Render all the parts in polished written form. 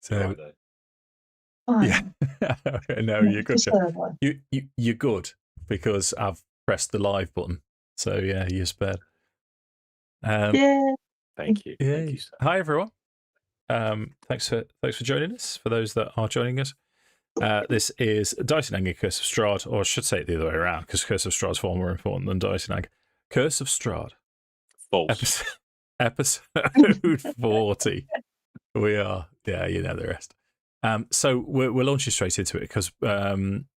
So Fine. yeah, no, you're good. You're good because I've pressed the live button. So yeah, you're spared. Yeah. Thank you. Yeah. Thank you, sir. Hi everyone. Thanks for joining us. For those that are joining us, this is Dice and Anger, Curse of Strahd, or I should say it the other way around because Curse of Strahd is far more important than Dice and Anger. Curse of Strahd. False. Episode 40. We are, yeah, you know the rest. So we're launching straight into it because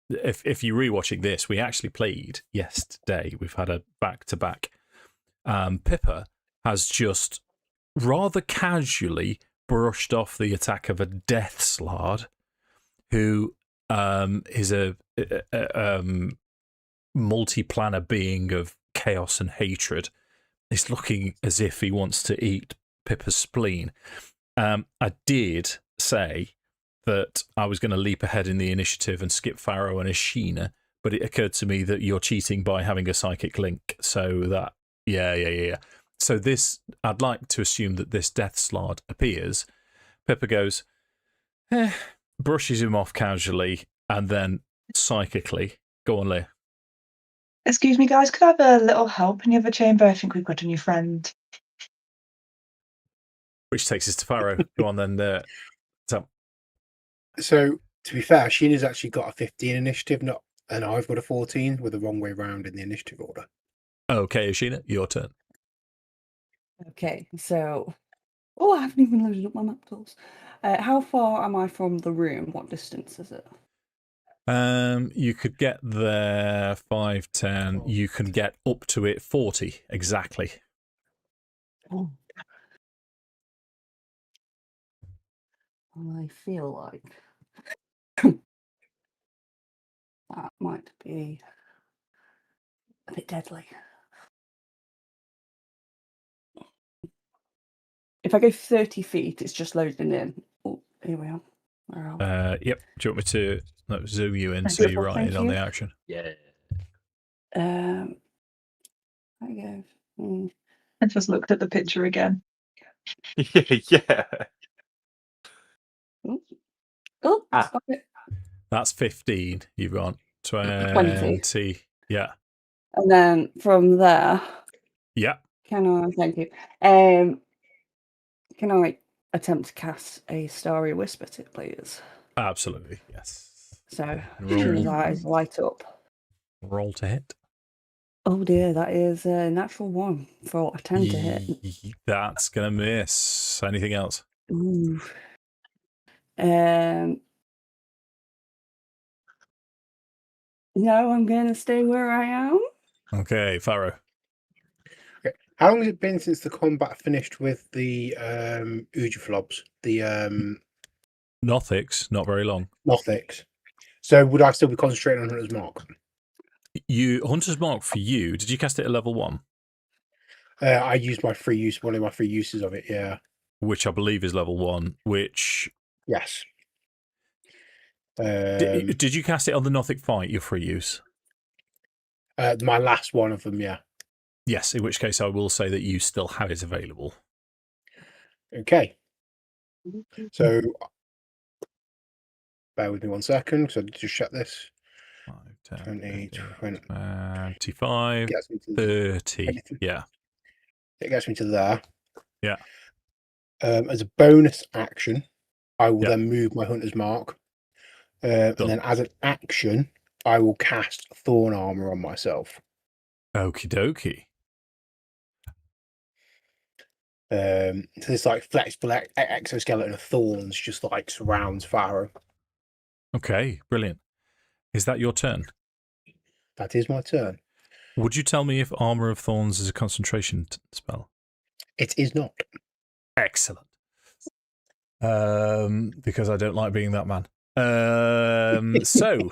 if you're rewatching this, we actually played yesterday. We've had a back-to-back. Pippa has just rather casually brushed off the attack of a death slard who is a multi-planar being of chaos and hatred. It's looking as if he wants to eat Pippa's spleen. I did say that I was going to leap ahead in the initiative and skip Farrow and Ashina, but it occurred to me that you're cheating by having a psychic link. So that, yeah. So this, I'd like to assume that this death slard appears. Pippa goes, brushes him off casually, and then psychically, go on, Leah. Excuse me, guys, could I have a little help in the other chamber? I think we've got a new friend. Which takes us to Farrow. Go on then, Sam. So, to be fair, Sheena's actually got a 15 initiative, and I've got a 14 with the wrong way round in the initiative order. Okay, Ashina, your turn. Okay, so... Oh, I haven't even loaded up my map tools. How far am I from the room? What distance is it? You could get there 5, 10. You can get up to it 40 exactly. Oh. I feel like that might be a bit deadly. If I go 30 feet, it's just loading in. Oh, here we are. Where are we? Yep. Do you want me to zoom you in so you're right in on the action? Yeah. There you go. I just looked at the picture again. Yeah. Oh, stop it. That's 15. You've got 20. Yeah. And then from there, yeah. Can I attempt to cast a Starry Whisper to it, please? Absolutely, yes. So, as soon as eyes light up. Roll to hit. Oh dear, that is a natural 1 for a 10 to hit. That's going to miss. Anything else? Ooh. No, I'm going to stay where I am. Okay, Farrow. Okay. How long has it been since the combat finished with the Ujaflobs? The Nothics, not very long. Nothics. So would I still be concentrating on Hunter's Mark? Hunter's Mark for you, did you cast it at level 1? I used my free use, one of my free uses of it, yeah. Which I believe is level 1, which... Yes. Did you cast it on the Nothic fight, your free use? My last one of them, yeah. Yes, in which case I will say that you still have it available. Okay. So, bear with me 1 second, because I need to shut this. 5, 10, 20, 25, 30. Yeah. It gets me to there. Yeah. As a bonus action, I will then move my Hunter's Mark. And then as an action, I will cast Thorn Armor on myself. Okie dokie. So this like flexible exoskeleton of thorns just like surrounds Farrow. Okay, brilliant. Is that your turn? That is my turn. Would you tell me if Armor of Thorns is a concentration spell? It is not. Excellent. Because I don't like being that man. So,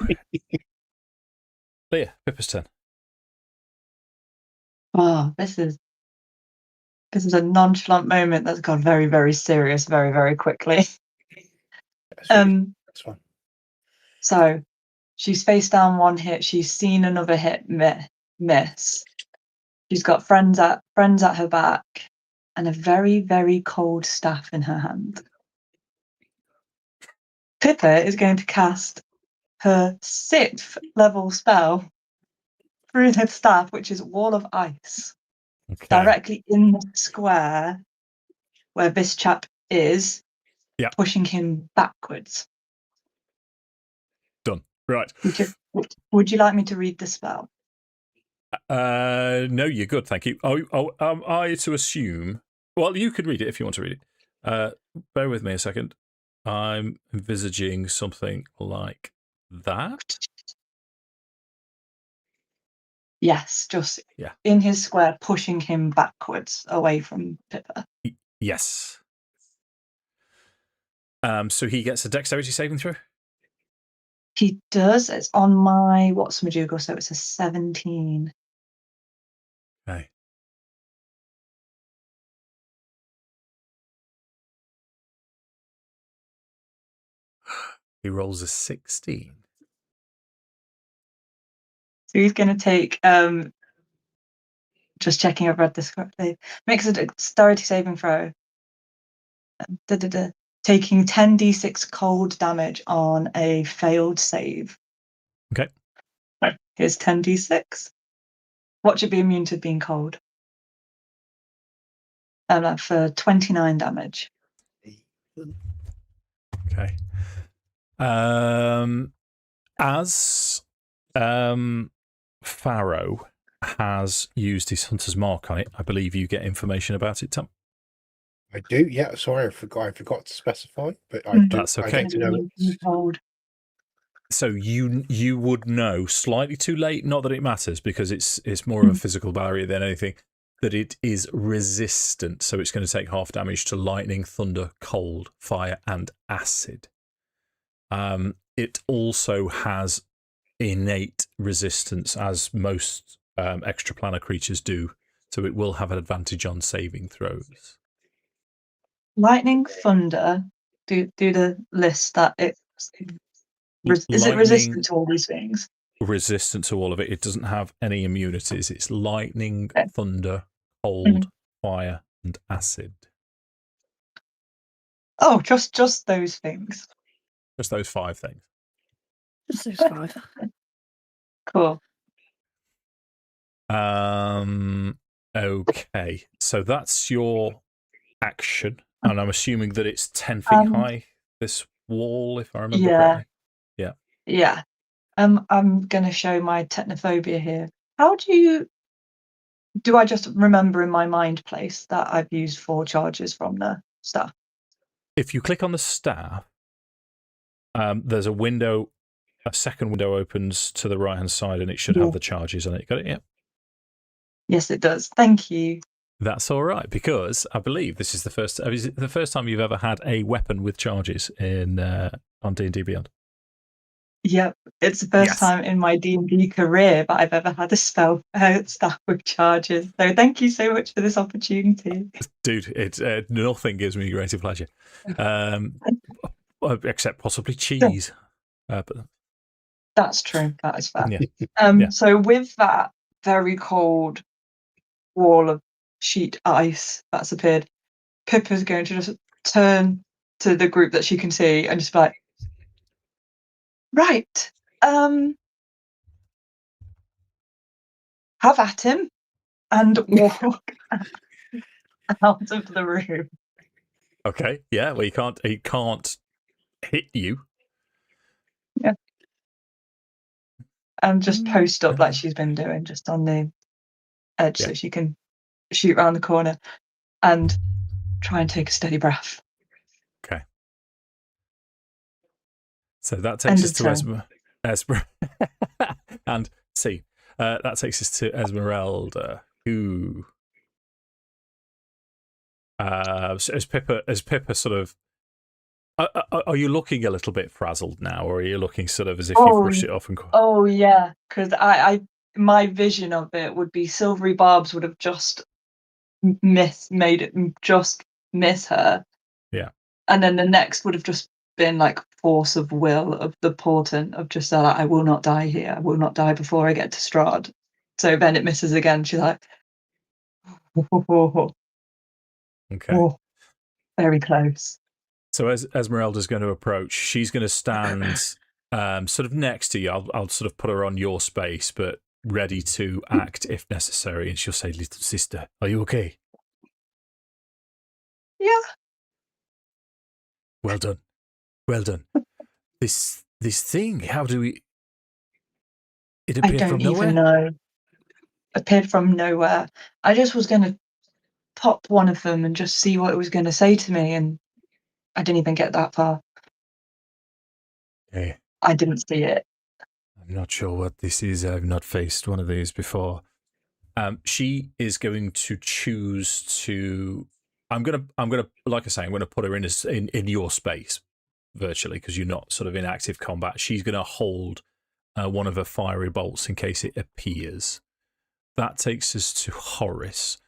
Leah, Pippa's turn. Oh, this is a nonchalant moment that's gone very, very serious very, very quickly. That's fine. So she's faced down one hit. She's seen another hit miss. She's got friends at her back and a very, very cold staff in her hand. Pippa is going to cast her 6th level spell through the staff, which is Wall of Ice, Okay. directly in the square where this chap is, pushing him backwards. Done. Right. Would you like me to read the spell? No, you're good, thank you. Am I to assume? Well, you could read it if you want to read it. Bear with me a second. I'm envisaging something like that. Yes, just in his square, pushing him backwards away from Pippa. Yes. So he gets a dexterity saving throw? He does. It's on my what's-majiggle, so it's a 17. Okay. He rolls a 16. So he's going to take, just checking I've read this correctly, makes a dexterity saving throw. Taking 10d6 cold damage on a failed save. Okay. Right. Here's 10d6. What should be immune to being cold? For 29 damage. Okay. As Farrow has used his hunter's mark on it, I believe you get information about it, Tom. I do, yeah. Sorry, I forgot to specify, but I do. That's okay. I get to know it. So you would know slightly too late. Not that it matters because it's more of a physical barrier than anything. That it is resistant, so it's going to take half damage to lightning, thunder, cold, fire, and acid. It also has innate resistance, as most extraplanar creatures do, so it will have an advantage on saving throws. Lightning, thunder. Do the list that it's. Is it resistant to all these things? Resistant to all of it. It doesn't have any immunities. It's lightning, thunder, cold, fire, and acid. Oh, just those things. Just those 5 things. Just those 5. Cool. Okay, so that's your action, and I'm assuming that it's 10 feet high, this wall, if I remember correctly. Yeah. I'm going to show my technophobia here. How do I just remember in my mind place that I've used 4 charges from the staff? If you click on the staff, there's a window, a second window opens to the right-hand side, and it should have the charges on it. Got it? Yeah. Yes, it does. Thank you. That's all right, because I believe this is the first time you've ever had a weapon with charges on D&D Beyond. Yep, it's the first time in my D&D career that I've ever had a spell staff with charges. So thank you so much for this opportunity. Dude, it's nothing gives me greater pleasure, except possibly cheese. But that's true. That is fair. Yeah. So with that very cold wall of sheet ice that's appeared, Pippa's going to just turn to the group that she can see and just be like, right, have at him, and walk out of the room. Okay, yeah, well, he can't hit you. Yeah. And just post up like she's been doing, just on the edge, so she can shoot around the corner and try and take a steady breath. Okay. So that takes us to Esmeralda. And see, that takes us to Esmeralda, who as Pippa sort of. Are you looking a little bit frazzled now, or are you looking sort of as if you've brushed it off? Oh yeah, because my vision of it would be silvery barbs would have just made it just miss her. Yeah. And then the next would have just been like force of will of the portent of just like, I will not die here. I will not die before I get to Strahd. So then it misses again. She's like, okay, very close. So as Esmeralda's going to approach, she's going to stand sort of next to you. I'll sort of put her on your space, but ready to act if necessary. And she'll say, "Little sister, are you okay?" Yeah. Well done. Well done. This thing, how do we... It I appeared don't from even nowhere? know. Appeared from nowhere. I just was going to pop one of them and just see what it was going to say to me, and I didn't even get that far. Okay. I didn't see it. I'm not sure what this is. I've not faced one of these before. She is going to choose to... I'm gonna, like I say, I'm gonna put her in your space virtually because you're not sort of in active combat. She's gonna hold one of her fiery bolts in case it appears. That takes us to Horace.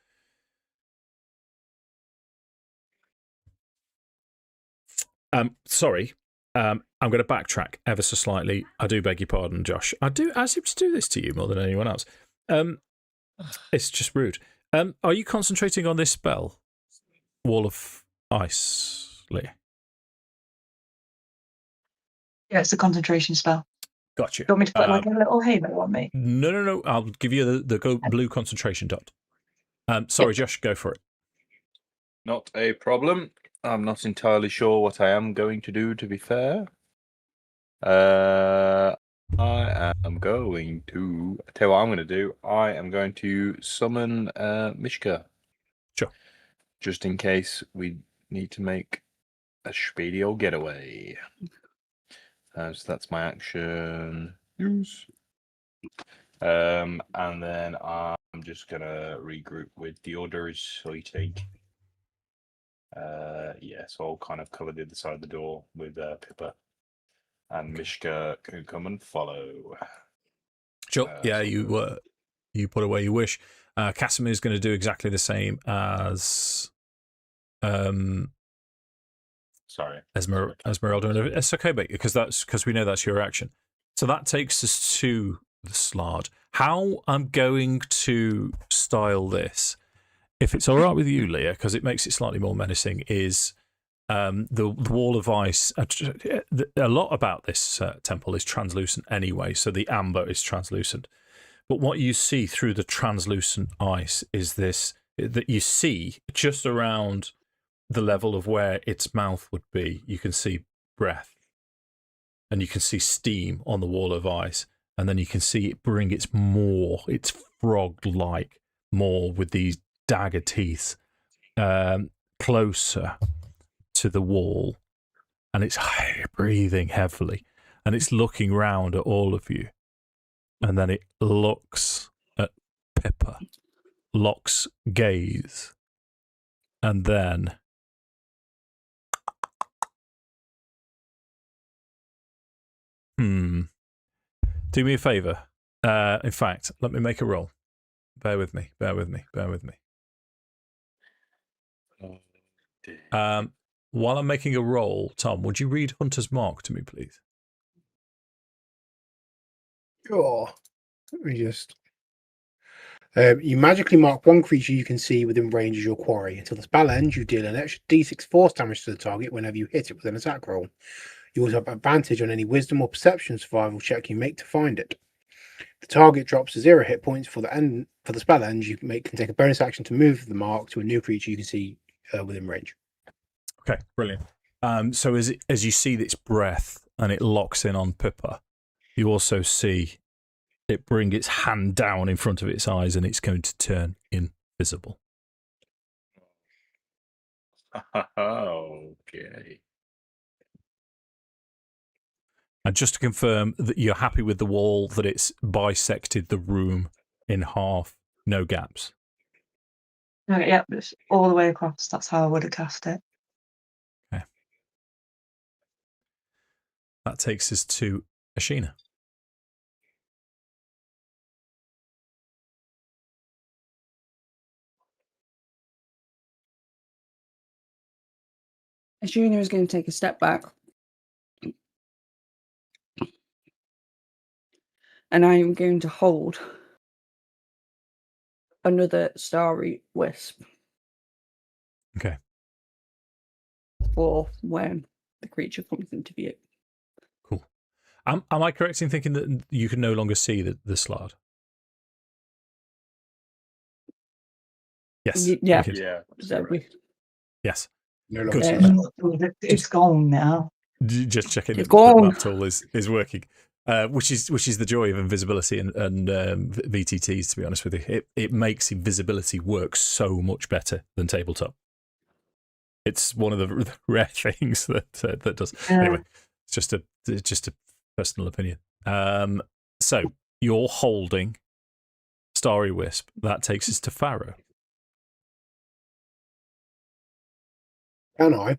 Sorry. I'm going to backtrack ever so slightly. I do beg your pardon, Josh. I seem to do this to you more than anyone else. It's just rude. Are you concentrating on this spell? Wall of Ice, Leah? Yeah, it's a concentration spell. Gotcha. You want me to put like a little halo on me? No. I'll give you the blue concentration dot. Sorry, Josh, go for it. Not a problem. I'm not entirely sure what I am going to do, to be fair. I am going to... I tell you what I'm going to do. I am going to summon Mishka. Sure. Just in case we need to make a speedy old getaway. So that's my action. Use. And then I'm just going to regroup with the others. So you take... so I'll kind of cover the other side of the door with Pippa, and Mishka can come and follow. Sure. You put away your wish. Casimir is going to do exactly the same as Esmeralda. It's okay, because we know that's your action. So that takes us to the Strahd. How I'm going to style this, if it's all right with you, Leah, because it makes it slightly more menacing, is the wall of ice. A lot about this temple is translucent anyway, so the amber is translucent. But what you see through the translucent ice is this, that you see just around the level of where its mouth would be, you can see breath. And you can see steam on the wall of ice. And then you can see it bring its frog-like maw with these dagger teeth closer to the wall, and it's breathing heavily, and it's looking round at all of you, and then it looks at Pippa, locks gaze, and then do me a favour. In fact, let me make a roll. Bear with me. While I'm making a roll, Tom, would you read Hunter's Mark to me, please? Sure. Let me just... you magically mark one creature you can see within range as your quarry. Until the spell ends, you deal an extra d6 force damage to the target whenever you hit it with an attack roll. You also have advantage on any wisdom or perception survival check you make to find it. The target drops to 0 hit points for the spell ends. You can take a bonus action to move the mark to a new creature you can see within range. Okay, brilliant. So as you see its breath and it locks in on Pippa, you also see it bring its hand down in front of its eyes, and it's going to turn invisible. Okay. And just to confirm that you're happy with the wall, that it's bisected the room in half, no gaps. Okay, yep, it's all the way across. That's how I would have cast it. Okay. That takes us to Ashina. Ashina is going to take a step back. And I am going to hold another starry wisp. Okay. for when the creature comes into view. Cool. Am I correct in thinking that you can no longer see the Strahd? Yes. Yeah. wicked. Yeah. So we, Yes. No Good. longer. It's gone now. Just checking It's that the gone. map tool is working, which is the joy of invisibility and VTTs. To be honest with you, it makes invisibility work so much better than tabletop. It's one of the rare things that does. Anyway, it's just a personal opinion. So you're holding Starry Wisp. That takes us to Farrow. Can I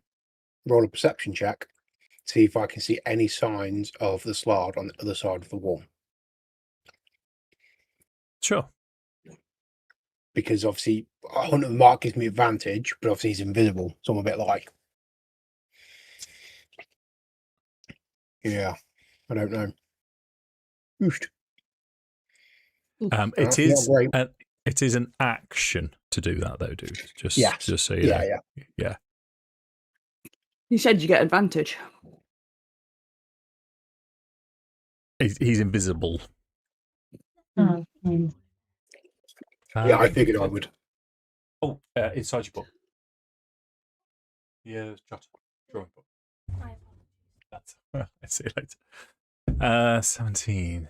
roll a perception check? See if I can see any signs of the Strahd on the other side of the wall. Sure. Because obviously, a Hunt of the Mark gives me advantage, but obviously he's invisible, so I'm a bit like, yeah, I don't know. Ooshed. It Not great. it is an action to do that, though, dude. Just so you Yeah, know. Yeah. you said you get advantage. He's invisible. Mm. Yeah, I figured I would. Oh, inside your book. Yeah, drawing book. That's. I'll see you later. 17.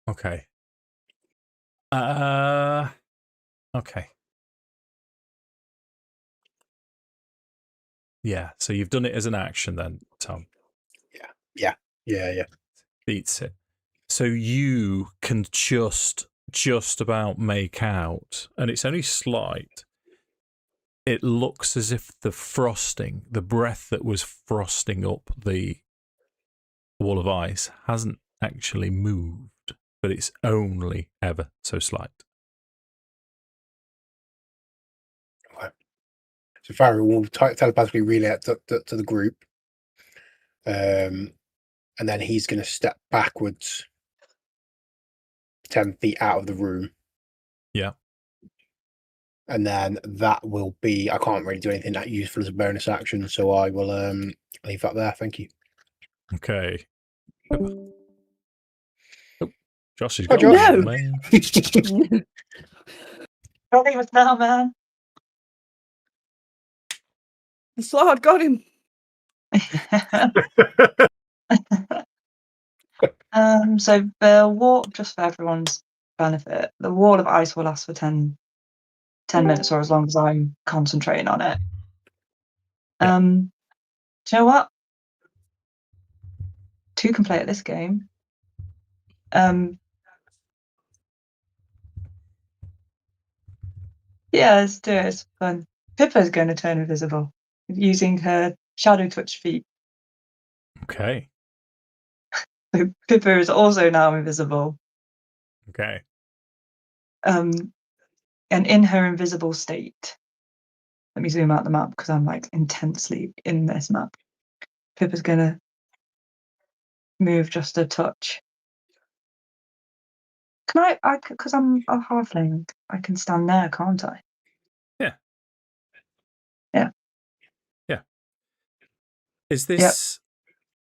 Okay. Okay. Yeah. So you've done it as an action, then, Tom. Yeah. Beats it. So you can just about make out, and it's only slight. It looks as if the frosting, the breath that was frosting up the wall of ice, hasn't actually moved, but it's only ever so slight. So Farrow will telepathically relay it to the group. And then he's going to step backwards 10 feet out of the room. Yeah. And then that will be, I can't really do anything that useful as a bonus action, so I will leave that there. Thank you. Okay. Oh, Josh has Oh, got Josh. one, man. Don't leave us now, man. The Strahd got him. So the wall, just for everyone's benefit, the wall of ice will last for 10 minutes, or as long as I'm concentrating on it. Yeah. Do you know what? 2 can play at this game. Yeah, let's do it. It's fun. Pippa's going to turn invisible using her shadow touch feat. Okay. So Pippa is also now invisible. Okay. And in her invisible state, let me zoom out the map because I'm like intensely in this map. Pippa's going to move just a touch. Can I because I'm a halfling, I can stand there, can't I? Yeah. Yeah. Yeah. Is this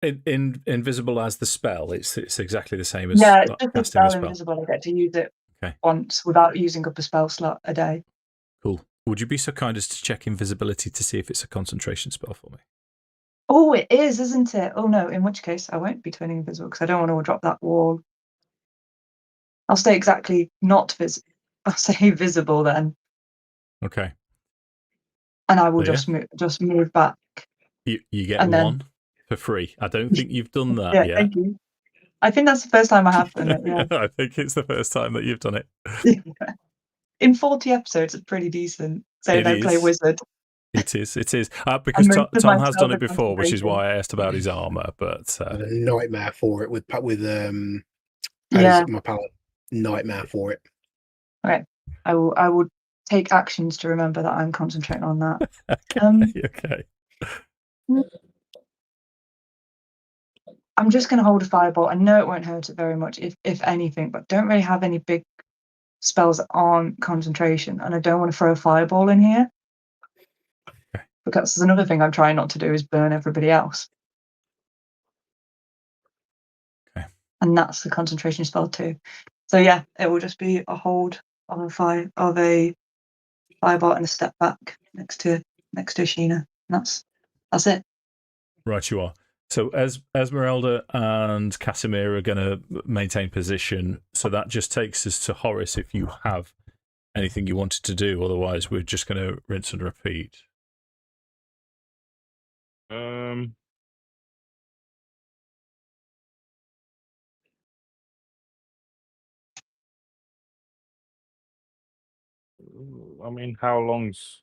invisible as the spell? It's exactly the same as Yeah, it's just a casting a spell spell. invisible. I get to use it Okay. once without using up a spell slot a day. Cool. Would you be so kind as to check invisibility to see if it's a concentration spell for me? Oh, it is, isn't it? Oh no, in which case I won't be turning invisible because I don't want to drop that wall. I'll stay exactly not visible. I'll stay visible then, Okay. and I will Leah? just move back. You get And then- one for free. I don't think you've done that Yeah, yet. thank you. I think that's the first time I have done it. Yeah. I think it's the first time that you've done it. In 40 episodes, it's pretty decent. Say It they play is. wizard. It is. Because most of Tom my has done it spells are before, which is concentration. why I asked about his armor. But I had a nightmare for it with Yeah. my Paladin. Nightmare for it. Okay. I will take actions to remember that I'm concentrating on that. okay. I'm just going to hold a fireball. I know it won't hurt it very much, if anything, but don't really have any big spells that aren't concentration, and I don't want to throw a fireball in here. Okay. Because there's another thing I'm trying not to do is burn everybody else. Okay. And that's the concentration spell too. So yeah, it will just be a hold of a firebolt and a step back next to Ashina. That's it. Right, you are. So Esmeralda and Casimir are going to maintain position. So that just takes us to Horace if you have anything you wanted to do. Otherwise, we're just going to rinse and repeat. I mean, how long's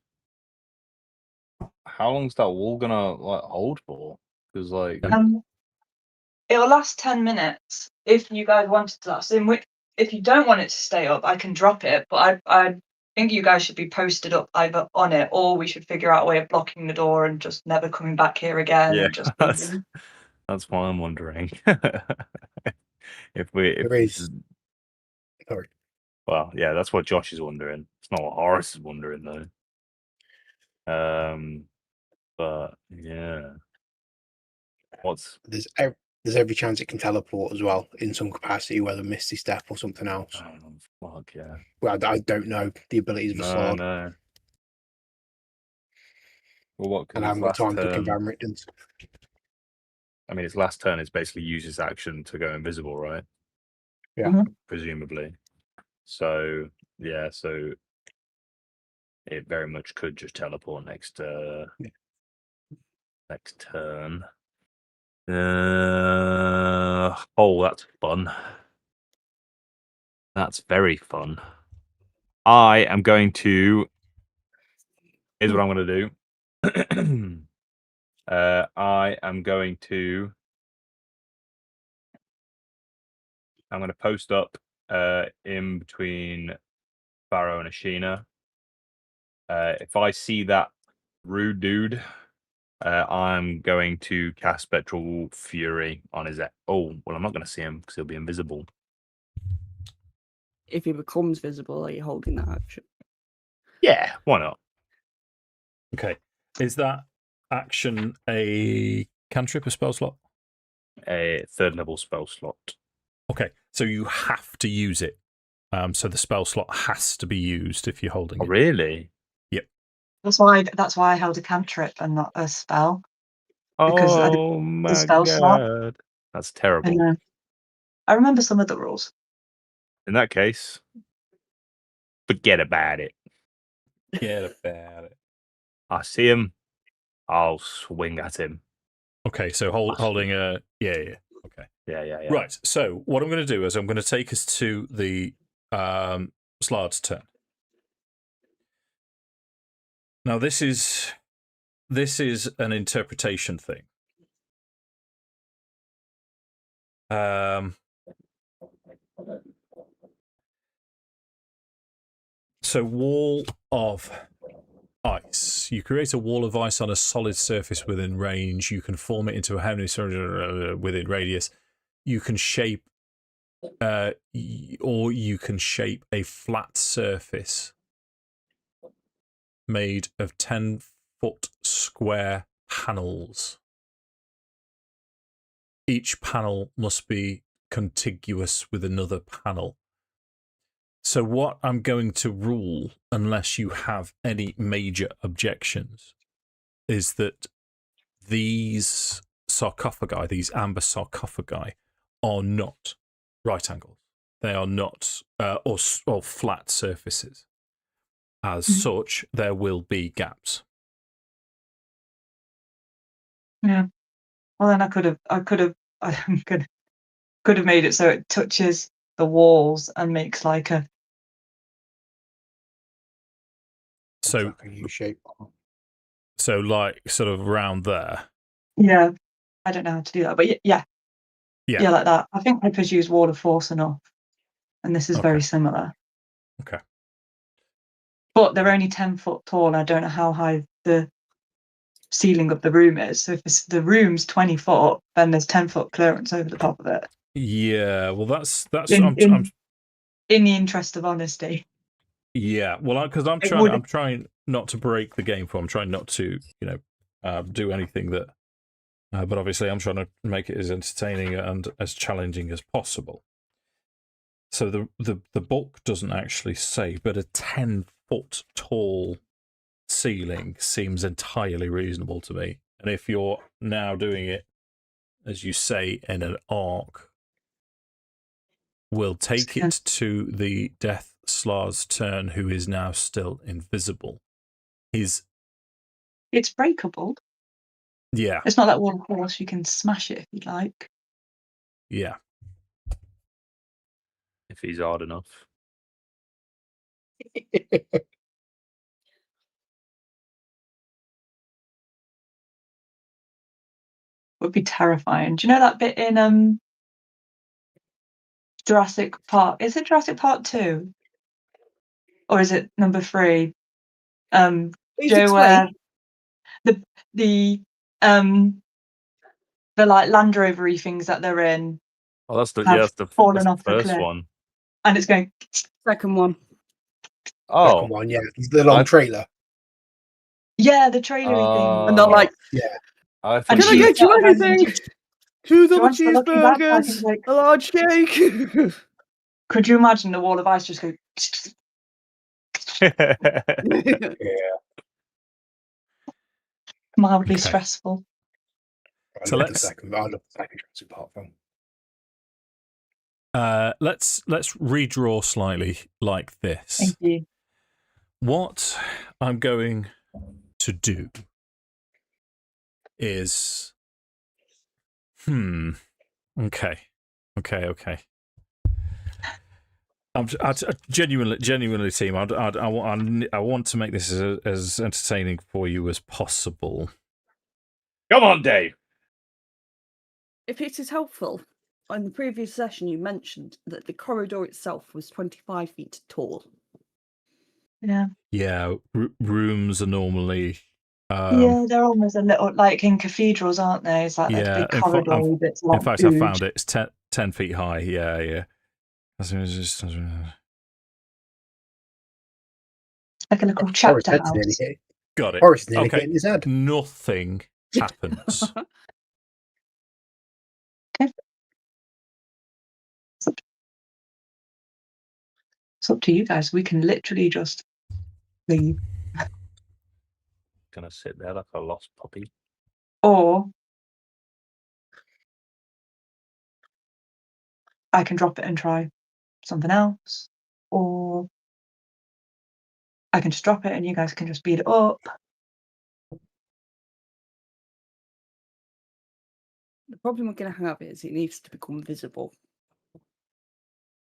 that wall gonna like hold for? Because like, It'll last 10 minutes if you guys wanted to last. If you don't want it to stay up, I can drop it. But I think you guys should be posted up either on it, or we should figure out a way of blocking the door and just never coming back here again. yeah, And just that's why I'm wondering. if There is. Sorry. Well, yeah, that's what Josh is wondering. It's not what Horace is wondering though. But yeah, There's every chance it can teleport as well in some capacity, whether Misty Step or something else. Oh, fuck yeah. Well, I don't know the abilities of the sword, No. Well, what? and I haven't got time to look into handwrittens. I mean, its last turn is basically use its action to go invisible, right? Yeah. Mhm. Presumably. So yeah, so it very much could just teleport next turn. Oh, that's fun. That's very fun. I am going to. Here's what I'm going to do. I am going to. I'm going to post up in between Farrow and Ashina. If I see that rude dude, I'm going to cast Spectral Fury on his. Oh, well, I'm not going to see him because he'll be invisible. If he becomes visible, are you holding that action? Yeah, why not? Okay. Is that action a cantrip, a spell slot? A 3rd level spell slot. Okay, so you have to use it. So the spell slot has to be used if you're holding Oh, it. really? Yep. That's why I held a cantrip and not a spell. Because Oh my spell slot. god. That's terrible. I remember some of the rules. In that case, forget about it. Forget about it. I see him, I'll swing at him. Okay, so holding a... Yeah. Okay. Yeah. Right, so what I'm going to do is I'm going to take us to the Slahd's turn. Now, this is an interpretation thing. So, wall of ice. You create a wall of ice on a solid surface within range. You can form it into a hemisphere within radius. You can shape, or you can shape a flat surface made of 10-foot square panels. Each panel must be contiguous with another panel. So what I'm going to rule, unless you have any major objections, is that these sarcophagi, these amber sarcophagi, are not right angles. They are not, or flat surfaces. As such, there will be gaps. Yeah. Well, then I could have made it so it touches the walls and makes like a. So, like a U shape. So like sort of around there. Yeah, I don't know how to do that, but yeah, like that. I think Pippa's used Wall of Force enough, and this is very similar. Okay. But they're only 10 foot tall, and I don't know how high the ceiling of the room is. So if the room's 20 foot, then there's 10 foot clearance over the top of it. Yeah, well, that's in the interest of honesty. Yeah, well, because I'm It trying, would- I'm trying not to break the game for. I'm trying not to, do anything that. But obviously, I'm trying to make it as entertaining and as challenging as possible. So the book doesn't actually say, but a 10-foot tall ceiling seems entirely reasonable to me. And if you're now doing it, as you say, in an arc, we'll take it to the Death Slar's turn, who is now still invisible. It's breakable. Yeah, It's not that wall of course. You can smash it if you'd like. yeah. If he's hard enough. Would be terrifying. Do you know that bit in Jurassic Park? Is it Jurassic Park 2? Or is it number 3? Please Joe, where explain. the like Land Rover-y things that they're in Oh, that's the have that's fallen the off the first cliff, one. and it's going. Second one. Oh, Second one, yeah. It's the long I- trailer. Yeah, the trailery thing. And not like, I And think can I she- get you anything? 2 double wants the lucky backpack, cheeseburgers, he's like- a large shake. Could you imagine the wall of ice just go mildly Okay. stressful? So I love the let's- second Jurassic Park film. Let's redraw slightly like this. Thank you. What I'm going to do is, okay. I genuinely, team. I want to make this as entertaining for you as possible. Come on, Dave. If it is helpful, in the previous session you mentioned that the corridor itself was 25 feet tall. Yeah. Yeah, rooms are normally. Yeah, they're almost a little like in cathedrals, aren't they? It's like Yeah, that big corridor bits. In fact, I found it. It's 10 feet high. Yeah. like a little Horace chapter head's house. nearly hit. Got it. Horace nearly Okay. hitting his head. Nothing happens. It's up to you guys. We can literally just leave, Gonna sit there like a lost puppy. or I can drop it and try something else, or I can just drop it and you guys can just beat it up. The problem we're going to have is it needs to become visible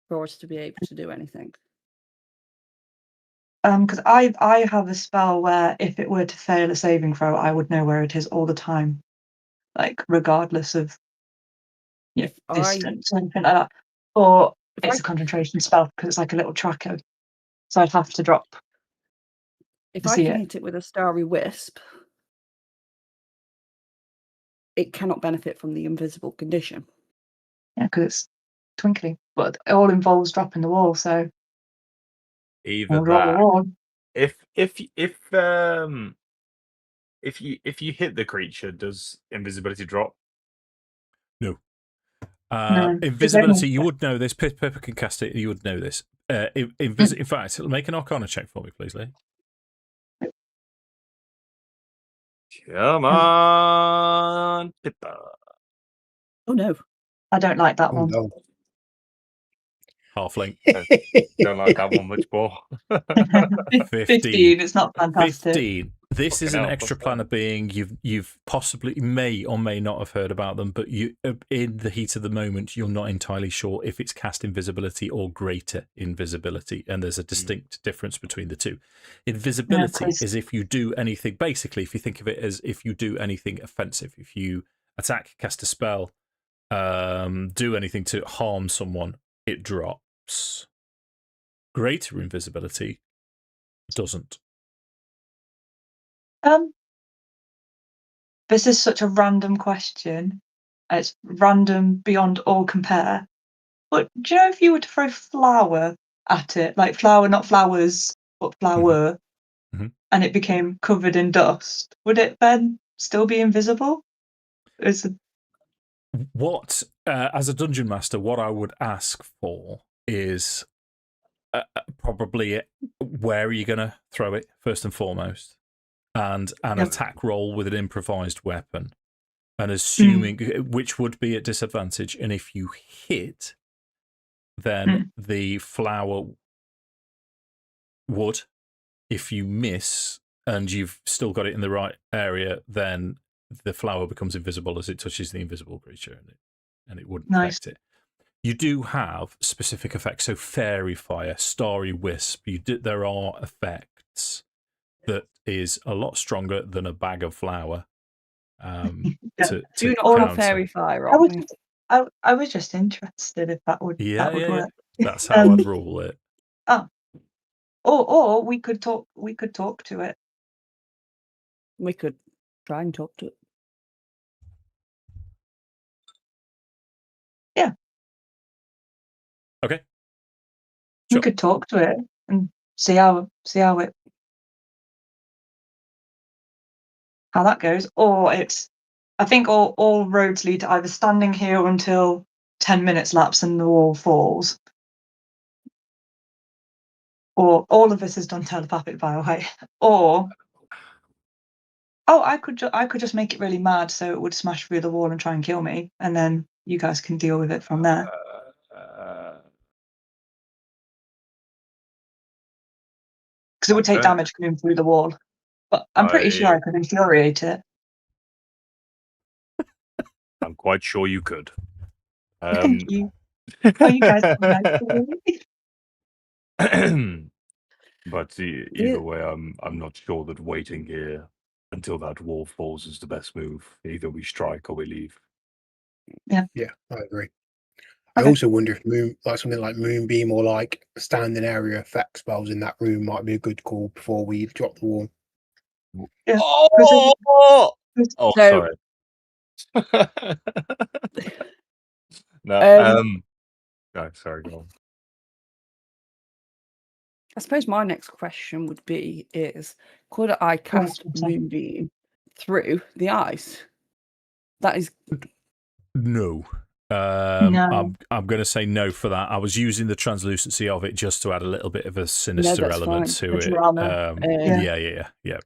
for us to be able to do anything. Because I have a spell where if it were to fail a saving throw, I would know where it is all the time, like regardless of distance or anything like that. Or it's a concentration spell because it's like a little tracker, so I'd have to drop. If to I see can it. hit it with a starry wisp, it cannot benefit from the invisible condition. Yeah, because it's twinkling, but it all involves dropping the wall. So Either I'll drop the that. wall. If you hit the creature, does invisibility drop? No. No, Invisibility, you would know this. Pippa can cast it, you would know this. In fact, make an Arcana check for me, please, Leah. Come on, Pippa. Oh no. I don't like that Oh, one. no. Halfling. Don't like that one much more. 15. It's not fantastic. 15. This is Fucking an hell, extra what's planar that? being you've possibly may or may not have heard about them, but you in the heat of the moment you're not entirely sure if it's cast invisibility or greater invisibility, and there's a distinct difference between the two. Invisibility is if you do anything. Basically, if you think of it as if you do anything offensive, if you attack, cast a spell, do anything to harm someone, it drops. Greater invisibility doesn't. This is such a random question. It's random beyond all compare. But do you know if you were to throw flour at it, like flower, not flowers, but flower, Mhm. and it became covered in dust, would it then still be invisible? Is it... What, as a dungeon master, what I would ask for is probably where are you going to throw it, first and foremost, and an Yep. attack roll with an improvised weapon, and assuming which would be at disadvantage, and if you hit, then the flower would. If you miss and you've still got it in the right area, then the flower becomes invisible as it touches the invisible creature, and it wouldn't Nice. affect it. You do have specific effects, so fairy fire, starry wisp. There are effects that is a lot stronger than a bag of flour. To Do not Or have counter. fairy fire I on was me. just, I was just interested if that would work. That's how I'd rule it. Or we could talk to it. We could try and talk to it. Yeah. Okay. We Sure. could talk to it and see how that goes. Or I think all roads lead to either standing here until 10 minutes lapse and the wall falls. Or all of this is done telepathic, by the way. Or I could just make it really mad so it would smash through the wall and try and kill me, and then you guys can deal with it from there. Because it would take damage coming through the wall. But I'm pretty sure I could infuriate it. I'm quite sure you could. Thank you. Oh, you guys are nice to me. But either way, I'm not sure that waiting here until that wall falls is the best move. Either we strike or we leave. Yeah, I agree. I Okay. also wonder if something like Moonbeam or like standing area effect spells in that room might be a good call before we drop the wall. Yeah. Oh, So- sorry. No, no, sorry, go on. I suppose my next question would be could I cast sorry. Moonbeam through the ice? That is No. No. I'm going to say no for that. I was using the translucency of it just to add a little bit of a sinister that's element fine. to The it. drama. Yeah.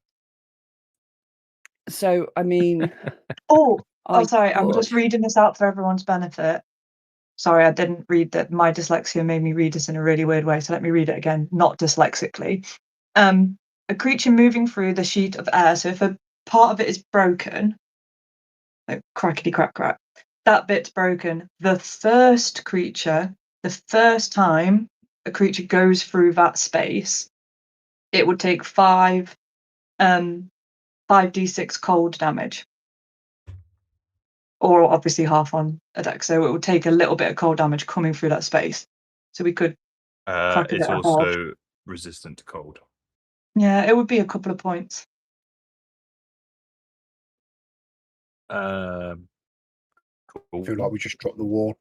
so. I mean, Sorry. I'm just reading this out for everyone's benefit. Sorry, I didn't read that. My dyslexia made me read this in a really weird way. So let me read it again, not dyslexically. A creature moving through the sheet of air. So if a part of it is broken, like crackety crack crack, that bit's broken. The first time a creature goes through that space, it would take 5d6 cold damage. Or obviously half on a deck, so it would take a little bit of cold damage coming through that space. So we could crack it It's at half. also resistant to cold. Yeah, it would be a couple of points. I Cool. feel like we just dropped the wall.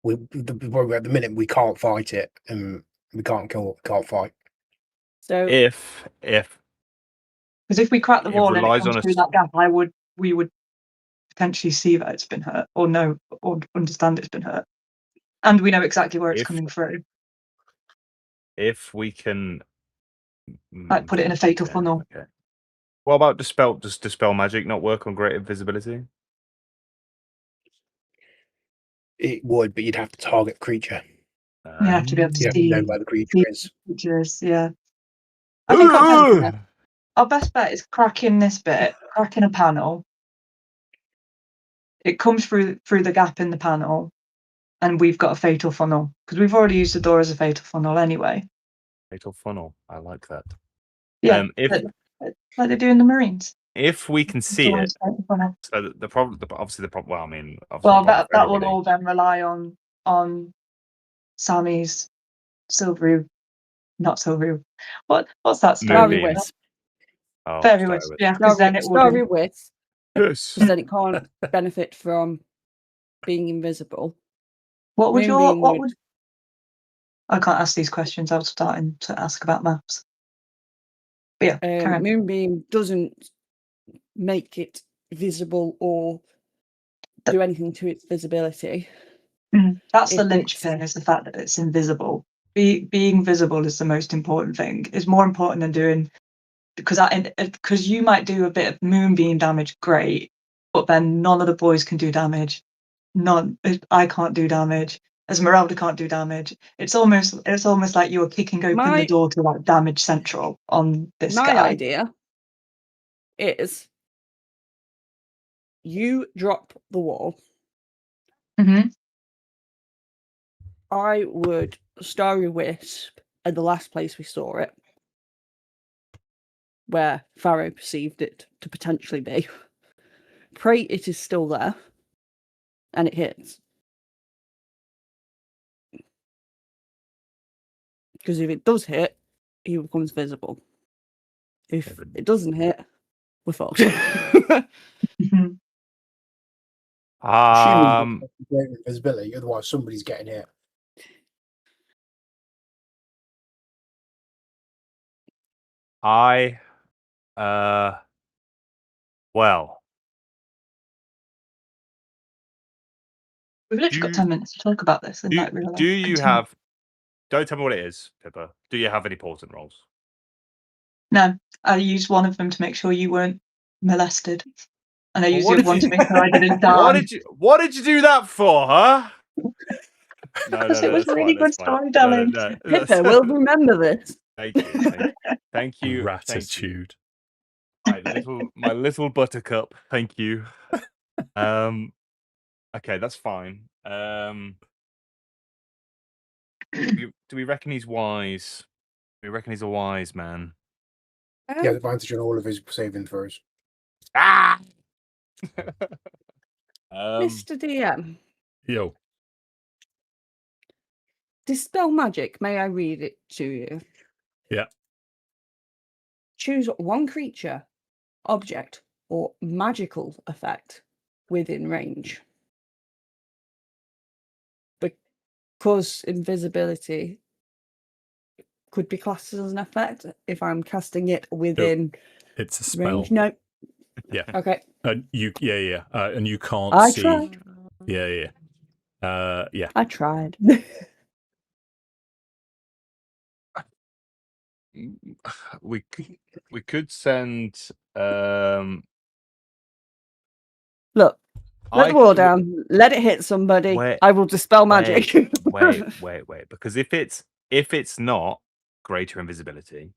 At the minute we can't fight it, and we can't kill it, we can't fight. so If Because if we crack the It wall and it relies comes on through that gap, we would potentially see that it's been hurt, or know, or understand it's been hurt, and we know exactly where it's coming through. if we can Like put it in a fatal funnel. Okay. What about dispel? Does dispel magic not work on great invisibility? It would, but you'd have to target creature. You have to be able to You have to see know where the creature is. creatures. Yeah, I think our best bet is cracking this bit, cracking a panel. It comes through the gap in the panel, and we've got a fatal funnel because we've already used the door as a fatal funnel anyway. Fatal funnel. I like that. Yeah, like they do in the Marines. If we can see it, Funnel. so the problem, obviously the problem. Well, I mean, Well, that will all then rely on Sammy's not silvery. What's that spell? Starry Moonbeam. Wisp. Fairy Wisp. Yeah, because then it Starry would. Wisp. Yes. Because then it can't benefit from being invisible. What would I can't ask these questions. I was starting to ask about maps. But yeah, carry on. Moonbeam doesn't make it visible or do anything to its visibility. That's the If linchpin, is the fact that it's invisible. Being visible is the most important thing. It's more important than doing, because you might do a bit of moonbeam damage, great, but then none of the boys can do damage. I can't do damage. Esmeralda can't do damage. It's almost like you're kicking open the door to like damage central on this My guy. idea is you drop the wall. Mhm. I would Starry Wisp at the last place we saw it, where Farrow perceived it to potentially be. Pray it is still there, and it hits. Because if it does hit, he becomes visible. If it doesn't hit, we're fucked. Mhm. Assuming great invisibility, otherwise somebody's getting hit. Well, We've literally got 10 minutes to talk about this in like real life. do you Continue. have? Don't tell me what it is, Pippa. Do you have any portent rolls? No, I used one of them to make sure you weren't molested, and I Well, used what the other did one you- to make sure I didn't die. What did you do that for, huh? No, Because it was that's really fine, good that's fine. storytelling. Pippa will remember this. Thank you. Thank you. Gratitude. My little buttercup. Thank you. Okay, that's fine. Do we reckon he's wise? Do we reckon he's a wise man? He has advantage on all of his saving throws. Ah! Mr. DM, Yo. Dispel Magic, may I read it to you? Yeah. Choose one creature, object, or magical effect within range. Because invisibility could be classed as an effect if I'm casting it within It's a spell. range. No. Yeah. Okay. And you and you can't I see. tried. Yeah. Yeah. I tried. We could send. Look, let the wall down. Let it hit somebody. Wait, I will dispel magic. wait. Because if it's not greater invisibility,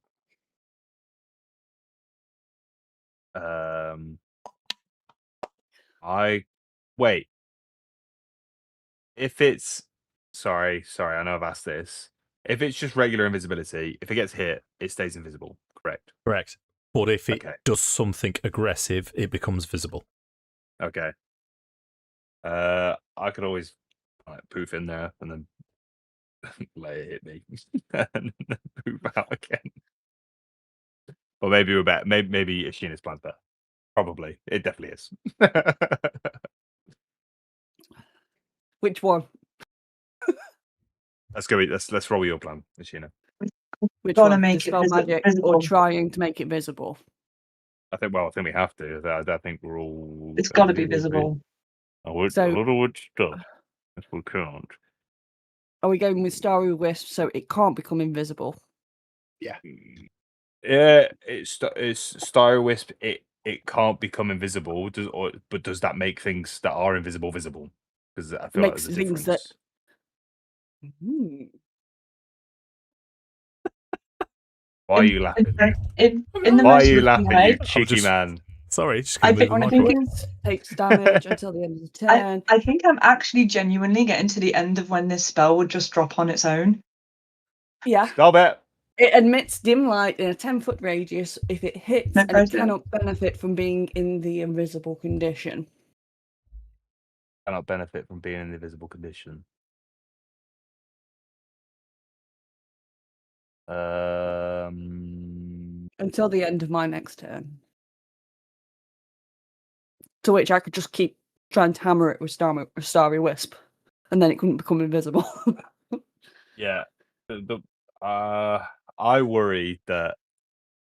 If it's sorry, I know I've asked this. If it's just regular invisibility, if it gets hit, it stays invisible. Correct. Correct. But if it Okay. does something aggressive, it becomes visible. Okay. I could always poof in there and then let it hit me and then poof out again. Or maybe we're better. Maybe Ashina's plan's better. Probably. It definitely is. Which one? Let's go. Let's roll your plan, Ashina. Which Gotta one? make it Dispel magic visible. or trying to make it visible? I think we have to. I think we're all. It's got to be visible. I would. So- A little would stop. If we can't. Are we going with Starry Wisp so it can't become invisible? Yeah, it's Star Wisp. It can't become invisible. But does that make things that are invisible visible? Because I feel like Makes there's a things difference. Why are you laughing? In the Why are most you recent laughing, way, you cheeky man? Sorry, just I gonna think- move the I mic think away. it's- Takes damage until the end of the turn. I think I'm actually genuinely getting to the end of when this spell would just drop on its own. Yeah. Stop it. It emits dim light in a 10-foot radius if it hits No and it pressure. cannot benefit from being in the invisible condition. Cannot benefit from being in the visible condition. Until the end of my next turn. To which I could just keep trying to hammer it with Starry Wisp. And then it couldn't become invisible. Yeah. I worry that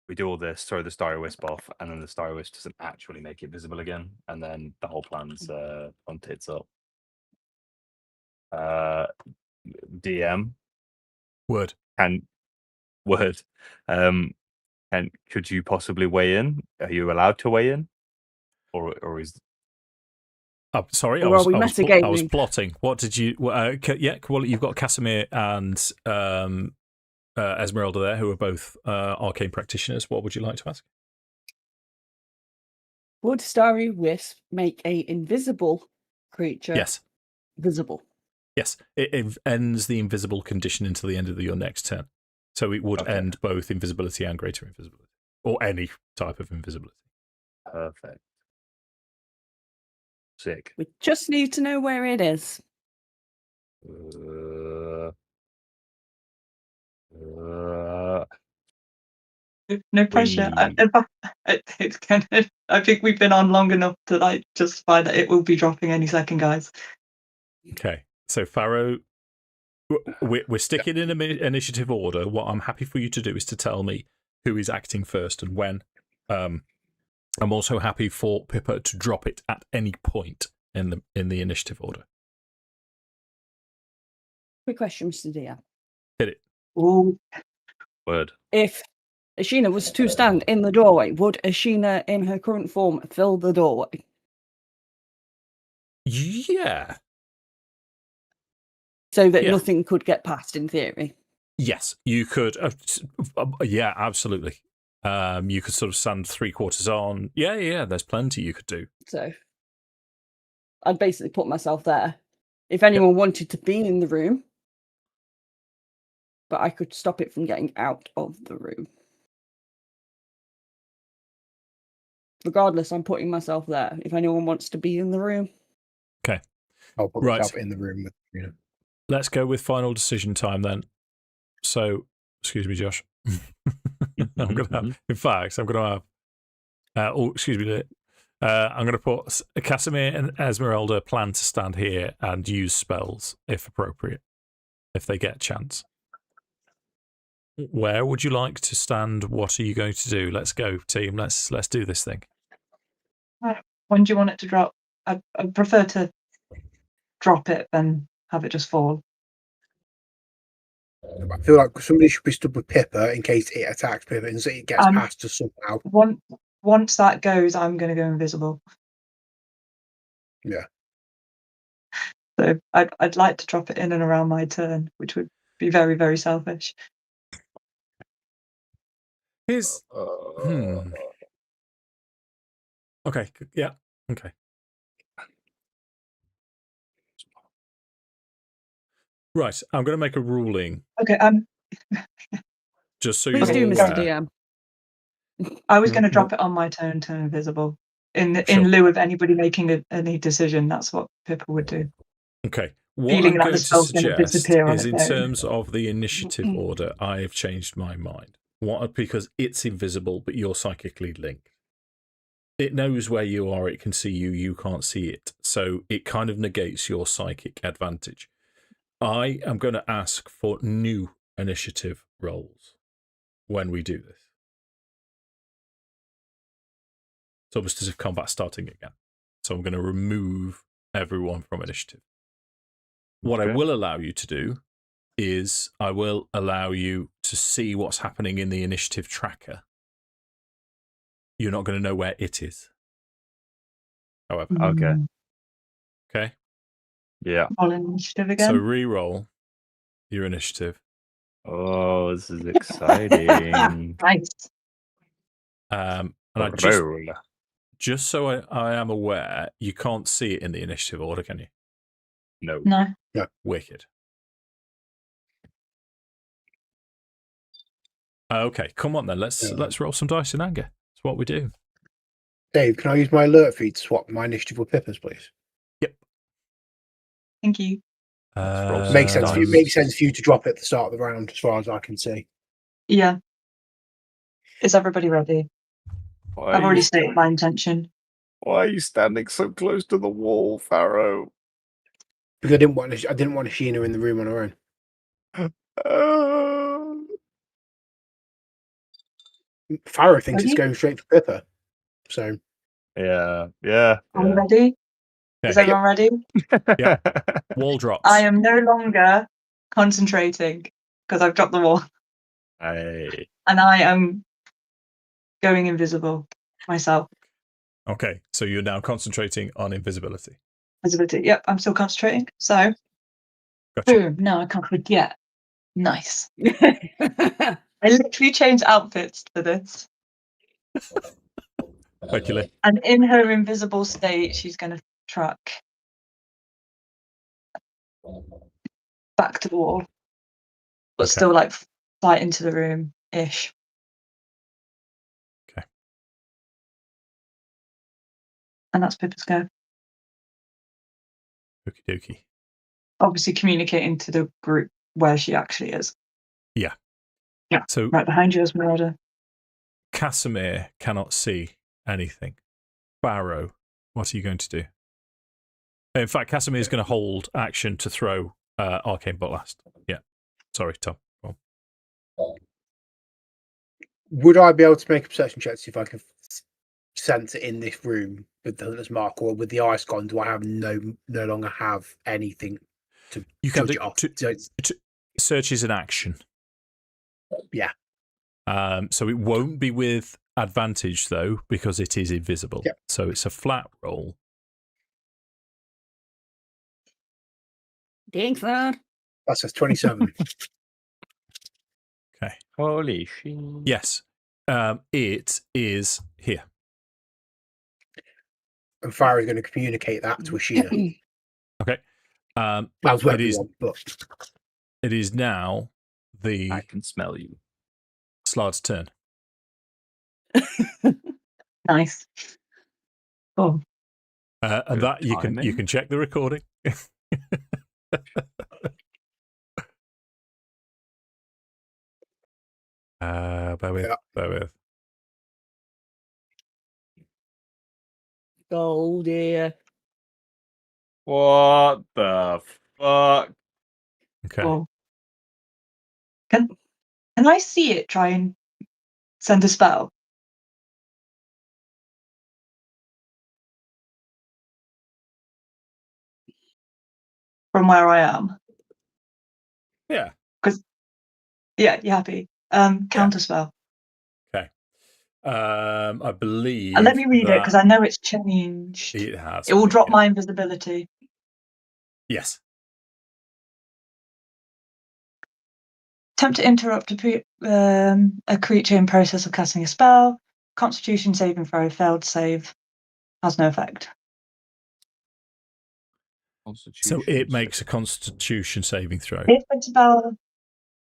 we do all this, throw the Starry Wisp off, and then the Starry Wisp doesn't actually make it visible again, and then the whole plan's on tits up. DM Word. Word. And could you possibly weigh in? Are you allowed to weigh in, or is? Sorry, Or I are we was metagaming? plotting. What did you? Yeah, well, you've got Casimir and Esmeralda there, who are both arcane practitioners. What would you like to ask? Would Starry Wisp make a invisible creature Yes. visible? Yes, it ends the invisible condition until the end of your next turn. So it would Okay. end both invisibility and greater invisibility, or any type of invisibility. Perfect. Sick. We just need to know where it is. No pressure. In fact, it's kind of. I think we've been on long enough to like justify that it will be dropping any second, guys. Okay, so Farrow, we're sticking in initiative order. What I'm happy for you to do is to tell me who is acting first and when. I'm also happy for Pippa to drop it at any point in the initiative order. Quick question, Mr. DM. Hit it. Ooh. Word. If Ashina was to stand in the doorway, would Ashina in her current form fill the doorway? Yeah. So that Yeah. nothing could get past, in theory. Yes, you could. Yeah, absolutely. You could sort of stand 3/4 on. Yeah. There's plenty you could do. So I'd basically put myself there. If anyone wanted to be in the room, but I could stop it from getting out of the room. Regardless, I'm putting myself there. If anyone wants to be in the room. Okay. I'll put Right. myself in the room with you. Let's go with final decision time then. So, excuse me, Josh. I'm going to have, in fact, I'm going to have, excuse me, I'm going to put Casimir and Esmeralda plan to stand here and use spells if appropriate, if they get a chance. Where would you like to stand? What are you going to do? Let's go, team. Let's do this thing. When do you want it to drop? I prefer to drop it than have it just fall. I feel like somebody should be stood with Pippa in case it attacks Pippa and so it gets past us somehow. Once that goes, I'm going to go invisible. Yeah. So I'd like to drop it in and around my turn, which would be very, very selfish. Here's Okay. Yeah. Okay. Right. I'm going to make a ruling. Okay. Just so Please you're do, all Mr. aware. DM. I was going to drop it on my turn, turn invisible. In lieu of anybody making any decision, that's what Pippa would do. Okay. What Feeling I'm like going the to spell's going to suggest disappear on is, in its own. terms of the initiative order, I have changed my mind. Because it's invisible, but you're psychically linked. It knows where you are. It can see you. You can't see it. So it kind of negates your psychic advantage. I am going to ask for new initiative rolls when we do this. It's almost as if combat's starting again. So I'm going to remove everyone from initiative. What I will allow you to do is I will allow you to see what's happening in the initiative tracker. You're not going to know where it is. However. Okay. Yeah. Roll initiative again. So re-roll your initiative. Oh, this is exciting. Nice. And just so I am aware, you can't see it in the initiative order, can you? No. No. Wicked. Okay, come on then. Let's roll some dice in anger. That's what we do. Dave, can I use my alert feed to swap my initiative with Pippa's, please? Yep. Thank you. Makes sense for you. Makes sense for you to drop it at the start of the round, as far as I can see. Yeah. Is everybody ready? I've already stated my intention. Why are you standing so close to the wall, Farrow? Because I didn't want Ashina in the room on her own. Farrow thinks it's Ready? going straight for Pippa. So Yeah. Are you ready? Is Okay. everyone ready? Wall drops. I am no longer concentrating because I've dropped the wall, Hey. and I am going invisible myself. Okay, so you're now concentrating on invisibility. Visibility. Yep, I'm still concentrating. So, Gotcha. boom. Now I can't forget. Nice. I literally changed outfits for this. Thank you, Leah. And in her invisible state, she's going to truck back to the wall, but Okay. still like flight into the room ish. Okay. And that's Pippa's go. Okie dokie. Obviously, communicating to the group where she actually is. Yeah. Yeah. So Right behind you is Marauder. Casimir cannot see anything. Barrow, what are you going to do? In fact, Casimir is going to hold action to throw Arcane Blast. Yeah. Sorry, Tom. Go on. would I be able to make a perception check to see if I can sense it in this room with the Hunter's Mark, or with the ice gone? Do I have no longer have anything to You can judge do it off? to, So it's- search is an action. Yeah. So it won't be with advantage though, because it is invisible. Yep. So it's a flat roll. Thanks, son. That says 27. Okay. Holy shit. Yes. It is here. And Farrow is going to communicate that to Ashina. Okay. That was what it is. everyone, but It is now the I can smell you. Slard's turn. Nice. Oh, And Good that you timing. can check the recording. Bear with. Yeah. Bear with. Oh dear. What the fuck? Okay. cool. Can I see it try and send a spell? From where I am? Yeah. Yeah, you happy? Counter spell. Okay. I believe. And let me read it that because I know it's changed. it has. It will been, drop yeah. my invisibility. Yes. Attempt to interrupt a creature in process of casting a spell. Constitution saving throw. Failed save. Has no effect. So it makes a Constitution saving throw. If a spell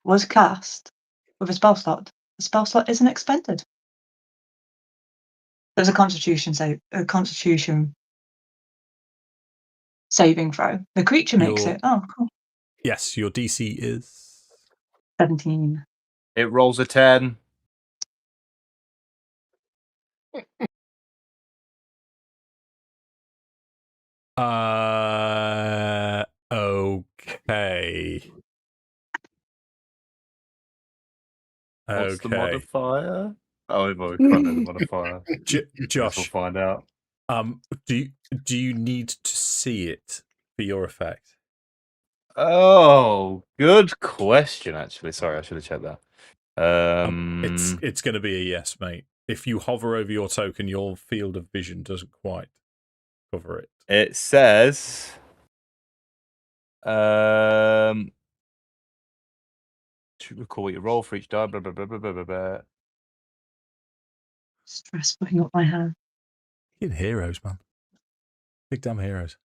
was cast with a spell slot, the spell slot isn't expended. There's a Constitution saving throw. The creature makes Your- it. Oh, cool. Yes, your DC is 17. It rolls a 10. Okay. What's the Okay. modifier? Oh, well, we can't know the modifier. Guess we'll Josh, find out. do you need to see it for your effect? Oh, good question. Actually, sorry, I should have checked that. It's going to be a yes, mate. If you hover over your token, your field of vision doesn't quite cover it. It says, to recall what you roll for each die. Blah blah blah blah blah blah. Blah. Stress putting up my hand. Big heroes, man. Big damn heroes.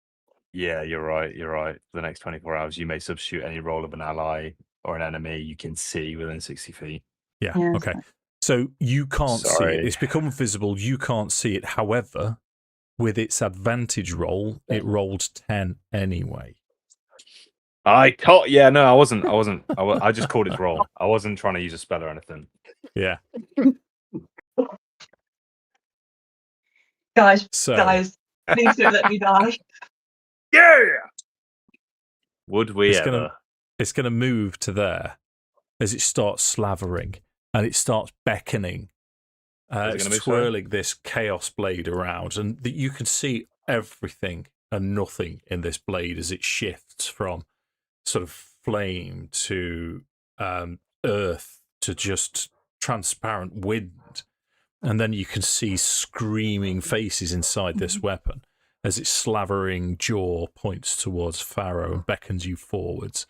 Yeah, you're right. You're right. For the next 24 hours, you may substitute any role of an ally or an enemy you can see within 60 feet. Yeah. Yeah. Okay. So you can't see it. Sorry. It's become visible. You can't see it. However, with its advantage roll, it rolled 10 anyway. Yeah, no, I wasn't. I just called it wrong. I wasn't trying to use a spell or anything. Yeah. Guys, So please don't let me die. Yeah. Would we It's ever? gonna- it's going to move to there as it starts slavering and it starts beckoning Is it It's gonna move, sorry? twirling this chaos blade around, and you can see everything and nothing in this blade as it shifts from sort of flame to earth to just transparent wind. And then you can see screaming faces inside this weapon as its slavering jaw points towards Farrow and beckons you forwards.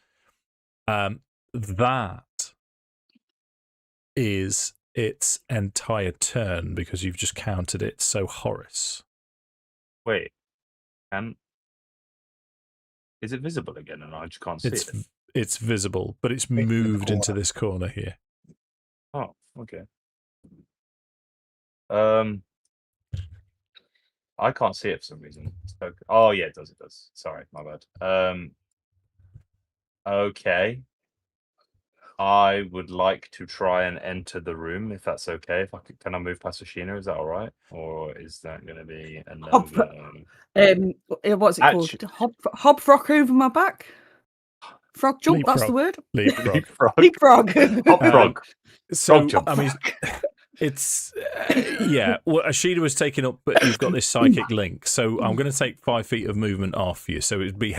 That is its entire turn because you've just counted it. So, Horace. Wait. Is it visible again and I just can't see it? It's visible, but it's in the moved into corner. this corner here. Oh, okay. I can't see it for some reason. Oh yeah, it does. Sorry, my bad. Okay. I would like to try and enter the room if that's okay. If I could, can I move past Ashina? Is that all right, or is that going to be a no Hop, go? what's it called? Hop frog over my back. Frog jump. That's the word. Leapfrog. Leapfrog. Hop frog. So, Frog jump. I mean, it's yeah. Well, Ashina was taken up, but you've got this psychic link. So I'm going to take 5 feet of movement off you. So it'd be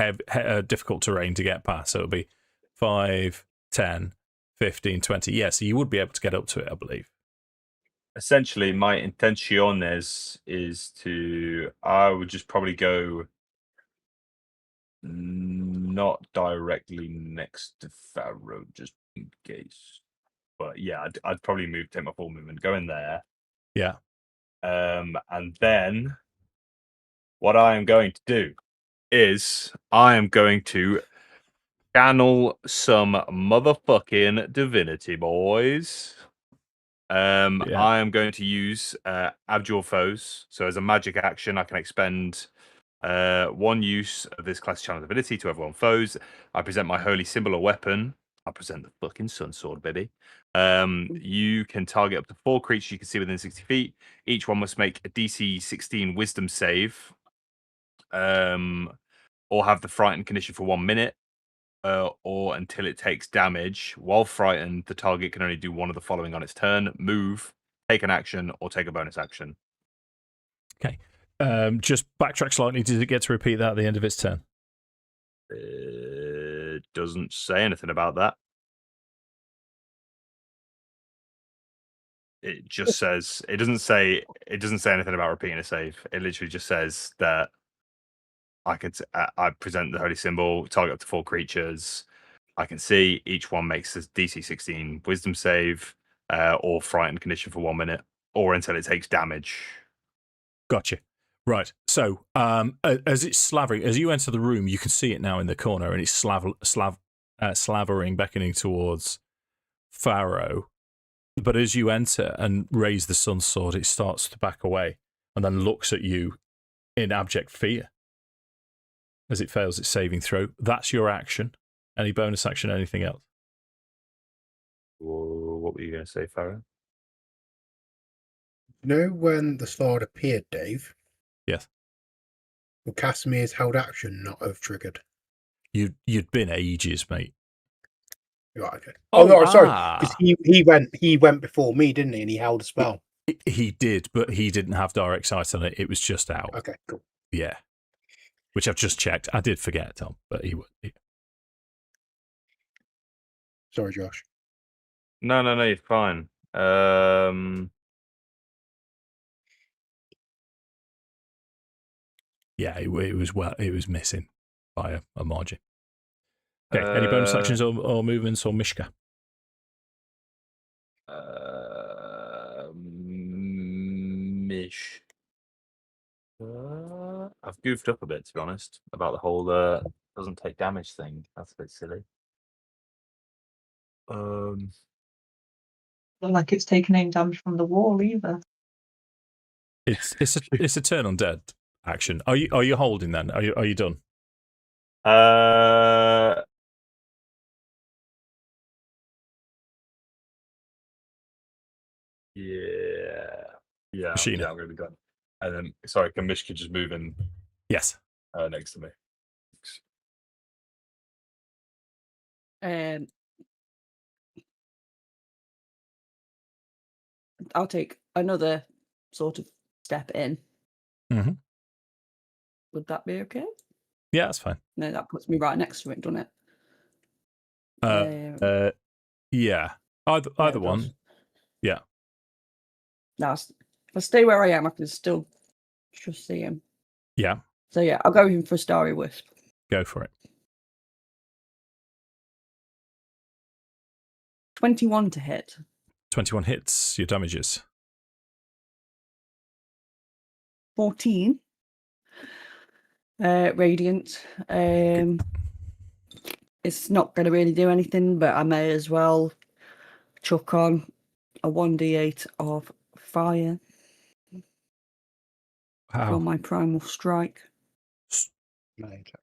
difficult terrain to get past. So it'll be 5, 10, 15, 20. Yeah, so you would be able to get up to it, I believe. Essentially, my intenciones is to. I would just probably go not directly next to Farrow, just in case. But yeah, I'd probably take my full movement, go in there. Yeah. And then what I am going to do is I am going to channel some motherfucking divinity, boys. I am going to use Abjure Foes. So as a magic action, I can expend 1 use of this class channel ability to everyone foes. I present my holy symbol or weapon. I present the fucking sun sword, baby. You can target up to 4 creatures you can see within 60 feet. Each one must make a DC 16 Wisdom save, or have the frightened condition for 1 minute, or until it takes damage. While frightened, the target can only do one of the following on its turn: move, take an action, or take a bonus action. Okay. Just backtrack slightly. Does it get to repeat that at the end of its turn? It doesn't say anything about that. It just says it doesn't say anything about repeating a save. It literally just says that I present the holy symbol, target up to 4 creatures. I can see each one makes a DC 16 Wisdom save, or frightened condition for 1 minute, or until it takes damage. Gotcha. Right. So, as it's slavering, as you enter the room, you can see it now in the corner, and it's slavering, beckoning towards Farrow. But as you enter and raise the sun sword, it starts to back away and then looks at you in abject fear as it fails its saving throw. That's your action. Any bonus action, anything else? What were you going to say, Farrow? You know when the sword appeared, Dave? Yes. Well, Casimir's held action not have triggered. You'd been ages, mate. Right, okay. Oh no, sorry. Because Ah. he went before me, didn't he? And he held a spell. He did, but he didn't have direct sight on it. It was just out. Okay, cool. Yeah. Which I've just checked. I did forget, Tom, but he would. Sorry, Josh. No, you're fine. Yeah, it was missing by a margin. Okay, any bonus actions or movements or Mishka? I've goofed up a bit, to be honest, about the whole doesn't take damage thing. That's a bit silly. Not like it's taken any damage from the wall either. It's a turn undead action. Are you holding then? Are you done? Yeah, Ashina. I'm going to be done. And then, sorry, can Mishka just move in Yes. next to me? I'll take another sort of step in. Mm-hmm. Would that be okay? Yeah, that's fine. No, that puts me right next to it, doesn't it? Yeah. Either it one. does. Yeah. Now, if I stay where I am, I can still just see him. Yeah. So yeah, I'll go in for Starry Wisp. Go for it. 21 to hit. 21 hits. Your damages. 14. Radiant. It's not going to really do anything, but I may as well chuck on a 1d8 of fire Wow. for my primal strike. Melee attack.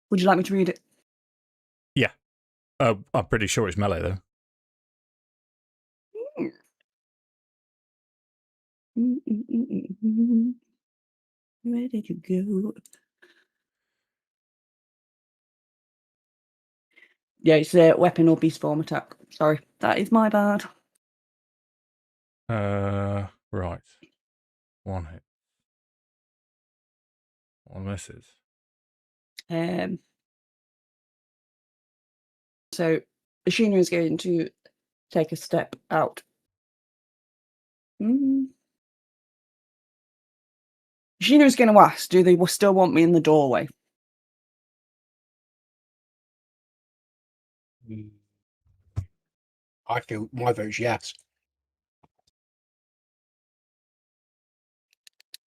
Would you like me to read it? Yeah. I'm pretty sure it's melee, though. Where did you go? Yeah, it's a weapon or beast form attack. Sorry, that is my bad. Right. One hit. One misses. So Ashina is going to take a step out. Ashina is going to ask, do they still want me in the doorway? I feel my vote's yes.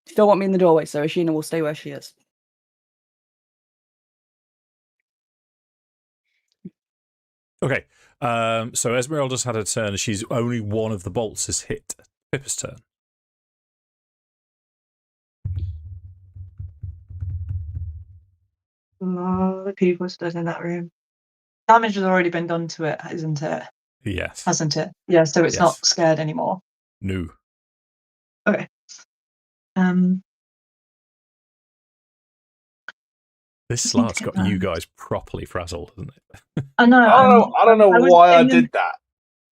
Still want me in the doorway, so Ashina will stay where she is. Okay. So Esmeralda's had her turn. She's only one of the bolts has hit Pippa's turn. Oh, the people stood in that room. Damage has already been done to it, isn't it? Yes. Hasn't it? Yeah, so it's Yes. not scared anymore. No. Okay. This Just need to slat's get got you down. guys properly frazzled, hasn't it? I know. I don't know was why I in the- did that.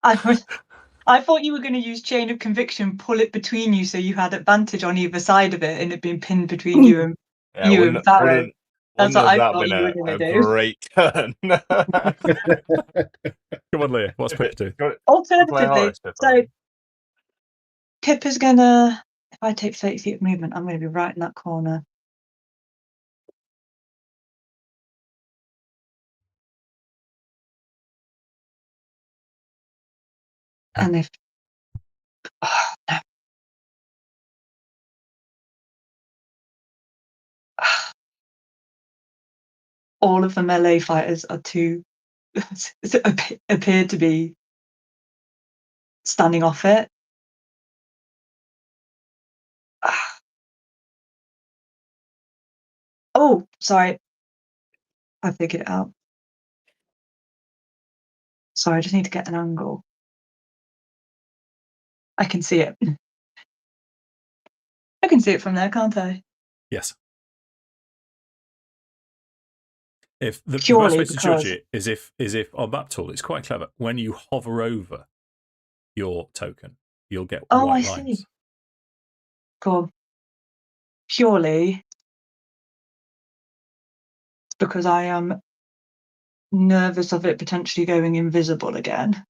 I thought you were going to use chain of conviction, pull it between you, so you had advantage on either side of it, and it been pinned between you and you and Farrow. That's what I thought you were going to do. Great turn. Come on, Leah. What's Pippa do? Alternatively, Horace, Pippa. so Pippa's gonna. If I take 30 feet of movement, I'm going to be right in that corner. And if no. All of the melee fighters are too appear to be standing off it. Oh, sorry. I figured it out. Sorry, I just need to get an angle. I can see it. I can see it from there, can't I? Yes. If the best Purely way to judge because- it is if on map tool, it's quite clever. When you hover over your token, you'll get white I lines. see. Cool. Purely because I am nervous of it potentially going invisible again.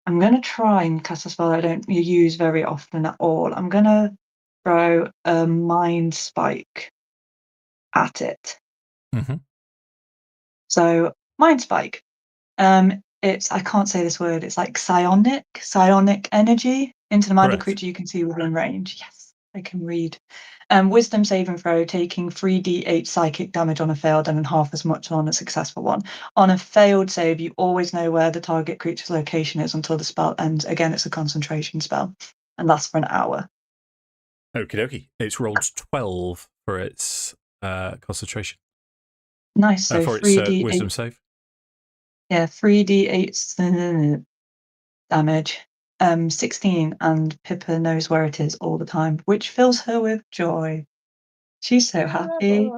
I'm going to try and cast a spell I don't use very often at all. I'm going to throw a mind spike at it. Mm-hmm. So, mind spike. It's, I can't say this word, it's like psionic energy into the magic Correct. creature you can see within range. Yes, I can read. Wisdom saving throw, taking 3d8 psychic damage on a failed and half as much on a successful one. On a failed save, you always know where the target creature's location is until the spell ends. Again, it's a concentration spell and lasts for an hour. Okie dokie. It's rolled 12 for its concentration. Nice. So For its 3d8. wisdom save. Yeah, 3d8 damage. 16, and Pippa knows where it is all the time, which fills her with joy. She's so happy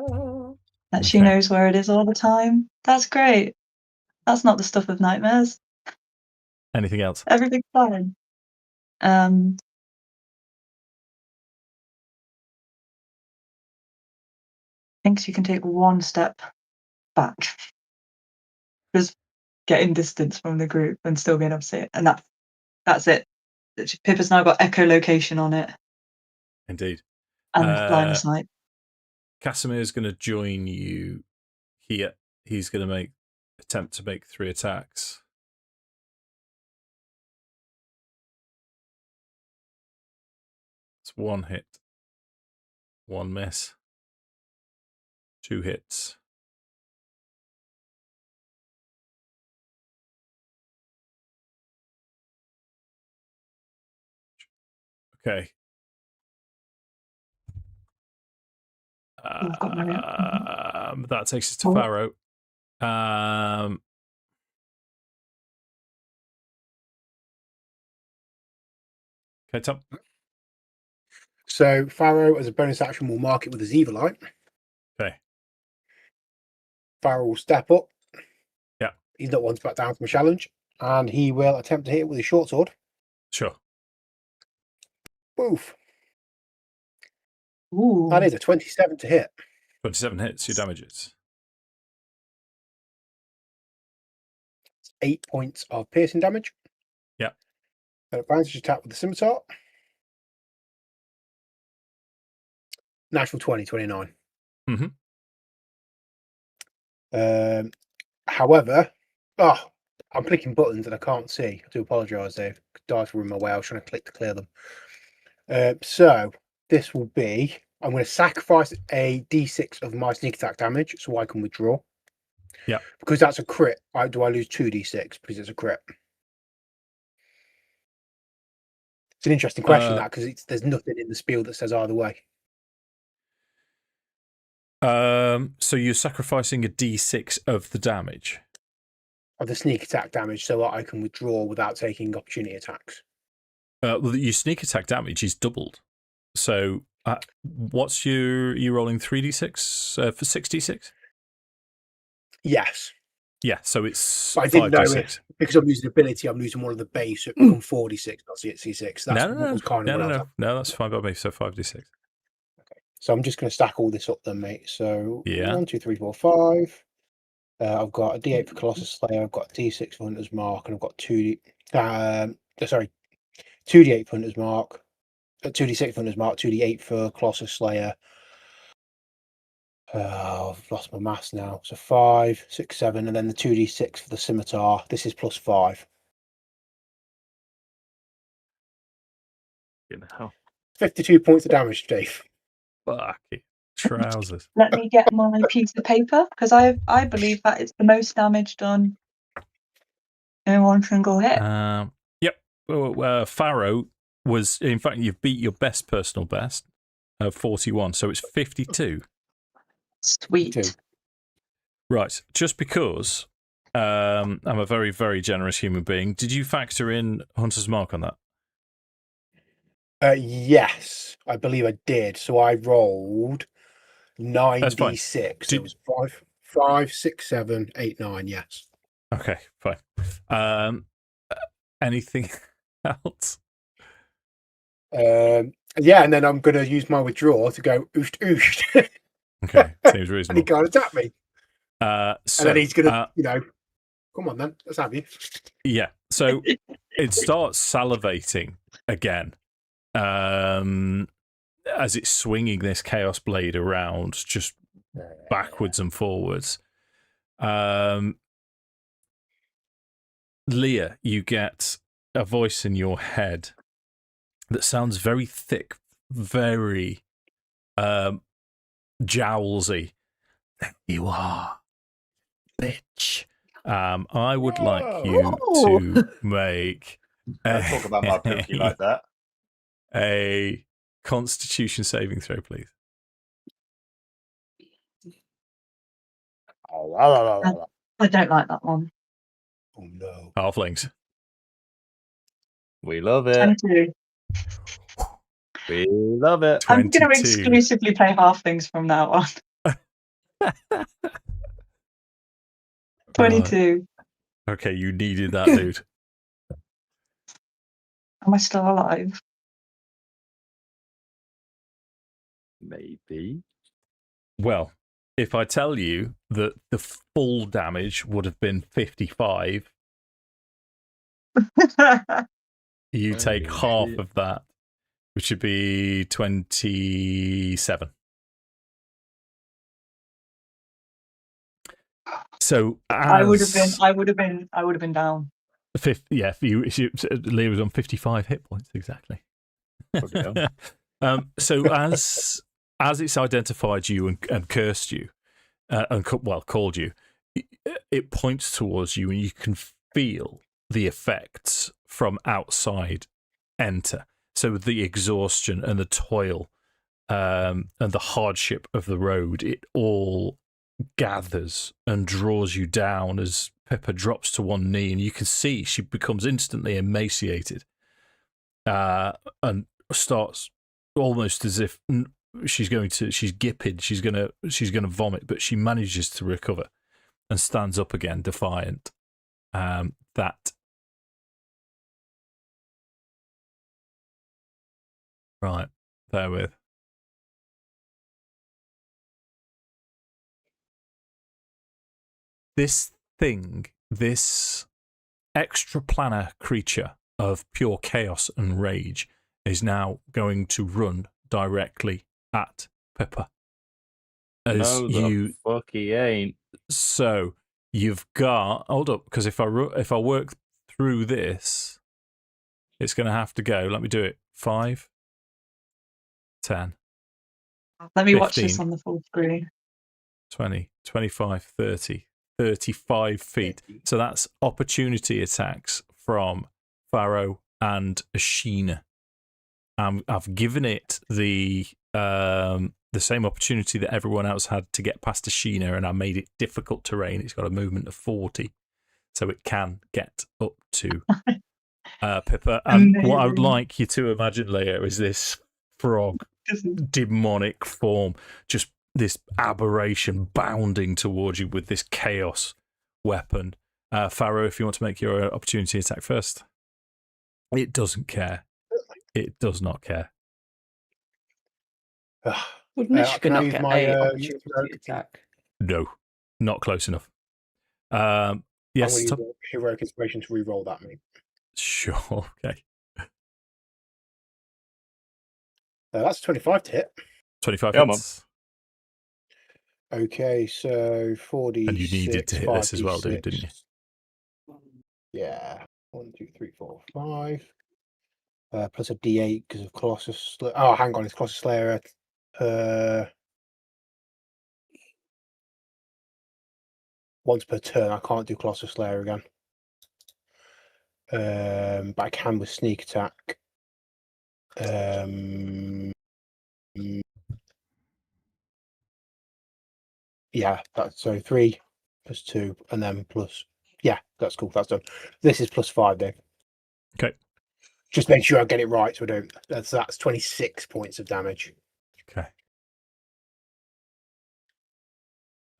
that she Okay. knows where it is all the time. That's great. That's not the stuff of nightmares. Anything else? Everything's fine. Thinks you can take one step back. Just getting distance from the group and still being able to see it. And that's it. Pippa's now got echolocation on it. Indeed. And line of sight. Casimir's going to join you here. He's going to attempt to make 3 attacks. It's 1 hit, 1 miss, 2 hits. Okay. I've got my That takes us to Farrow. Okay, Tom. So Farrow, as a bonus action, will mark it with his evil eye. Okay. Farrow will step up. Yeah. He's not one to back down from a challenge. And he will attempt to hit it with his short sword. Sure. Boof. Ooh. That is a 27 to hit. 27 hits, your damages. 8 points of piercing damage. Yeah. An advantage attack with the scimitar. Natural 20, 29. Mm-hmm. However, I'm clicking buttons and I can't see. I do apologise, Dave. Dice were in my way. I was trying to click to clear them. So this will be, I'm going to sacrifice a d6 of my sneak attack damage so I can withdraw. Yeah. Because that's a crit. Do I lose 2d6 because it's a crit? It's an interesting question, that, because there's nothing in the spiel that says either way. So you're sacrificing a d6 of the damage? Of the sneak attack damage so that I can withdraw without taking opportunity attacks. Well, your sneak attack damage is doubled. So what's you rolling 3d6 for 6d6? Yes. Yeah, so it's but I didn't know 5d6. it, because I'm losing ability, I'm losing one of the base, so it becomes 4d6, not C6. That's No, that's fine by me. So 5d6. Okay. So I'm just going to stack all this up then, mate. So Yeah. 1, 2, 3, 4, 5. I've got a D8 for Colossus Slayer, I've got a D6 for Hunter's Mark, and I've got 2D8 for Hunter's Mark, 2D6 for Hunter's Mark, 2D8 for Colossus Slayer. I've lost my maths now. So 5, 6, 7, and then the 2d6 for the scimitar. This is plus 5. You know. 52 points of damage, Dave. Fucking trousers. Let me get my piece of paper, because I believe that it's the most damage done in one single hit. Yep. Well, Farrow was, in fact, you've beat your best personal best of 41, so it's 52. Sweet. 52. Right. Just because I'm a very, very generous human being, did you factor in Hunter's Mark on that? Yes, I believe I did. So I rolled 9d6. It was 5, 6, 7, 8, 9. Yes. Okay, fine. Anything else? Yeah, and then I'm going to use my withdraw to go ooshed, ooshed. Okay, seems And he reasonable. can't attack me. So, And then he's going to, come on then, let's have you. Yeah, so it starts salivating again as it's swinging this chaos blade around, just backwards and forwards. Leah, you get a voice in your head that sounds very thick, very jowlsy. There you are, bitch. I would like you to make Don't talk about my pookie like that. a Constitution saving throw, please. I don't like that one. Oh no. Halflings. We love it. 22. We love it. I'm going to 22. exclusively play halflings from now on. 22. Okay, you needed that, dude. Am I still alive? Maybe. Well, if I tell you that the full damage would have been 55, you Oh, take half shit. of that, which would be 27. So I would have been down. Yeah, Leah was on 55 hit points exactly. Bloody hell. So as it's identified you and cursed you, called you, it points towards you, and you can feel the effects from outside enter. So the exhaustion and the toil and the hardship of the road, it all gathers and draws you down as Pippa drops to one knee, and you can see she becomes instantly emaciated and starts almost as if she's gipping, she's gonna vomit, but she manages to recover and stands up again, defiant. That right there with. This thing, this extraplanar creature of pure chaos and rage, is now going to run directly at Pippa. No, the fuck he ain't. So you've got. Hold up, because if I work through this, it's going to have to go. Let me do it. 5, 10. Let me watch 15. this on the full screen. 20, 25, 30, 35 feet. So that's opportunity attacks from Farrow and Ashina. I've given it the same opportunity that everyone else had to get past Ashina, and I made it difficult terrain. It's got a movement of 40, so it can get up to Pippa. And what I would like you to imagine, Leah, is this frog demonic form, just this aberration bounding towards you with this chaos weapon. Farrow, if you want to make your opportunity attack first. It doesn't care. It does not care. Would Mishka can I not use get my, a opportunity heroic- attack? No, not close enough. Yes, I'm going to use heroic inspiration to re-roll that, mate. sure. Okay. That's 25 to hit. 25 Come hits. Okay, so 40. And you needed to hit this as well, dude, didn't you? Yeah. 1, 2, 3, 4, 5. Plus a D8 because of Colossus. Oh, hang on, it's Colossus Slayer. Once per turn. I can't do Colossus Slayer again. But I can with sneak attack. Yeah, that's so 3 plus 2 and then plus. Yeah, that's cool. That's done. This is plus 5 then. Okay. Just make sure I get it right so I don't. That's 26 points of damage. Okay.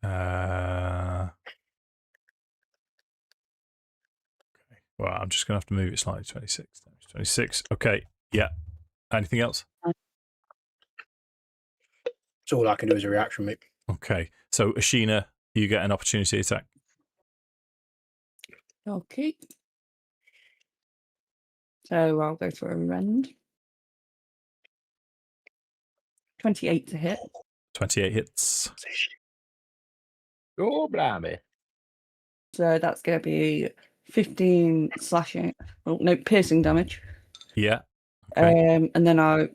Okay. Well, I'm just going to have to move it slightly. 26. 26. Okay. Yeah. Anything else? That's all I can do as a reaction, mate. Okay. So, Ashina, you get an opportunity attack. Okay. So I'll go for a rend. 28 to hit. 28 hits. Oh, blimey. So that's going to be 15 slashing. Oh, no, piercing damage. Yeah. Okay. And then I'm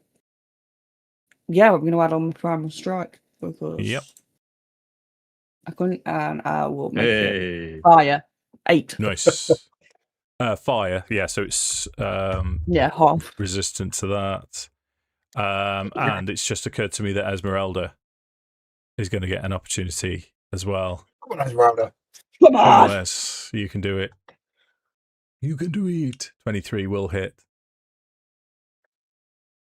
going to add on my primal strike because Yep. I couldn't, and I will make it Hey. fire 8. Nice. Fire. Yeah. So it's Half. resistant to that. And it's just occurred to me that Esmeralda is going to get an opportunity as well. Come on, Esmeralda. Come on! Unless you can do it. You can do it. 23 will hit.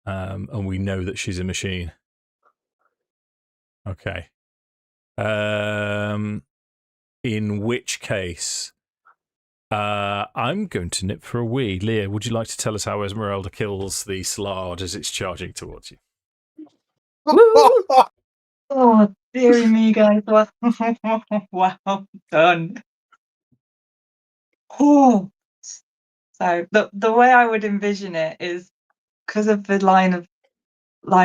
And we know that she's a machine. Okay. In which case, I'm going to nip for a wee. Leah, would you like to tell us how Esmeralda kills the Strahd as it's charging towards you? Oh, dearie me, guys. Well, well done. Oh. So the way I would envision it is because of the line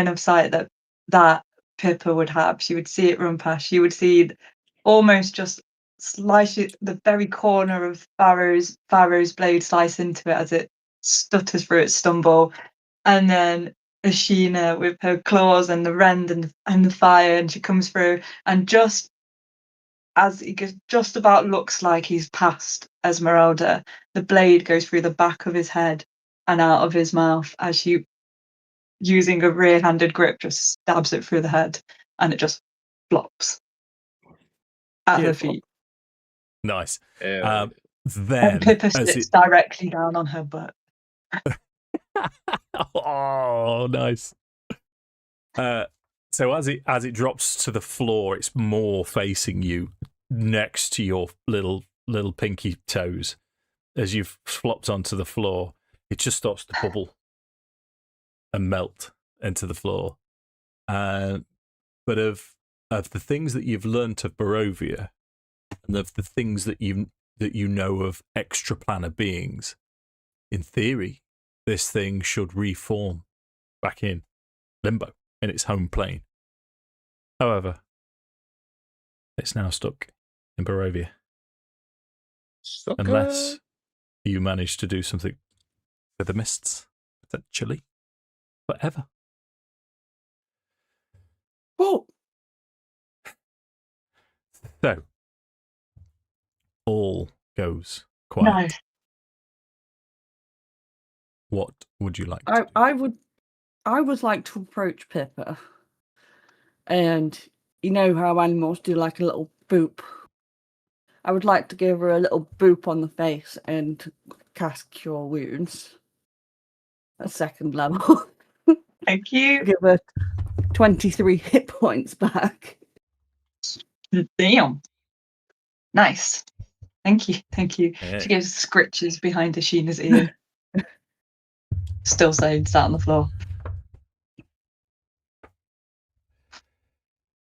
of sight that Pippa would have. She would see it run past. She would see almost just slice it, the very corner of Farrow's blade slice into it as it stutters through its stumble, and then Ashina with her claws and the rend and the fire, and she comes through, and just as he just about looks like he's past Esmeralda, the blade goes through the back of his head and out of his mouth as she, using a rear-handed grip, just stabs it through the head, and it just flops at her feet. Nice. Yeah. Then, And Pippa sits directly down on her butt. Oh, nice. So as it drops to the floor, it's more facing you, next to your little pinky toes. As you've flopped onto the floor, it just starts to bubble and melt into the floor. But of the things that you've learnt of Barovia, and of the things that you know of extraplanar beings, in theory, this thing should reform back in Limbo, in its home plane. However, it's now stuck in Barovia. Sucker. Unless you manage to do something with the mists, potentially forever. Oh, So, all goes quiet. Nice. What would you like to do? I would like to approach Pippa, and you know how animals do like a little boop. I would like to give her a little boop on the face and cast Cure Wounds at 2nd level. Thank you. Give her 23 hit points back. Damn. Nice. Thank you. Yeah. She gives scritches behind Ashina's ear. Still sat on the floor.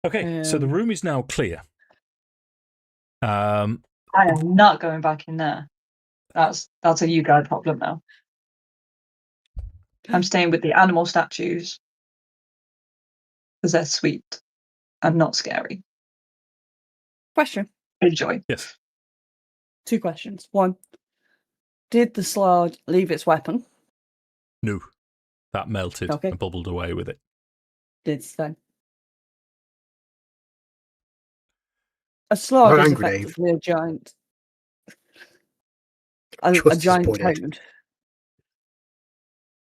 Okay, so the room is now clear. I am not going back in there. That's a you guys problem now. I'm staying with the animal statues because they're sweet and not scary. Question. Enjoy. Yes. 2 questions. 1. Did the Strahd leave its weapon? No. That melted Okay. and bubbled away with it. Did so. A Strahd is angry, Dave. effectively a giant. A Just giant disappointed. toad.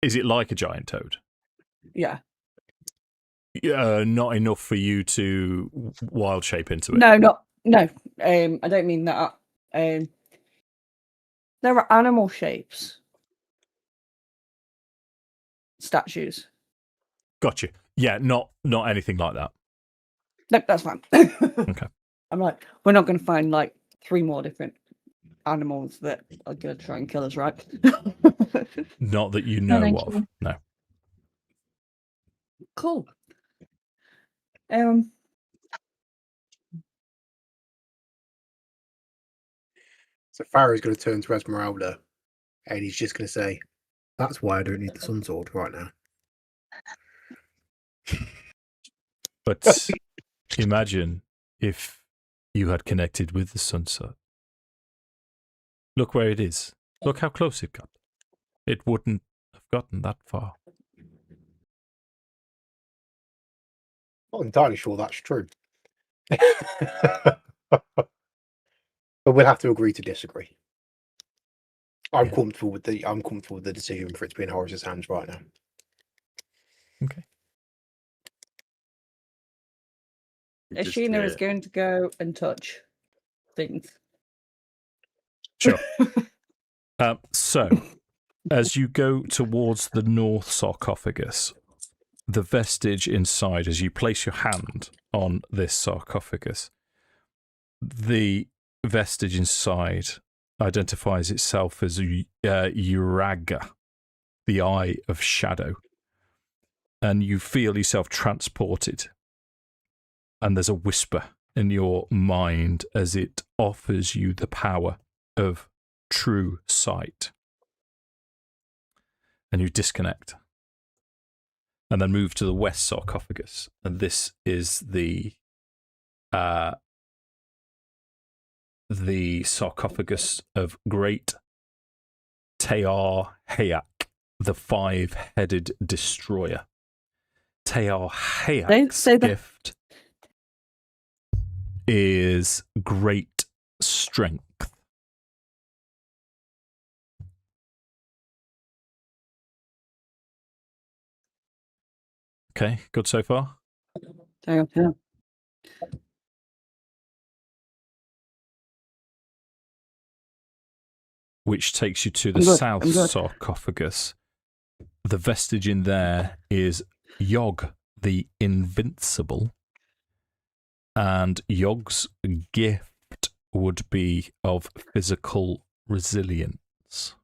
Is it like a giant toad? Yeah. Not enough for you to wild shape into it. No. I don't mean that. There are animal shapes. Statues. Gotcha. Yeah, not anything like that. No, that's fine. Okay. I'm like, we're not going to find like 3 more different animals that are going to try and kill us, right? Not that you No, know thank of. you. No. Cool. So Farrow's going to turn to Esmeralda, and he's just going to say, "That's why I don't need the Sun Sword right now." But imagine if you had connected with the sunset. Look where it is. Look how close it got. It wouldn't have gotten that far. Not entirely sure that's true. But we'll have to agree to disagree. I'm Yeah. comfortable with the decision for it to be in Horace's hands right now. Okay. Ashina is going to go and touch things. Sure. So, as you go towards the north sarcophagus, the vestige inside, as you place your hand on this sarcophagus, the vestige inside identifies itself as Uraga, the Eye of Shadow. And you feel yourself transported. And there's a whisper in your mind as it offers you the power of true sight. And you disconnect. And then move to the west sarcophagus. And this is the sarcophagus of Great Tear Hayak, the five-headed destroyer. Tear Hayak's gift is great strength. Okay, good so far? Yeah. Which takes you to the I'm good, south I'm good. sarcophagus. The vestige in there is Yog, the Invincible. And Yog's gift would be of physical resilience.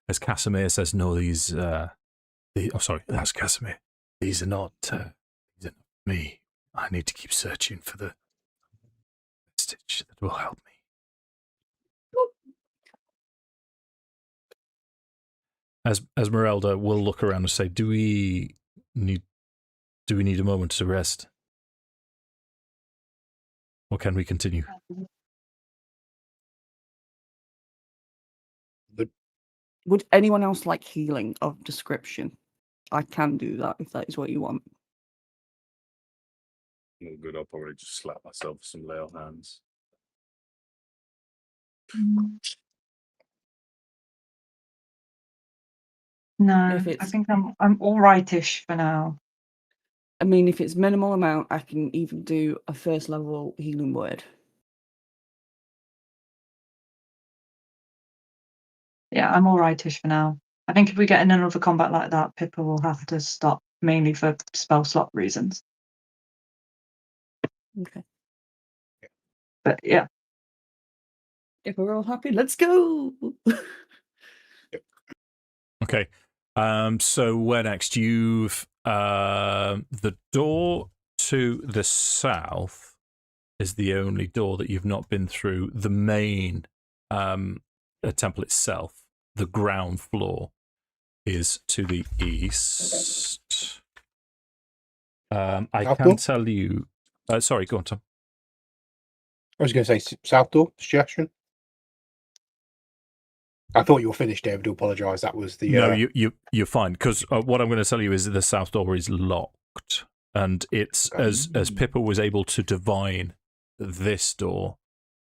As Casimir says, no, these, sorry, that's Casimir. These are not me. I need to keep searching for the vestige that will help me. As Esmeralda will look around and say, do we need a moment to rest? Or can we continue? Would anyone else like healing of description? I can do that if that is what you want. No good. I'll probably just slap myself with some lay on hands. No, If I it's- think I'm all rightish for now. I mean, if it's minimal amount, I can even do a first level healing word. Yeah, I'm all rightish for now. I think if we get in another combat like that, Pippa will have to stop, mainly for spell slot reasons. Okay. But yeah, If we're all happy, let's go. Okay. So where next? You've the door to the south is the only door that you've not been through. The main temple itself, the ground floor, is to the east. I South can door? tell you. Sorry, go on, Tom. I was going to say south door suggestion. I thought you were finished, David. I do apologise. That was the No, you're fine, because what I'm going to tell you is that the south door is locked, and it's as Pippa was able to divine this door,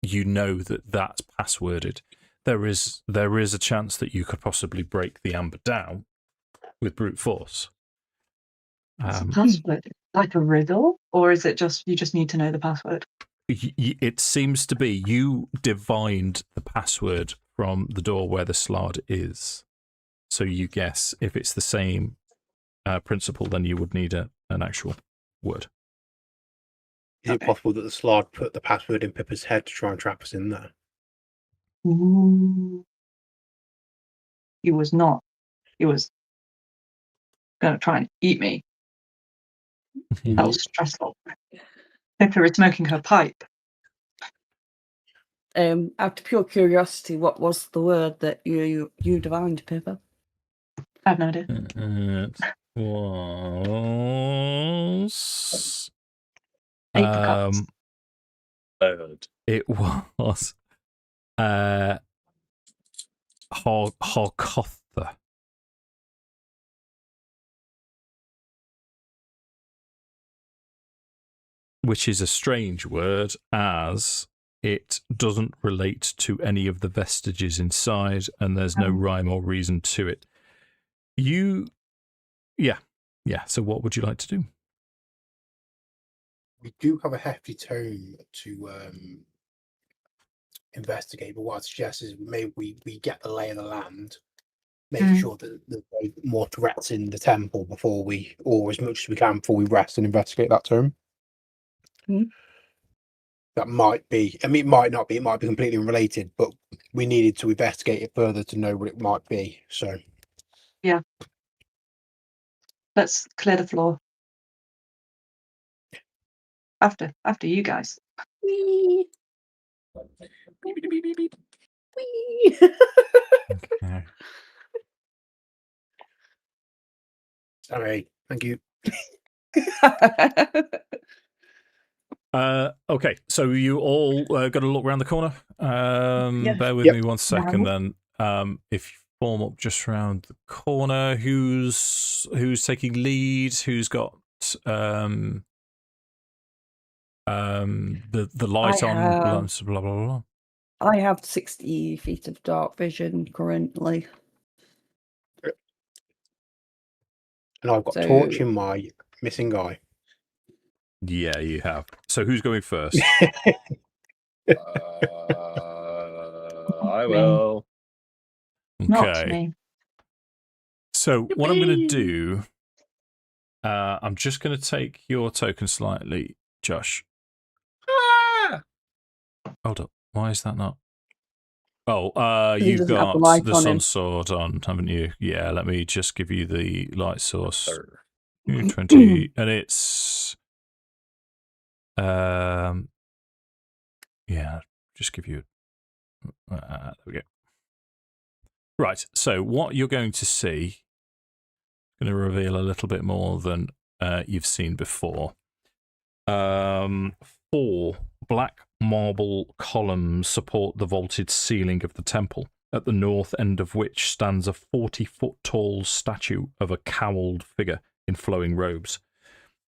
you know that that's passworded. There is a chance that you could possibly break the amber down with brute force. it's a password, like a riddle, or is it just you just need to know the password? It seems to be you divined the password from the door where the Strahd is. So you guess if it's the same principle, then you would need an actual word. Is it possible that the Strahd put the password in Pippa's head to try and trap us in there? Ooh. He was not. He was going to try and eat me. That was stressful. Pippa is smoking her pipe. Out of pure curiosity, what was the word that you divined, Pippa? I have no idea. It was Apricots. it was Harkotha. Which is a strange word, as it doesn't relate to any of the vestiges inside, and there's no rhyme or reason to it. Yeah. So what would you like to do? We do have a hefty tome to investigate, but what I suggest is maybe we get the lay of the land making sure that there's no more threats in the temple before we, or as much as we can before we rest and investigate that tomb. Mm. That might be, I mean, it might not be, it might be completely unrelated, but we needed to investigate it further to know what it might be. So, Let's clear the floor. After you guys. Whee! Whee! Okay. sorry, thank you. Okay, so you all got to look around the corner. Yes. Bear with Yep. me 1 second, then. If you form up just around the corner, who's taking lead? Who's got the light I on? have- Blah blah blah. I have 60 feet of dark vision currently. And I've got So- torch in my missing guy. Yeah, you have. So who's going first? I will. Not Okay. me. So what I'm going to do, I'm just going to take your token slightly, Josh. Ah! Hold up. Why is that not? Oh, He you've doesn't have the got light the on sun him. sword on, haven't you? Yeah, let me just give you the light source. Sir. 20, and it's yeah, just give you there we go. Right, so what you're going to see, going to reveal a little bit more than you've seen before. 4 black marble columns support the vaulted ceiling of the temple, at the north end of which stands a 40-foot tall statue of a cowled figure in flowing robes.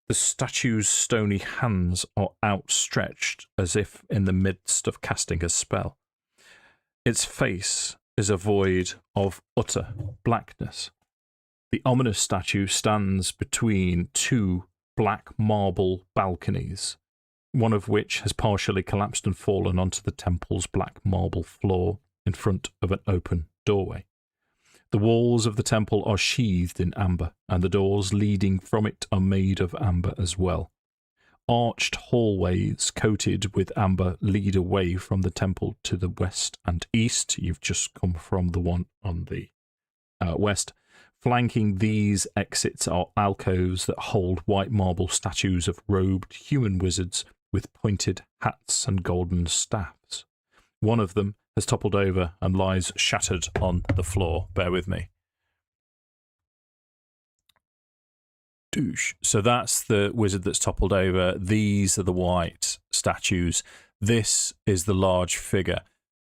The statue's stony hands are outstretched as if in the midst of casting a spell. Its face is a void of utter blackness. The ominous statue stands between 2 black marble balconies, one of which has partially collapsed and fallen onto the temple's black marble floor in front of an open doorway. The walls of the temple are sheathed in amber, and the doors leading from it are made of amber as well. Arched hallways coated with amber lead away from the temple to the west and east. You've just come from the one on the west. Flanking these exits are alcoves that hold white marble statues of robed human wizards with pointed hats and golden staffs. One of them has toppled over and lies shattered on the floor. Bear with me. Douche. So that's the wizard that's toppled over. These are the white statues. This is the large figure.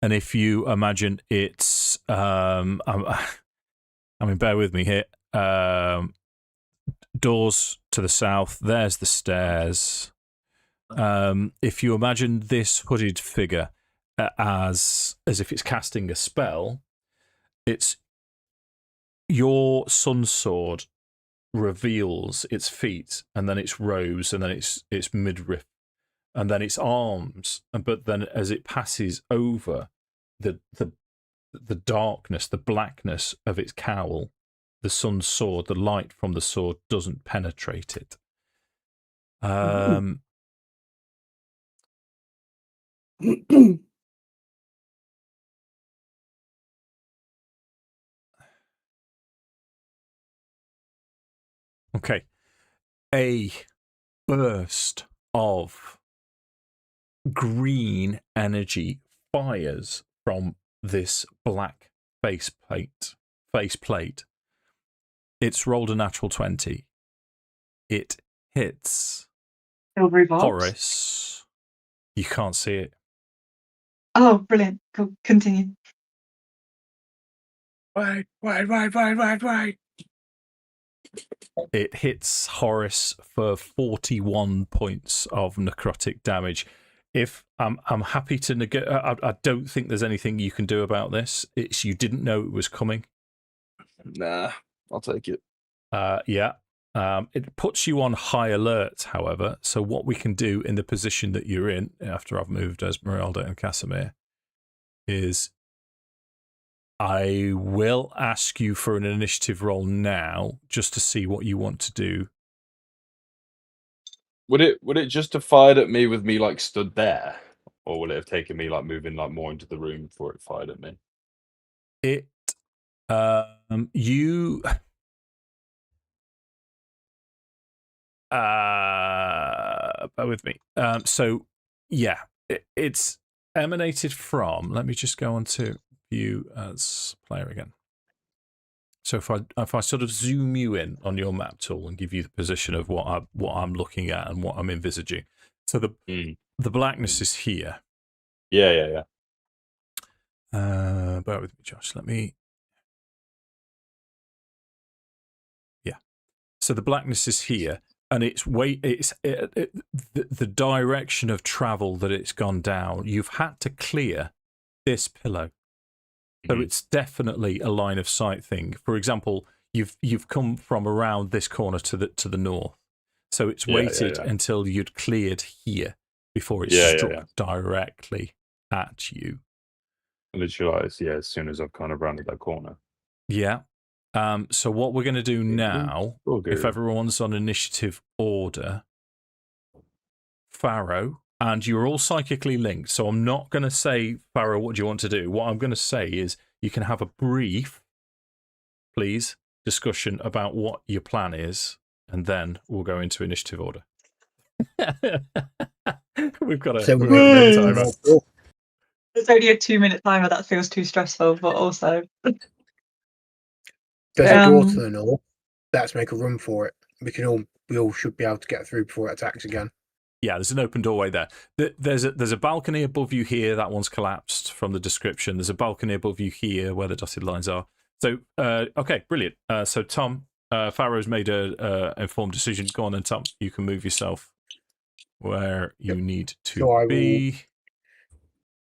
And if you imagine it's, I mean, bear with me here. Doors to the south. There's the stairs. If you imagine this hooded figure as if it's casting a spell, it's your sun sword reveals its feet, and then its robes, and then its midriff, and then its arms, but then as it passes over the darkness, the blackness of its cowl, the sun sword, the light from the sword doesn't penetrate it. Okay. A burst of green energy fires from this black faceplate. It's rolled a natural 20. It hits Silvery box. Horace. You can't see it. Oh, brilliant. Cool. Continue. Wait. It hits Horace for 41 points of necrotic damage. If I'm happy to I don't think there's anything you can do about this. It's you didn't know it was coming. Nah, I'll take it. Yeah. It puts you on high alert, however. So what we can do in the position that you're in, after I've moved Esmeralda and Casimir, is I will ask you for an initiative roll now, just to see what you want to do. Would it just have fired at me with me like stood there, or would it have taken me like moving like more into the room before it fired at me? It, you, bear with me. So yeah, it's emanated from. Let me just go on to view as player again. So if I sort of zoom you in on your map tool and give you the position of what I'm looking at and what I'm envisaging. So the blackness is here. Yeah. Bear with me, Josh. Let me. Yeah. So the blackness is here, and the direction of travel that it's gone down. You've had to clear this pillow. So it's definitely a line of sight thing. For example, you've come from around this corner to the north. So it's waited until you'd cleared here before it struck directly at you. Literally, as soon as I've kind of rounded that corner. Yeah. So what we're going to do now, if everyone's on initiative order, Farrow, and you're all psychically linked, so I'm not going to say, Farrow, what do you want to do? What I'm going to say is you can have a brief, please, discussion about what your plan is, and then we'll go into initiative order. We've got a timer. It's only a 2-minute timer. That feels too stressful, but also... There's a door to the north. Let's make a run for it. We all should be able to get through before it attacks again. Yeah, there's an open doorway there. There's a balcony above you here. That one's collapsed from the description. There's a balcony above you here where the dotted lines are. So, okay, brilliant. So, Tom, Farrow's made a informed decision. Go on then, Tom. You can move yourself where you need to be.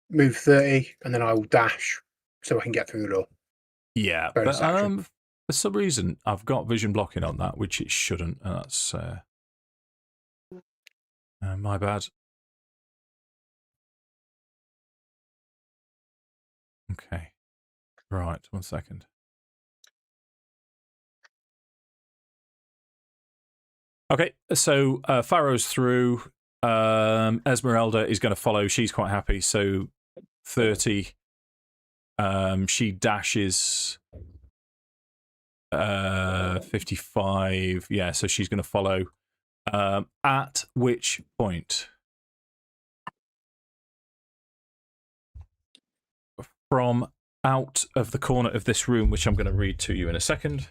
Move 30, and then I will dash so I can get through the door. Yeah, but for some reason, I've got vision blocking on that, which it shouldn't. And that's... my bad. Okay. Right, 1 second. Okay, so Farrow's through. Esmeralda is going to follow. She's quite happy. So 30. She dashes 55. Yeah, so she's going to follow. At which point, from out of the corner of this room, which I'm going to read to you in a second.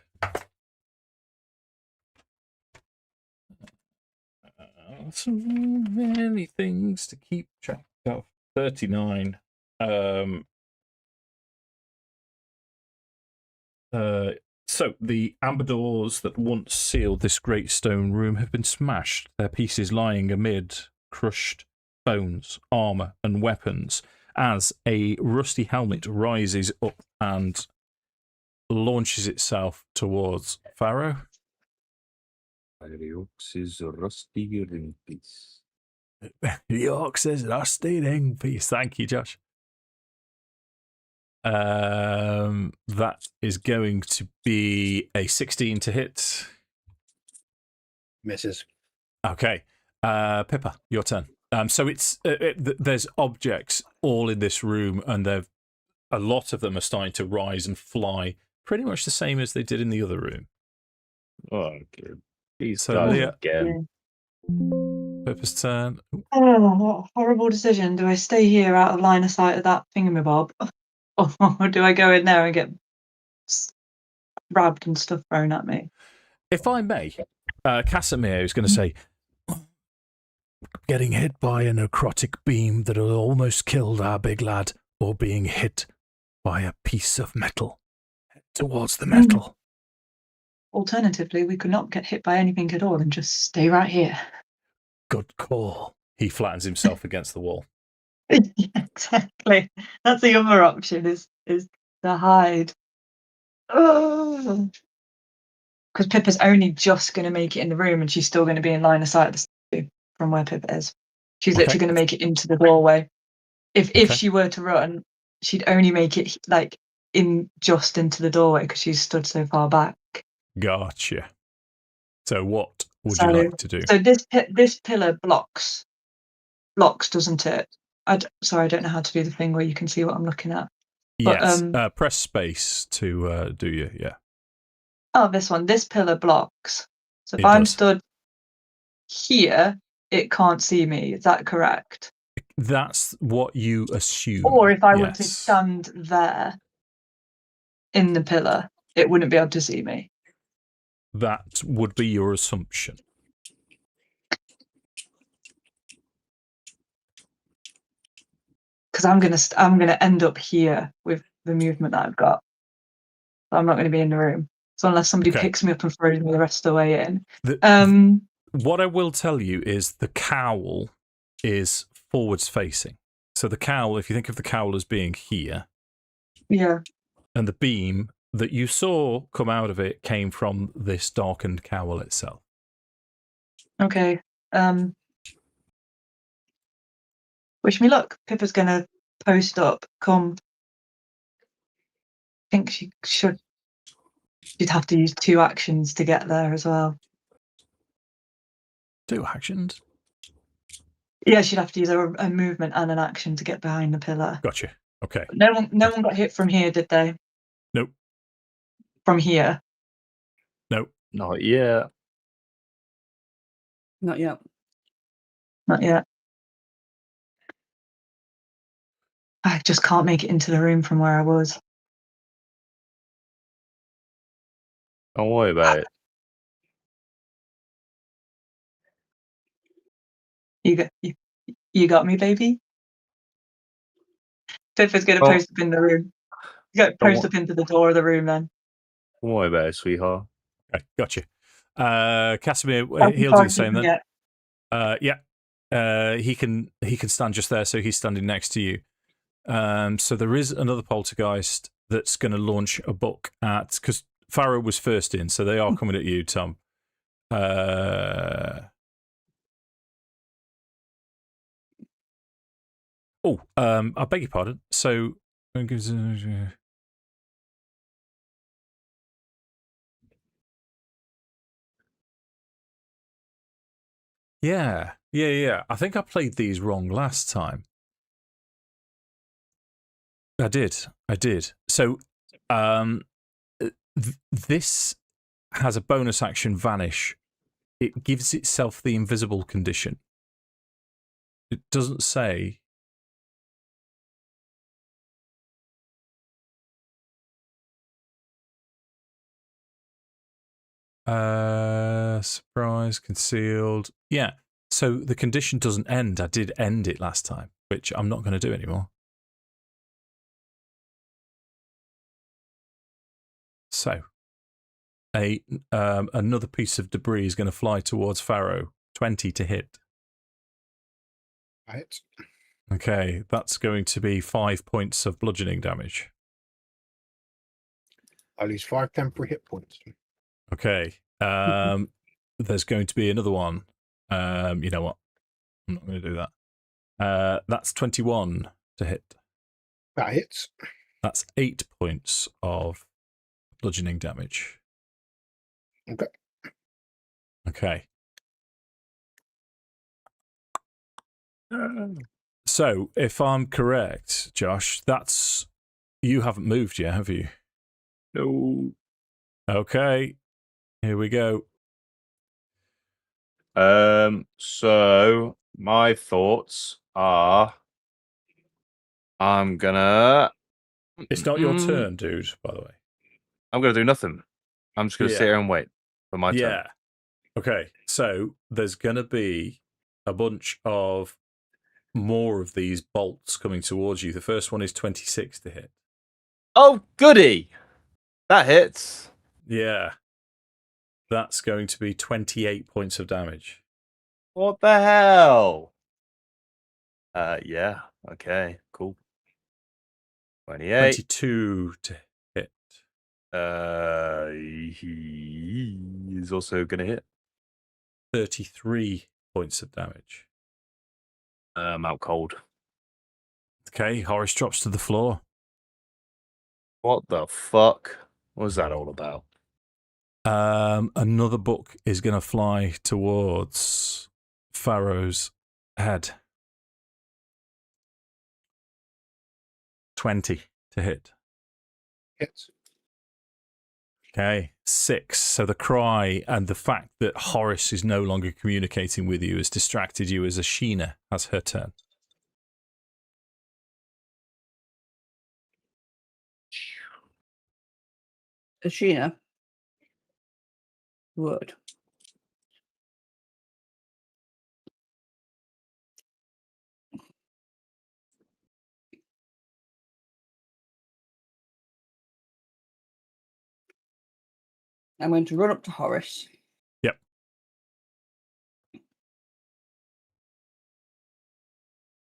So many things to keep track of. 39. So the amber doors that once sealed this great stone room have been smashed, their pieces lying amid crushed bones, armor, and weapons, as a rusty helmet rises up and launches itself towards Farrow. The Orcs' rusty ring piece. The Orcs' rusty ring piece. Thank you, Josh. That is going to be a 16 to hit. Misses. Okay. Pippa, your turn. So there's objects all in this room, and a lot of them are starting to rise and fly, pretty much the same as they did in the other room. Oh, good. These So guys Leah, again. Pippa's turn. Oh, what a horrible decision. Do I stay here out of line of sight of that thingamabob? Or do I go in there and get grabbed and stuff thrown at me? If I may, Casimir is going to say, getting hit by a necrotic beam that almost killed our big lad, or being hit by a piece of metal. Head towards the metal. Alternatively, we could not get hit by anything at all and just stay right here. Good call. He flattens himself against the wall. Yeah, exactly. That's the other option, is to hide. Because Pippa's only just going to make it in the room, and she's still going to be in line of sight of the statue from where Pippa is. She's literally going to make it into the doorway. If she were to run, she'd only make it like just into the doorway because she's stood so far back. Gotcha. So what would So, you like to do? so this pillar blocks, doesn't it? Sorry, I don't know how to do the thing where you can see what I'm looking at. But, Yes. Press space to do you. Yeah. Oh, this one. This pillar blocks. So if It I'm does. stood here, it can't see me. Is that correct? That's what you assume. Or if I were to yes. stand there in the pillar, it wouldn't be able to see me. That would be your assumption. Because I'm gonna end up here with the movement that I've got. I'm not going to be in the room. So unless somebody Okay. picks me up and throws me the rest of the way in. What I will tell you is the cowl is forwards facing. So the cowl, if you think of the cowl as being here, Yeah. and the beam that you saw come out of it came from this darkened cowl itself. Okay. Wish me luck. Pippa's going to post up. Come. I think she should. She'd have to use 2 actions to get there as well. 2 actions? Yeah, she'd have to use a movement and an action to get behind the pillar. Gotcha. Okay. No one got hit from here, did they? Nope. From here? Nope. Not yet. Not yet. Not yet. I just can't make it into the room from where I was. Don't worry about it. You got me, baby? Pippa's going to Oh. post up in the room. You got to post up into the door of the room then. Don't worry about it, sweetheart. Okay, gotcha. Casimir, I'm he'll do the surprised same you then. forget. Yeah. He can stand just there, so he's standing next to you. So there is another poltergeist that's going to launch a book at, because Farrow was first in, so they are coming at you, Tom. I beg your pardon. So yeah. I think I played these wrong last time. I did. So this has a bonus action vanish. It gives itself the invisible condition. It doesn't say. Surprise, concealed. Yeah. So the condition doesn't end. I did end it last time, which I'm not going to do anymore. So, another piece of debris is going to fly towards Farrow. 20 to hit. Right. Okay, that's going to be 5 points of bludgeoning damage. I lose 5 temporary hit points. Okay. There's going to be another one. You know what? I'm not going to do that. That's 21 to hit. That hits. That's 8 points of bludgeoning damage. Okay. Okay. So, if I'm correct, Josh, that's... You haven't moved yet, have you? No. Okay. Here we go. So my thoughts are I'm gonna It's not your turn, dude, by the way. I'm gonna do nothing. I'm just gonna sit here and wait for my turn. Yeah. Okay. So there's gonna be a bunch of more of these bolts coming towards you. The first one is 26 to hit. Oh, goody! That hits. Yeah. That's going to be 28 points of damage. What the hell? Yeah. Okay. Cool. 28. 22 to hit. He is also gonna hit. 33 points of damage. Out cold. Okay, Horace drops to the floor. What the fuck was that all about? Another book is going to fly towards Pharaoh's head. 20 to hit. Hits. Okay, 6. So the cry and the fact that Horace is no longer communicating with you has distracted you as Ashina has her turn. Ashina would. I'm going to run up to Horace. Yep.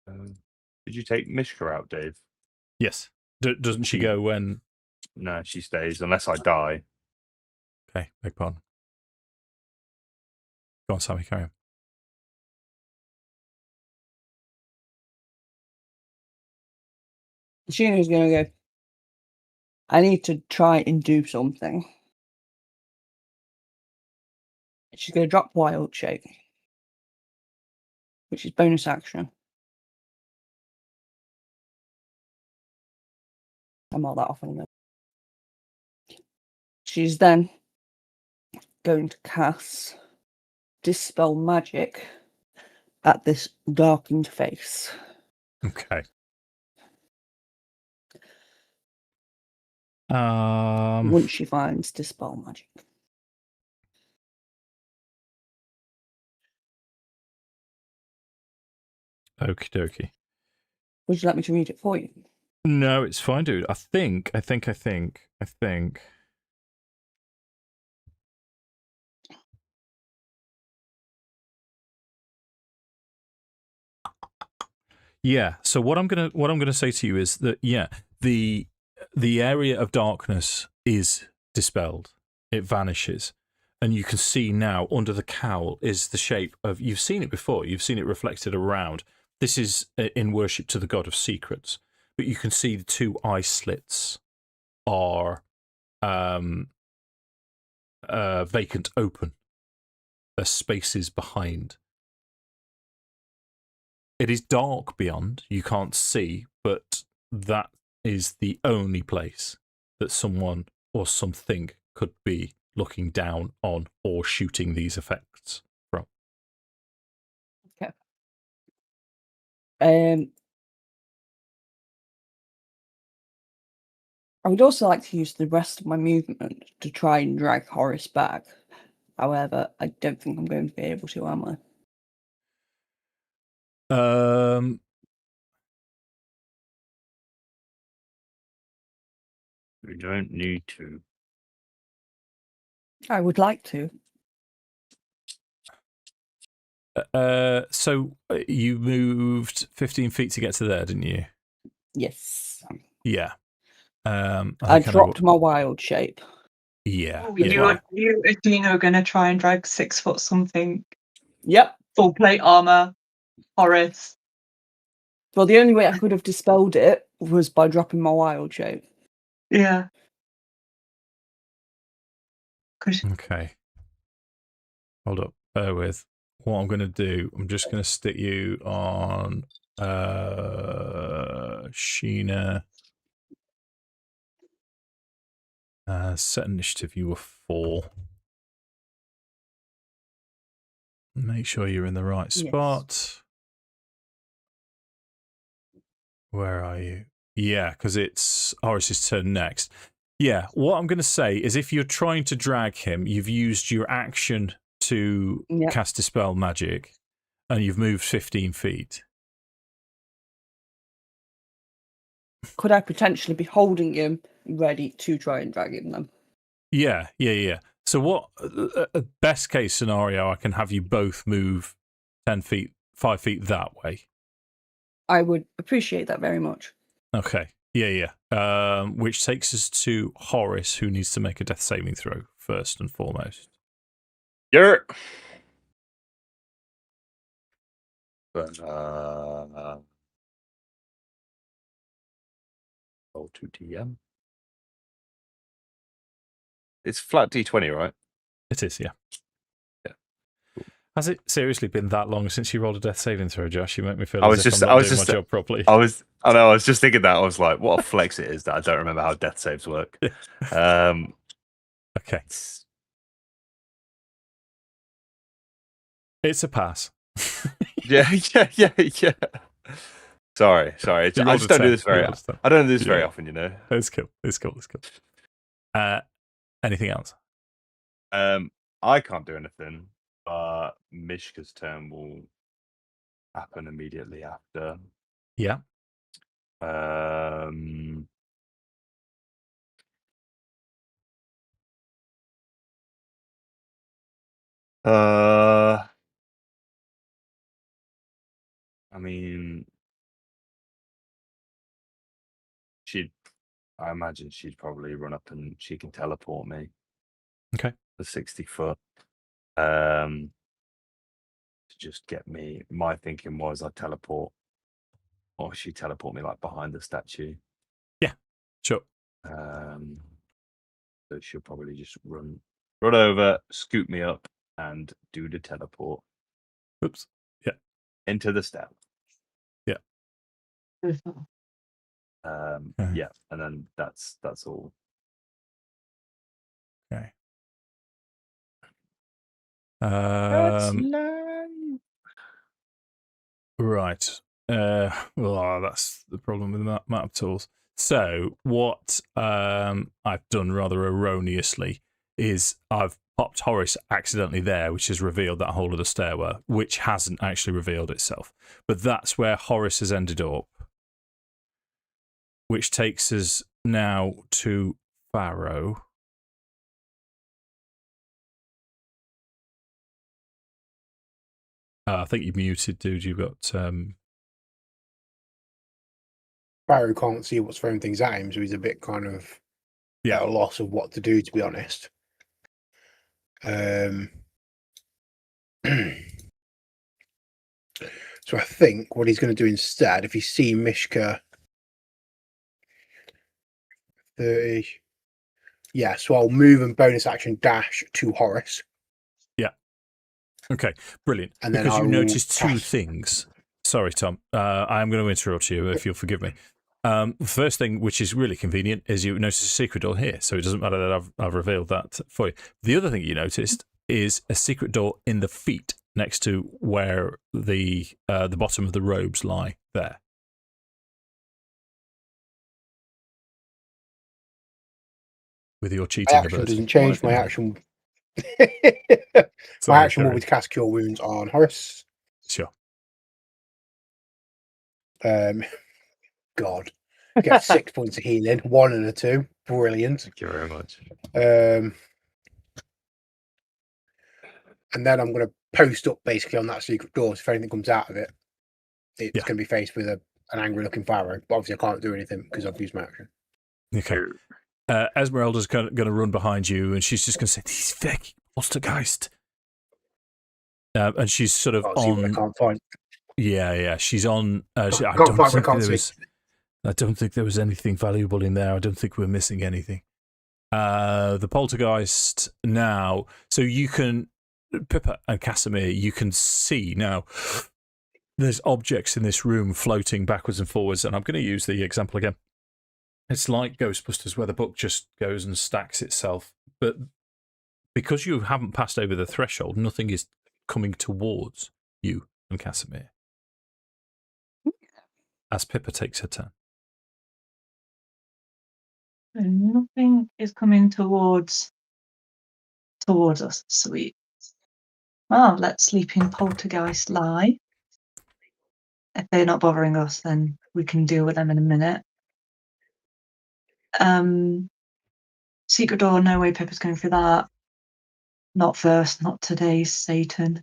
Did you take Mishka out, Dave? Yes. Doesn't she go when... No, she stays unless I die. Okay, beg pardon. Go on, Sammi, carry on. Ashina's going to go, I need to try and do something. She's going to drop Wild Shape, which is bonus action. I'm not that often. She's then going to cast Dispel Magic at this darkened face. Okay. Once she finds Dispel Magic. Okie dokie. Would you like me to read it for you? No, it's fine, dude. I think. Yeah. So what I'm gonna say to you is that the area of darkness is dispelled. It vanishes, and you can see now under the cowl is the shape of. You've seen it before. You've seen it reflected around. This is in worship to the god of secrets, but you can see the two eye slits are vacant open. There's spaces behind. It is dark beyond, you can't see, but that is the only place that someone or something could be looking down on or shooting these effects from. Okay. I would also like to use the rest of my movement to try and drag Horace back. However, I don't think I'm going to be able to, am I? We don't need to. I would like to. So you moved 15 feet to get to there, didn't you? Yes. Yeah. I dropped my wild shape. Yeah. Oh, yeah. you, Ashina, are going to try and drag 6 foot something. Yep. Full plate armor. Horace. Well, the only way I could have dispelled it was by dropping my wild shape. Yeah. Okay. Hold up. Bear with. What I'm going to do, I'm just going to stick you on Sheena. Set initiative, you were 4. Make sure you're in the right spot. Yes. Where are you? Yeah, because it's Horace's turn next. Yeah, what I'm going to say is if you're trying to drag him, you've used your action to cast Dispel Magic, and you've moved 15 feet. Could I potentially be holding him ready to try and drag him then? Yeah. So what, best case scenario, I can have you both move 10 feet, 5 feet that way. I would appreciate that very much. Okay. Yeah. Which takes us to Horace, who needs to make a death saving throw first and foremost. Roll 2 DM. It's flat D20, right? It is, yeah. Yeah. Has it seriously been that long since you rolled a death saving throw, Josh? You make me feel I as was if just- I'm I not was doing just- my job properly. I was just thinking that. I was like, what a flex it is that I don't remember how death saves work. Okay. It's a pass. Yeah. Sorry. You I rolled just a don't 10. do this You very. rolled a 10. I don't do this very Yeah. often, you know. It's cool. Anything else? I can't do anything, but Mishka's turn will happen immediately after. Yeah. I mean, I imagine she'd probably run up and she can teleport me. Okay. The 60 foot. To just get me. My thinking was I'd teleport, or she teleport me like behind the statue. Yeah. Sure. So she'll probably just run over, scoop me up, and do the teleport. Oops. Yeah. Into the step. Yeah. Yeah, and then that's all. Okay. Right. Well, that's the problem with map tools. So what I've done rather erroneously is I've popped Horace accidentally there, which has revealed that whole of the stairwell, which hasn't actually revealed itself. But that's where Horace has ended up, which takes us now to Farrow. I think you've muted, dude. You've got... Barrow can't see what's throwing things at him, so he's a bit kind of at a loss of what to do, to be honest. So I think what he's going to do instead, if he's seeing Mishka 30, yeah, so I'll move and bonus action dash to Horace. Yeah. Okay, brilliant. And then because you I will noticed two cast- things. Sorry, Tom. I am going to interrupt you if you'll forgive me. The first thing, which is really convenient, is you notice a secret door here, so it doesn't matter that I've revealed that for you. The other thing you noticed is a secret door in the feet next to where the bottom of the robes lie there. With your cheating My action ability. doesn't change. My action, Sorry, my action will carry be to cast Cure Wounds on Horace. Sure. God, get 6 points of healing, 1 and a 2. Brilliant. Thank you very much. And then I'm going to post up basically on that secret door. So if anything comes out of it, it's Yeah. going to be faced with an angry looking Farrow. But obviously, I can't do anything because I've used my action. Okay. Esmeralda's going to run behind you, and she's just going to say, "These fucking poltergeist." And she's sort of Can't see what I on. can't find. Yeah. She's on. I Can't don't find what I think can't there see. was. I don't think there was anything valuable in there. I don't think we're missing anything. The poltergeist now. So you can, Pippa and Casimir, you can see now. There's objects in this room floating backwards and forwards, and I'm going to use the example again. It's like Ghostbusters, where the book just goes and stacks itself. But because you haven't passed over the threshold, nothing is coming towards you and Casimir. As Pippa takes her turn. Nothing is coming towards us. Sweet. Well, let sleeping poltergeist lie. If they're not bothering us, then we can deal with them in a minute. Secret door, no way Pippa's going through that. Not first, not today, Satan.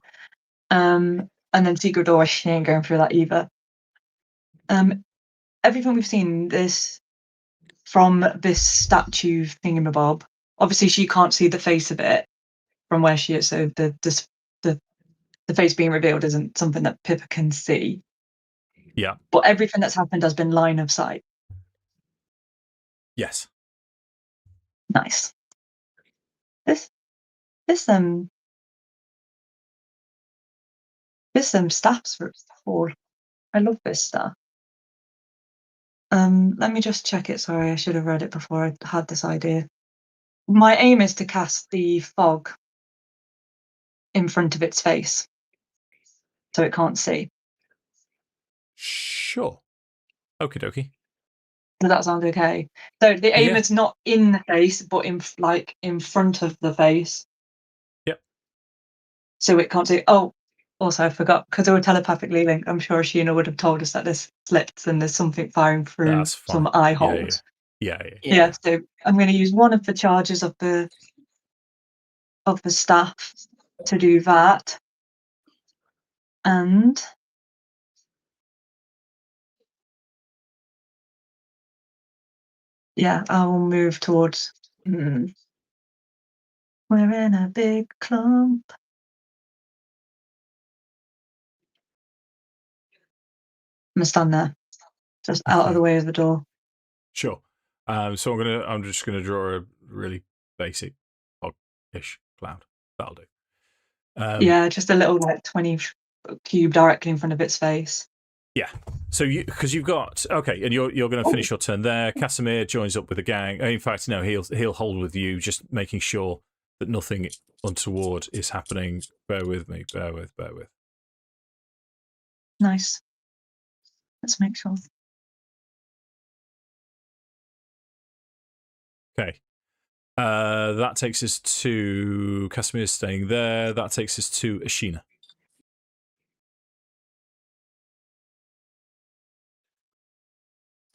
And then secret door, she ain't going through that either. Everything we've seen from this statue thingamabob, obviously she can't see the face of it from where she is, so the face being revealed isn't something that Pippa can see. Yeah. But everything that's happened has been line of sight. Yes. Nice. This staff's really cool. I love this staff. Let me just check it. Sorry, I should have read it before I had this idea. My aim is to cast the fog in front of its face, so it can't see. Sure. Okie dokie. Does that sound okay? So the aim Yeah. is not in the face, but in front of the face. Yep. So it can't see. Oh, also I forgot, because they were telepathically linked. I'm sure Ashina would have told us that there's slits and there's something firing through That's fine. some eye holes. Yeah. Yeah. So I'm going to use one of the charges of the staff to do that, and yeah, I will move towards. We're in a big clump. I'm gonna stand there, just out of Okay. the way of the door. Sure. So I'm just gonna draw a really basic fog-ish cloud. That'll do. Yeah, just a little 20 cube directly in front of its face. Yeah. So because you've got okay, and you're going to finish your turn there. Casimir joins up with the gang. In fact, no, he'll hold with you, just making sure that nothing untoward is happening. Bear with me. Bear with. Nice. Let's make sure. Okay. That takes us to Casimir staying there. That takes us to Ashina.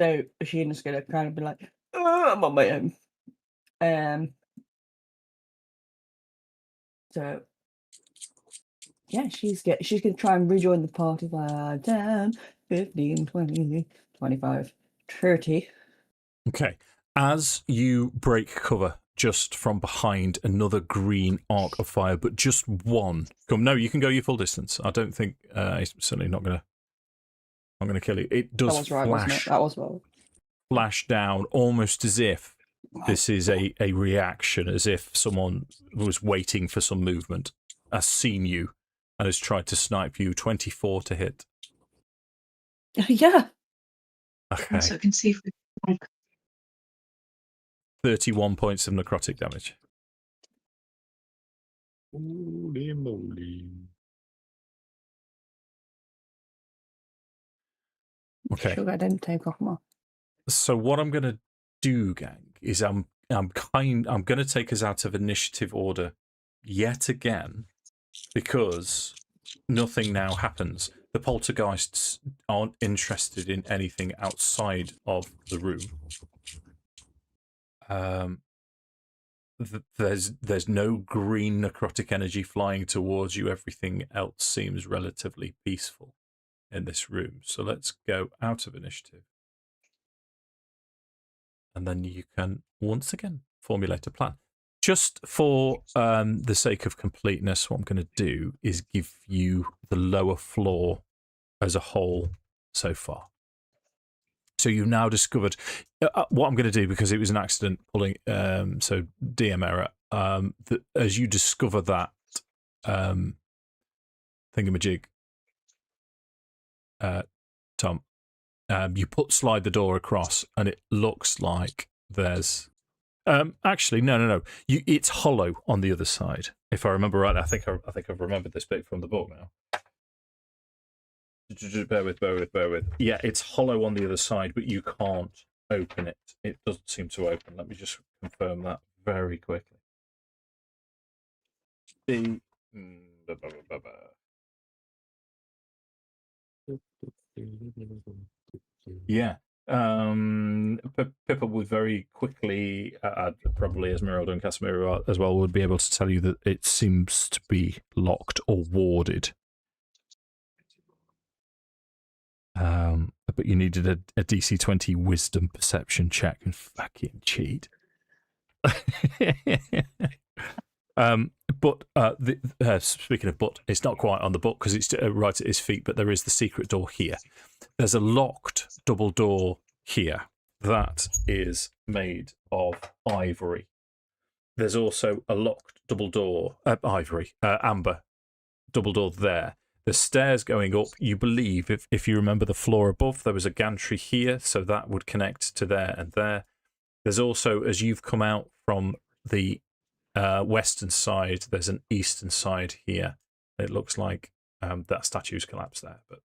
So Ashina's gonna kind of be like, oh, I'm on my own. So yeah, she's gonna try and rejoin the party by 10, 15, 20, 25, 30. Okay. As you break cover just from behind another green arc of fire, but just one. No, you can go your full distance. I don't think it's certainly not gonna kill you. It does That was right, wasn't it? That was well. Flash down almost as if this is a reaction, as if someone was waiting for some movement, has seen you, and has tried to snipe you. 24 to hit. Yeah. Okay. So I can see if we 31 points of necrotic damage. Holy moly. Okay. Sure, I didn't take off more. So what I'm going to do, gang, is I'm going to take us out of initiative order yet again, because nothing now happens. The poltergeists aren't interested in anything outside of the room. There's no green necrotic energy flying towards you. Everything else seems relatively peaceful in this room. So let's go out of initiative. And then you can once again formulate a plan. Just for the sake of completeness, what I'm going to do is give you the lower floor as a whole so far. So you've now discovered what I'm going to do, because it was an accident pulling, so DM error. That as you discover that thingamajig, Tom, you slide the door across, and it looks like there's. Actually, no. It's hollow on the other side. If I remember right, I think I've remembered this bit from the book now. Bear with. Yeah, it's hollow on the other side, but you can't open it. It doesn't seem to open. Let me just confirm that very quickly. Yeah. Pippa would very quickly, probably Esmeralda and Casimir as well, would be able to tell you that it seems to be locked or warded. But you needed a DC 20 wisdom perception check and fucking cheat. But speaking of but, it's not quite on the book because it's right at his feet, but there is the secret door here. There's a locked double door here that is made of ivory. there's also a locked double door, amber double door there. The stairs going up, you believe, if you remember the floor above, there was a gantry here, so that would connect to there and there. There's also, as you've come out from the western side, there's an eastern side here. It looks like that statue's collapsed there, but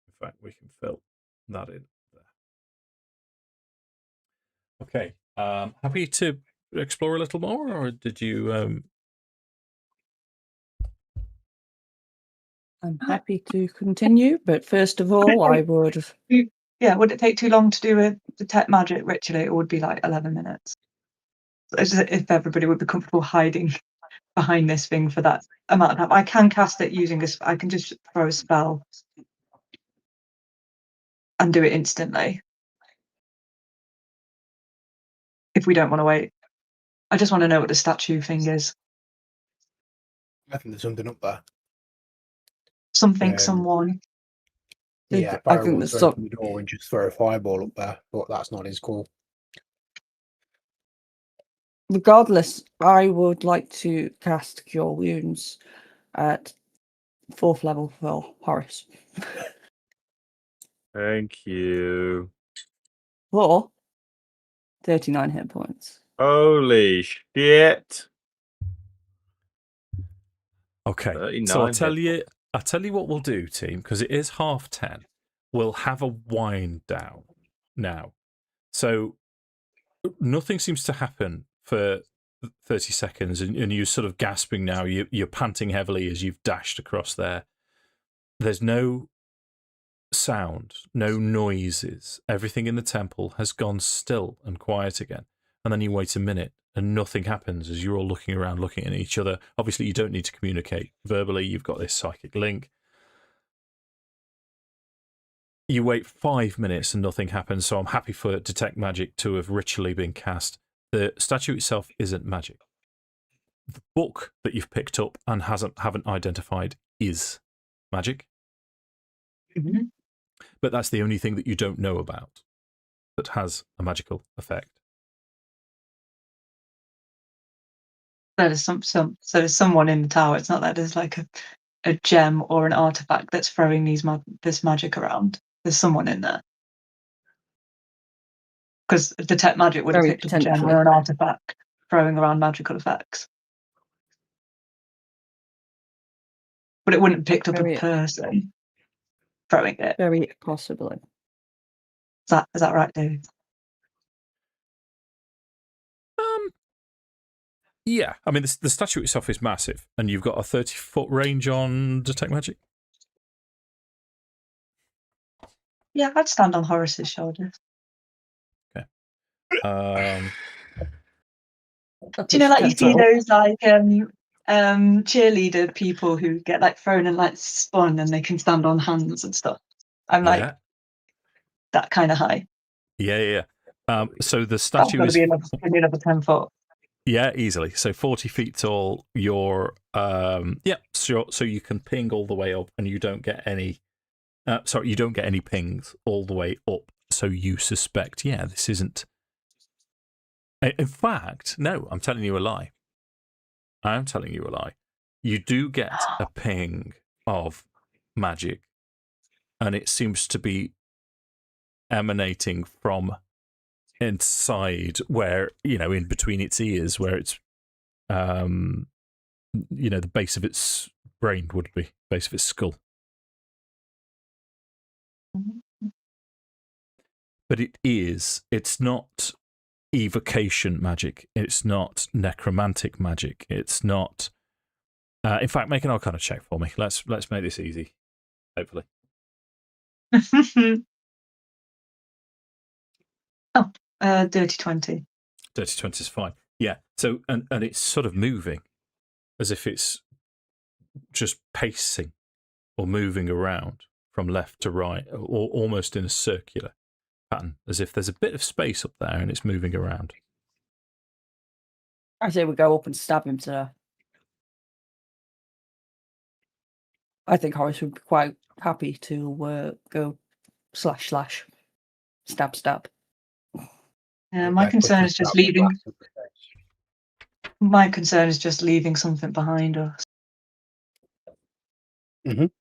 in fact, we can fill that in there. Okay, happy to explore a little more, or did you... I'm happy to continue, but first of all, I would... Yeah, would it take too long to do the detect magic ritually? It would be like 11 minutes. It's just if everybody would be comfortable hiding behind this thing for that amount of time. I can cast it using this. I can just throw a spell and do it instantly. If we don't want to wait. I just want to know what the statue thing is. I think there's something up there. Something, someone. Yeah, I think Farrowwood's there's open the door and just throw a fireball up there, but that's not his call. Regardless, I would like to cast Cure Wounds at 4th level for Horace. Thank you. For 39 hit points. Holy shit. Okay, 39 so hit I'll tell you what we'll do, team, because it is 10:30. We'll have a wind down now. So nothing seems to happen for 30 seconds, and you're sort of gasping now. You're panting heavily as you've dashed across there. There's no sound, no noises. Everything in the temple has gone still and quiet again. And then you wait a minute and nothing happens as you're all looking around, looking at each other. Obviously, you don't need to communicate verbally. You've got this psychic link. You wait 5 minutes and nothing happens, so I'm happy for Detect Magic to have ritually been cast. The statue itself isn't magic. The book that you've picked up and haven't identified is magic. Mm-hmm. But that's the only thing that you don't know about that has a magical effect. There's so there's someone in the tower. It's not that there's like a gem or an artifact that's throwing this magic around. There's someone in there. Because Detect Magic would have Very picked up a gem potentially. or an artifact throwing around magical effects. But it wouldn't have picked up Very- a person throwing it. Very possibly. Is that right, David? Yeah, I mean, the statue itself is massive, and you've got a 30-foot range on Detect Magic. Yeah, I'd stand on Horace's shoulders. Okay. Do you know, like you see those like cheerleader people who get like thrown and like spun and they can stand on hands and stuff? I'm like that kind of high. Yeah. So the That's statue got to is be another 10 foot. Yeah, easily. So 40 feet tall. You're so you can ping all the way up, and you don't get any. You don't get any pings all the way up. So you suspect, this isn't. In fact, no, I'm telling you a lie. I'm telling you a lie. You do get a ping of magic, and it seems to be emanating from inside, where in between its ears, where it's the base of its brain would be, base of its skull. But it's not evocation magic, it's not necromantic magic, it's not in fact, make an Arcana check for me. Let's make this easy, hopefully. Dirty 20. Dirty 20 is fine. Yeah. So and it's sort of moving as if it's just pacing or moving around from left to right, or almost in a circular pattern, as if there's a bit of space up there and it's moving around. I say we go up and stab him to death. I think Horace would be quite happy to go slash, stab. My concern is just leaving. My concern is just leaving something behind us. Mhm.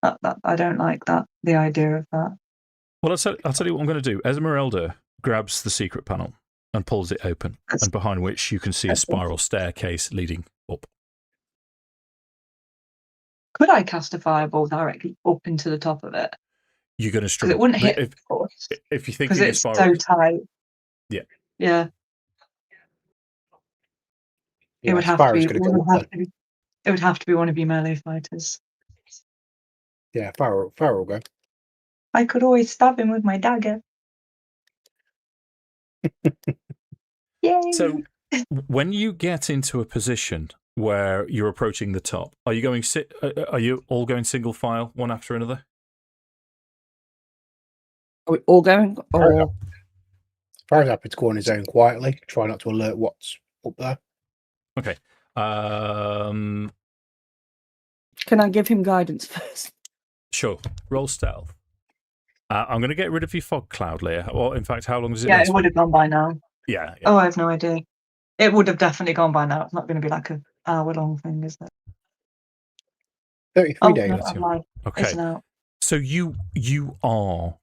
That I don't like that. The idea of that. Well, I'll tell you what I'm going to do. Esmeralda grabs the secret panel and pulls it open, and behind which you can see a spiral staircase leading up. Could I cast a fireball directly up into the top of it? You're going to Because struggle. it wouldn't hit, of course. If you think Because in a it's spiral, so tight. Yeah. Yeah. It would have to Sparrow's be. going to go up then. It would have to be one of you melee fighters. Yeah, Farrow will go. I could always stab him with my dagger. Yay! So, when you get into a position where you're approaching the top, are you going? Are you all going single file, one after another? Are we all going? Or Farrow's happy to go on his own quietly. Try not to alert what's up there. Okay. can I give him guidance first? Sure. Roll stealth. I'm going to get rid of your fog cloud, Leah. Or, in fact, how long does it Yeah, last it would for? have gone by now. Yeah. Oh, I have no idea. It would have definitely gone by now. It's not going to be like an hour-long thing, is it? 33 Oh, days. no, I'm lying. Okay. It's now. So you are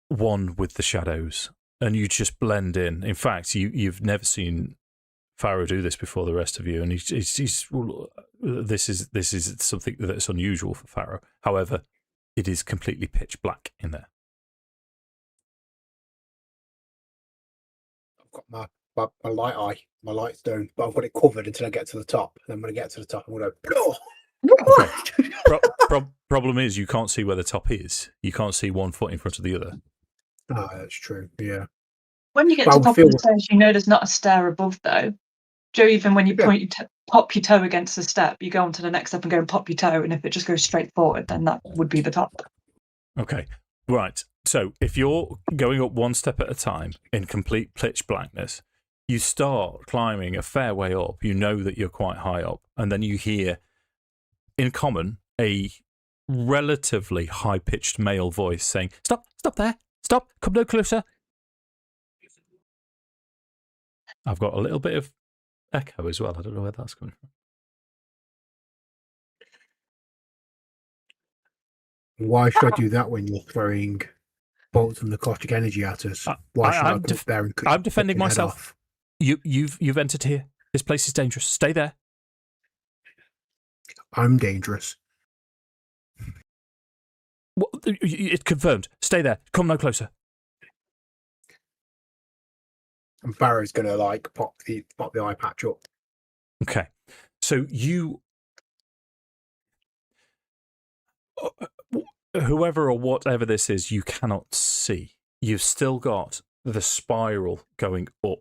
one with the shadows, and you just blend in. In fact, you've never seen Farrow do this before the rest of you, and he's well, this is something that's unusual for Farrow. However, it is completely pitch black in there. I've got my light eye, my light stone, but I've got it covered until I get to the top. And then when I get to the top, I'm going to go, Problem is, you can't see where the top is. You can't see one foot in front of the other. Oh, that's true. Yeah. When you get But to I the top feel- of the stairs, you know there's not a stair above, though. Joe, even when you pop your toe against the step, you go on to the next step and go and pop your toe, and if it just goes straight forward, then that would be the top. Okay, right. So if you're going up one step at a time in complete pitch blackness, you start climbing a fair way up. You know that you're quite high up, and then you hear, in common, a relatively high-pitched male voice saying, "Stop! Stop there! Stop! Come no closer!" I've got a little bit of echo as well. I don't know where that's coming from. Why should I do that when you're throwing bolts of narcotic energy at us? Why should I come up there and cut I'm defending your head myself. off? You've entered here. This place is dangerous. Stay there. I'm dangerous. It's confirmed. Stay there. Come no closer. And Farrow's going to like pop the eye patch up. Okay. So whoever or whatever this is, you cannot see. You've still got the spiral going up.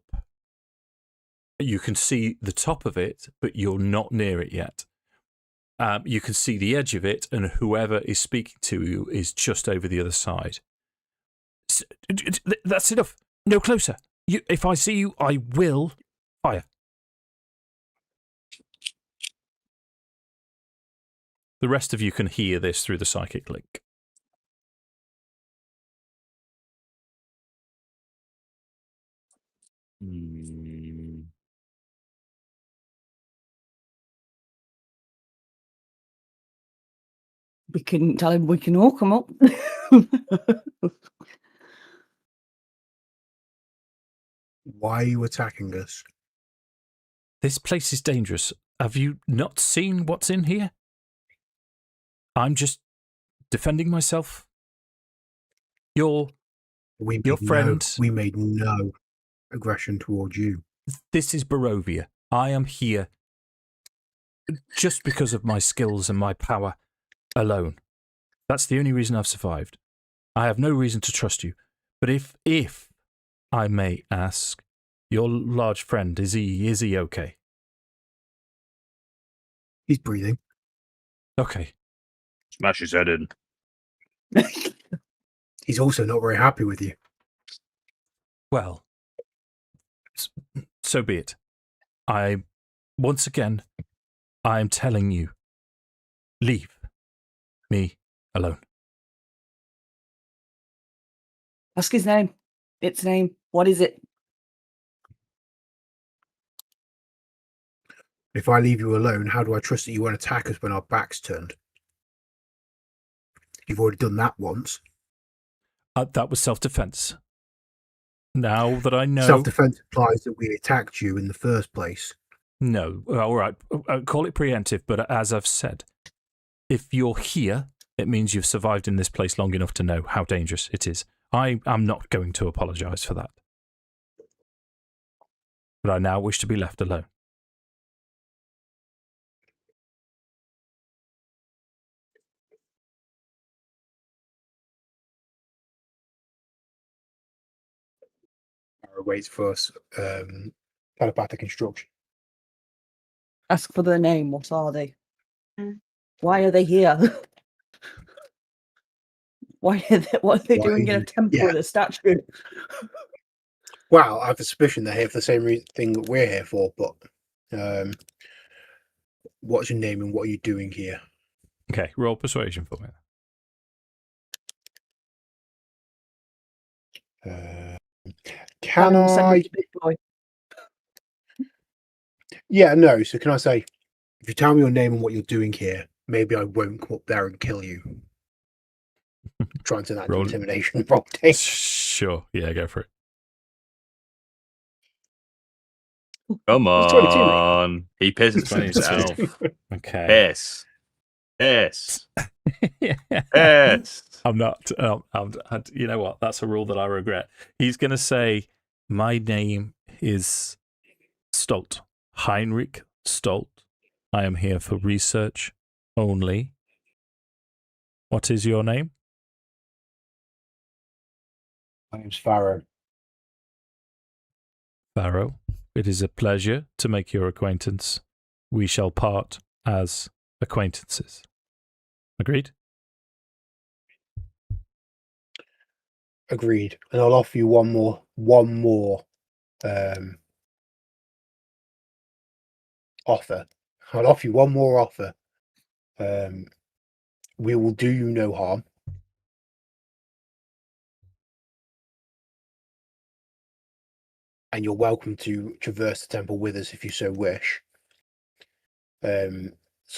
You can see the top of it, but you're not near it yet. You can see the edge of it, and whoever is speaking to you is just over the other side. That's enough. No closer. If I see you, I will fire. The rest of you can hear this through the psychic link. We can tell him we can all come up. Why are you attacking us? This place is dangerous. Have you not seen what's in here? I'm just defending myself. Your friend. We made no aggression towards you. This is Barovia. I am here just because of my skills and my power alone. That's the only reason I've survived. I have no reason to trust you. But if I may ask, your large friend, is he okay? He's breathing. Okay. Smash his head in. He's also not very happy with you. Well, so be it. Once again, I am telling you, leave me alone. Ask his name. Its name. What is it? If I leave you alone, how do I trust that you won't attack us when our back's turned? You've already done that once. That was self-defense. Now that I know... Self-defense implies that we attacked you in the first place. No. All right. Call it preemptive, but as I've said, if you're here, it means you've survived in this place long enough to know how dangerous it is. I'm not going to apologise for that. But I now wish to be left alone. Waits for us. Telepathic instruction. Ask for their name. What are they? Mm. Why are they here? What are they doing in a temple with a statue? Well, I have a suspicion they're here for the same thing that we're here for, but what's your name and what are you doing here? Okay, roll persuasion for me. Can I? Big boy. Yeah, no. So can I say, if you tell me your name and what you're doing here, maybe I won't come up there and kill you. Trying to that Roll. intimidation property. Sure. Yeah, go for it. Come It's 22, mate. on. He pisses on 22. himself. Okay. Piss. Piss. Yeah. Piss. I'm not. You know what? That's a rule that I regret. He's going to say, my name is Stolt. Heinrich Stolt. I am here for research only. What is your name? My name's Farrow. Farrow. It is a pleasure to make your acquaintance. We shall part as acquaintances. Agreed? Agreed. And I'll offer you one more offer. I'll offer you one more offer. We will do you no harm. And you're welcome to traverse the temple with us if you so wish. So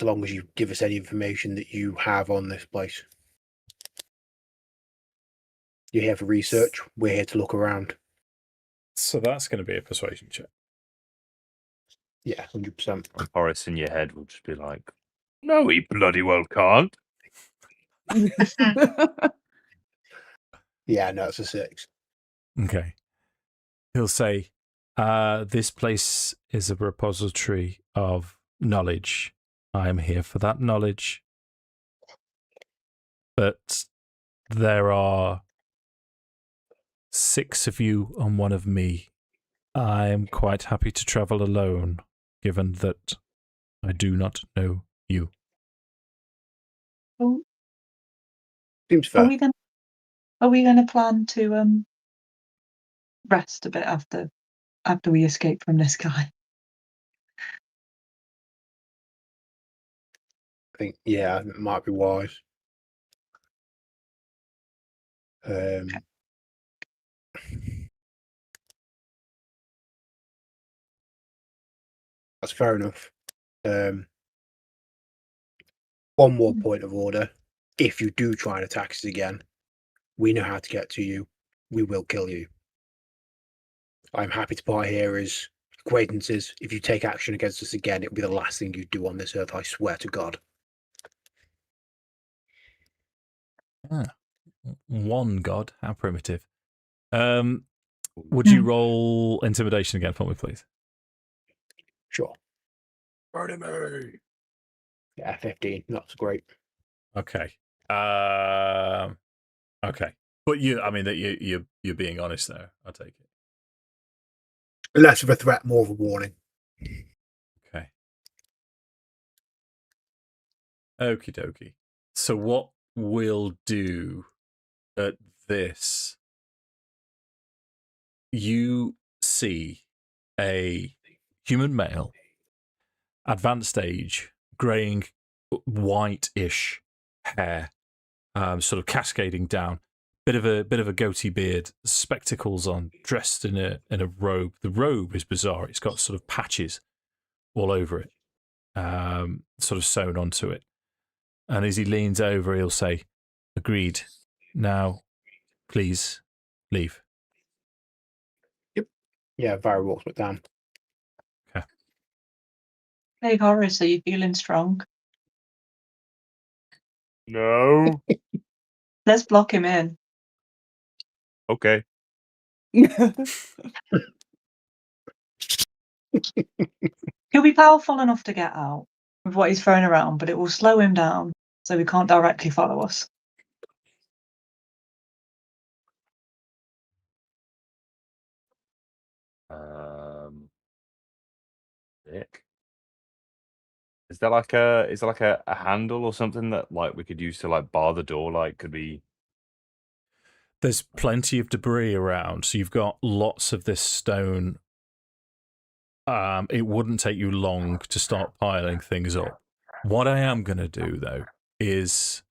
long as you give us any information that you have on this place. You're here for research. We're here to look around. So that's going to be a persuasion check. Yeah, 100%. And Horace in your head will just be like, no, he bloody well can't. Yeah, no, it's a 6. Okay. He'll say, this place is a repository of knowledge. I am here for that knowledge. But there are 6 of you and 1 of me. I am quite happy to travel alone, given that I do not know you. Oh, Seems fair. Are we gonna plan to rest a bit after we escape from this guy? I think, yeah, it might be wise. That's fair enough. One more point of order. If you do try and attack us again, we know how to get to you. We will kill you. I'm happy to part here as acquaintances. If you take action against us again, it will be the last thing you do on this earth, I swear to God. One god, how primitive. Would you roll intimidation again for me, please? Sure. Murder me. Yeah, 15. That's great. Okay. Okay. But you're being honest there. I'll take it. Less of a threat, more of a warning. Okay. Okie dokie. So what we'll do at this, you see a human male, advanced age, graying white-ish hair, sort of cascading down, bit of a goatee beard, spectacles on, dressed in a robe. The robe is bizarre. It's got sort of patches all over it. sort of sewn onto it. And as he leans over, he'll say, "Agreed. Now, please leave." Yeah, Varro walks back down. Hey, Horace, are you feeling strong? No. Let's block him in. Okay. He'll be powerful enough to get out with what he's throwing around, but it will slow him down so he can't directly follow us. Sick. Is there like a handle or something that like we could use to like bar the door? Like, could be. There's plenty of debris around, so you've got lots of this stone. It wouldn't take you long to start piling things up. What I am going to do, though, is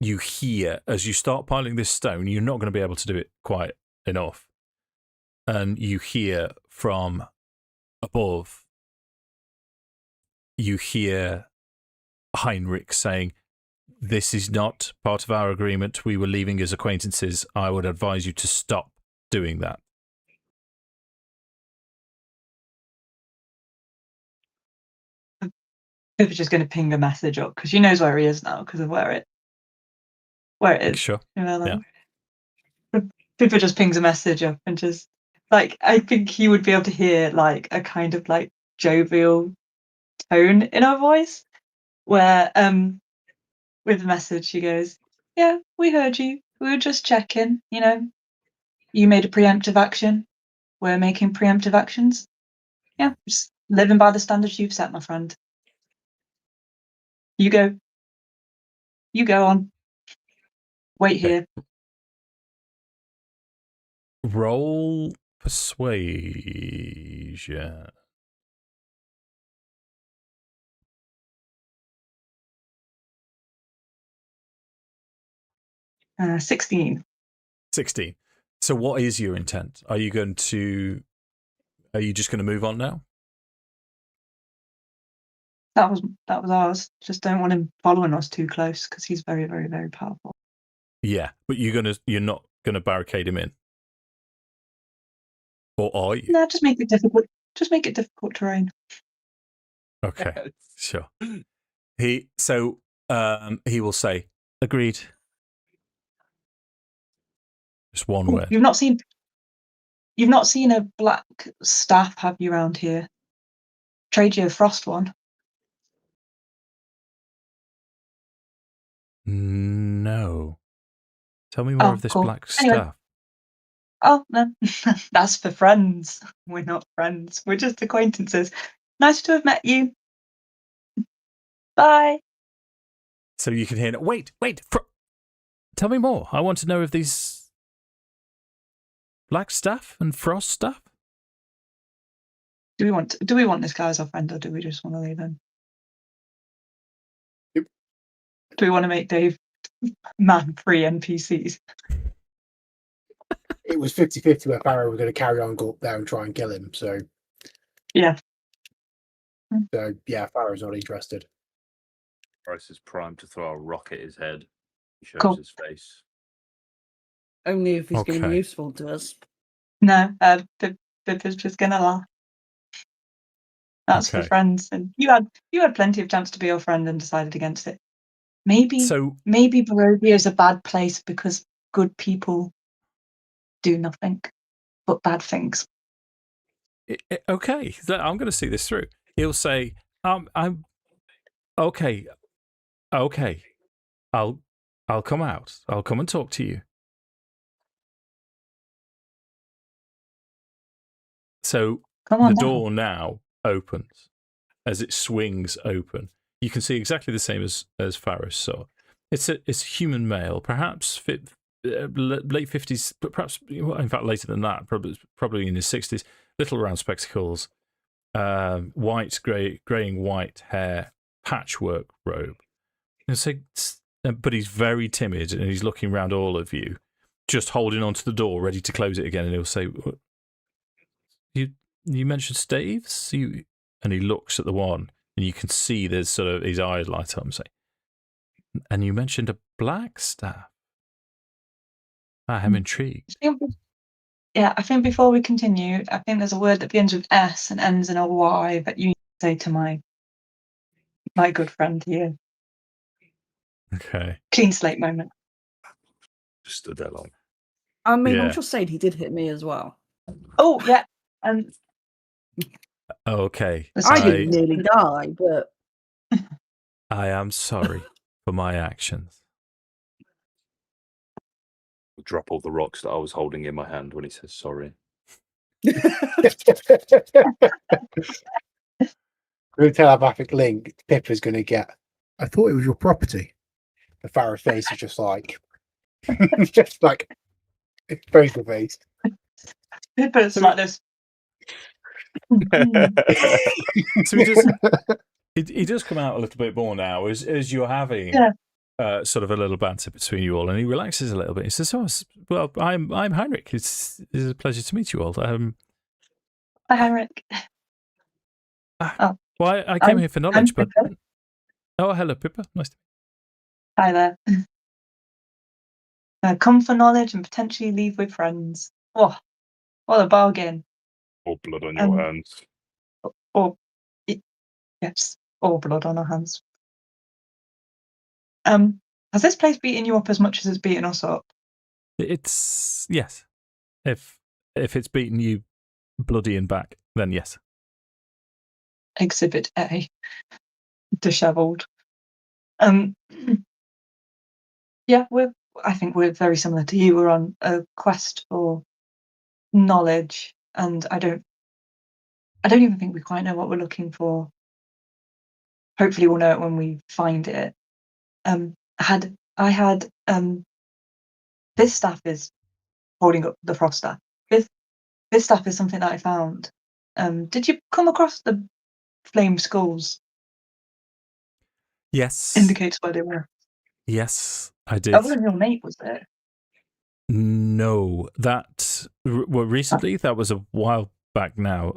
you hear, as you start piling this stone, you're not going to be able to do it quite enough. And you hear from above, you hear Heinrich saying, "This is not part of our agreement. We were leaving as acquaintances. I would advise you to stop doing that." Pippa's just going to ping a message up because she knows where he is now because of where it is. Sure. You know, like, Yeah. Pippa just pings a message up and just like, I think he would be able to hear like a kind of like jovial tone in her voice where with the message she goes, "Yeah, we heard you. We were just checking, you know. You made a preemptive action. We're making preemptive actions. Yeah, just living by the standards you've set, my friend. You go. You go on. Wait here." Roll persuasion. Uh, 16. 16. So what is your intent? Are you just going to move on now? That was ours. Just don't want him following us too close because he's very, very, very powerful. Yeah, but you're not gonna barricade him in. Or are you? No, just make it difficult. Just make it difficult terrain. Okay. Sure. He will say, "Agreed." Just one word. You've not seen a black staff, have you, around here? Trade you a frost one. No. Tell me more of this cool. black Anyway. stuff. Oh no, that's for friends. We're not friends. We're just acquaintances. Nice to have met you. Bye. So you can hear. Wait. Tell me more. I want to know of these black stuff and frost stuff. Do we want this guy as our friend, or do we just want to leave him? Yep. Do we want to make Dave man-free NPCs? It was 50-50 where Farrow was going to carry on, go up there and try and kill him. So Yeah. Yeah, Farrow's not interested. Horace is primed to throw a rock at his head. He shows Cool. his face. Only if he's going to be Okay. useful to us. No, Pippa's just gonna laugh. That's for Okay. friends, and you had plenty of chance to be your friend and decided against it. Maybe Barovia is a bad place because good people do nothing but bad things. Okay, I'm going to see this through. He'll say, "I'm okay. I'll come out. I'll come and talk to you." So Come on the down. door now opens. As it swings open, you can see exactly the same as Farrow's saw. It's a human male, perhaps late 50s, but perhaps in fact later than that, probably in his 60s. Little round spectacles, white, greying white hair, patchwork robe. But he's very timid and he's looking around all of you, just holding onto the door, ready to close it again. And he'll say, "You mentioned staves?" And he looks at the one and you can see there's sort of his eyes light up and say, "And you mentioned a black staff. I am intrigued." I think before we continue, I think there's a word that begins with S and ends in a Y that you need to say to my good friend here. Okay. Clean slate moment. Just stood there like. I mean, Yeah. I'm just saying he did hit me as well. Oh yeah, and Okay. I didn't nearly die, but I am sorry for my actions. Drop all the rocks that I was holding in my hand when he says sorry. Through telepathic link, Pippa's going to get. I thought it was your property. The Pharaoh's face is just like, just like, poker face. Pippa's like this. So he does come out a little bit more now as you're having sort of a little banter between you all, and he relaxes a little bit. He says, "Oh, well, I'm Heinrich. It's a pleasure to meet you all. Hi, Heinrich. Well, I came here for knowledge, but Pippa. oh, hello, Pippa. Nice to Hi there. Come for knowledge and potentially leave with friends. Oh, what a bargain! Or blood on your hands. Yes, or blood on our hands. Has this place beaten you up as much as it's beaten us up? It's yes. If it's beaten you bloody and back, then yes. Exhibit A. Dishevelled. Yeah, I think we're very similar to you. We're on a quest for knowledge, and I don't even think we quite know what we're looking for. Hopefully we'll know it when we find it. This staff is holding up the frost staff. This staff is something that I found. Did you come across the flame skulls? Yes. Indicates where they were. Yes, I did. That wasn't your mate, was it? No, recently. That was a while back now.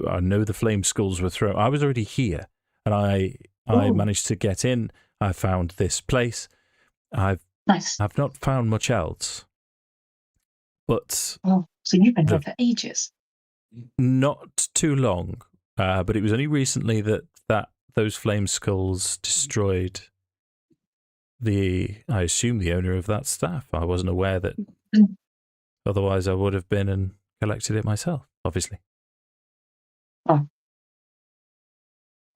I know the flame skulls were thrown. I was already here, and I managed to get in. I found this place. I've not found much else. But so you've been here for ages. Not too long, but it was only recently that those flame skulls destroyed I assume the owner of that staff. I wasn't aware that. Otherwise, I would have been and collected it myself, obviously. Oh.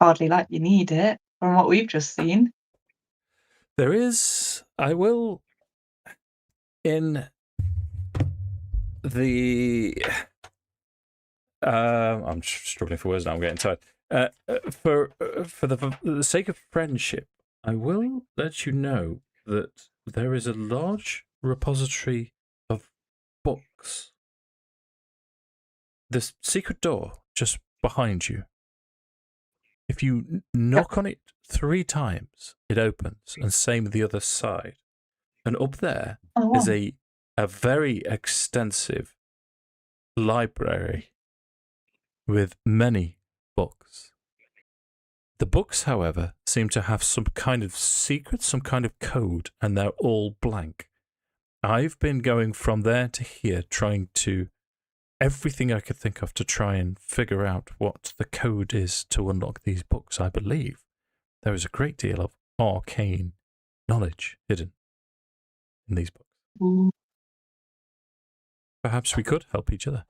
Hardly like you need it, from what we've just seen. There is. I will. In the. I'm struggling for words now. I'm getting tired. For the sake of friendship, I will let you know that there is a large repository of books. The secret door just behind you. If you knock on it 3 times, it opens, and same with the other side. And up there is a very extensive library with many books. The books, however, seem to have some kind of secret, some kind of code, and they're all blank. I've been going from there to here, trying to everything I could think of to try and figure out what the code is to unlock these books. I believe there is a great deal of arcane knowledge hidden in these books. Perhaps we could help each other.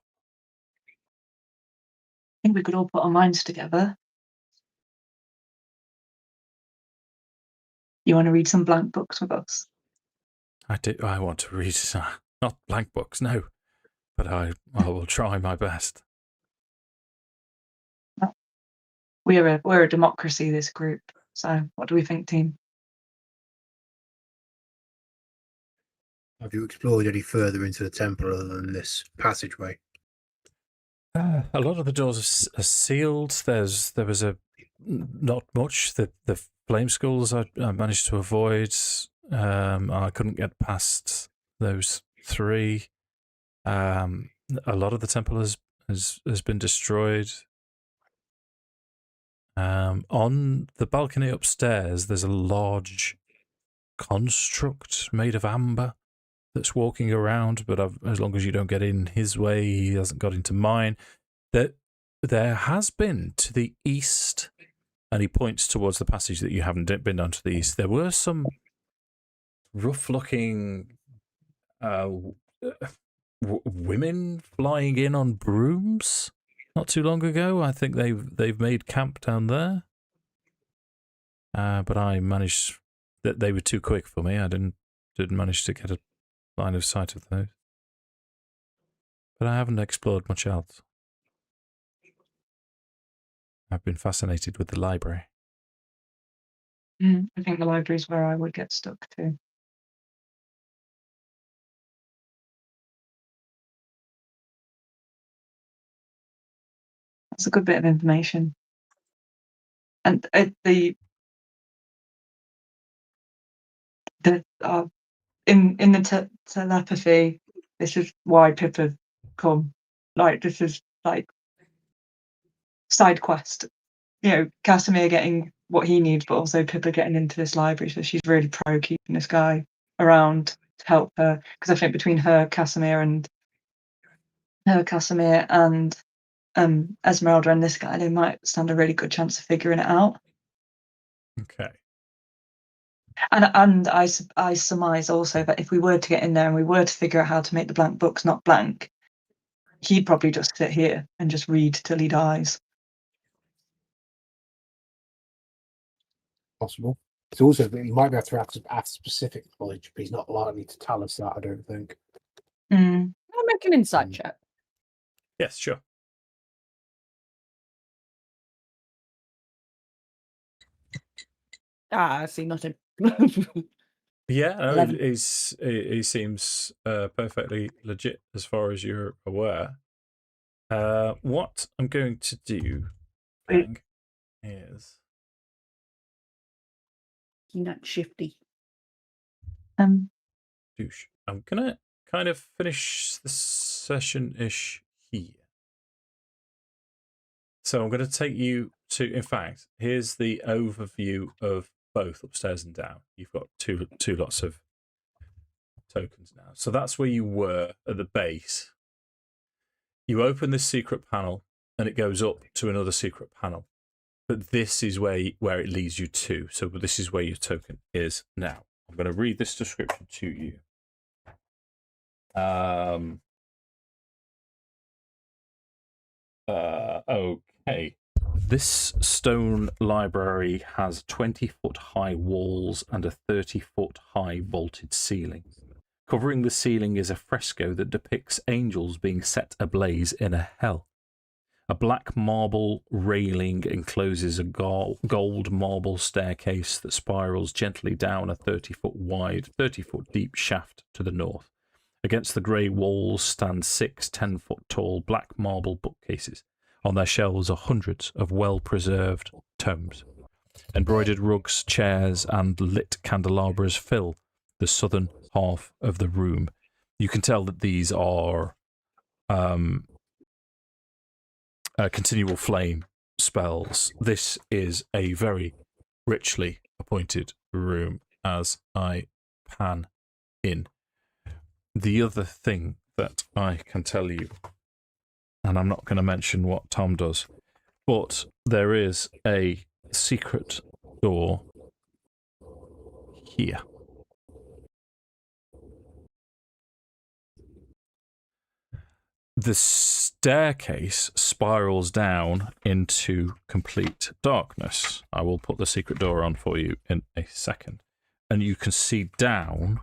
I think we could all put our minds together. You want to read some blank books with us? I do. I want to read not blank books, no, but I will try my best. We're a democracy, this group. So, what do we think, team? Have you explored any further into the temple other than this passageway? A lot of the doors are sealed. There was not much. The flame skulls I managed to avoid. I couldn't get past those 3. A lot of the temple has been destroyed. On the balcony upstairs, there's a large construct made of amber that's walking around, but as long as you don't get in his way, he hasn't got into mine. There has been to the east, and he points towards the passage that you haven't been down to the east. There were some rough-looking women flying in on brooms not too long ago. I think they've made camp down there. But I managed that they were too quick for me. I didn't manage to get a line of sight of those. But I haven't explored much else. I've been fascinated with the library. I think the library is where I would get stuck too. That's a good bit of information. And in the telepathy, this is why Pippa come. Like, this is like side quest. You know, Casimir getting what he needs, but also Pippa getting into this library. So she's really pro keeping this guy around to help her. Because I think between her, Casimir, and Esmeralda and this guy, they might stand a really good chance of figuring it out. Okay. And I surmise also that if we were to get in there and we were to figure out how to make the blank books not blank, he'd probably just sit here and just read till he dies. Possible. It's also that he might be able to have specific knowledge, but he's not likely to tell us that, I don't think. I'll make an insight check. Yes, sure. I see nothing. Yeah, no, 11. he seems perfectly legit as far as you're aware. What I'm going to do, gang, is... You're not shifty. I'm going to kind of finish the session-ish here. So I'm going to take you to... In fact, here's the overview of both upstairs and down. You've got two lots of tokens now. So that's where you were at the base. You open this secret panel and it goes up to another secret panel. But this is where it leads you to. So this is where your token is now. I'm going to read this description to you. Okay. This stone library has 20-foot high walls and a 30-foot high vaulted ceiling. Covering the ceiling is a fresco that depicts angels being set ablaze in a hell. A black marble railing encloses a gold marble staircase that spirals gently down a 30-foot wide, 30-foot deep shaft to the north. Against the grey walls stand 6 10-foot tall black marble bookcases. On their shelves are hundreds of well-preserved tomes. Embroidered rugs, chairs, and lit candelabras fill the southern half of the room. You can tell that these are continual flame spells. This is a very richly appointed room as I pan in. The other thing that I can tell you, and I'm not going to mention what Tom does, but there is a secret door here. The staircase spirals down into complete darkness. I will put the secret door on for you in a second. And you can see down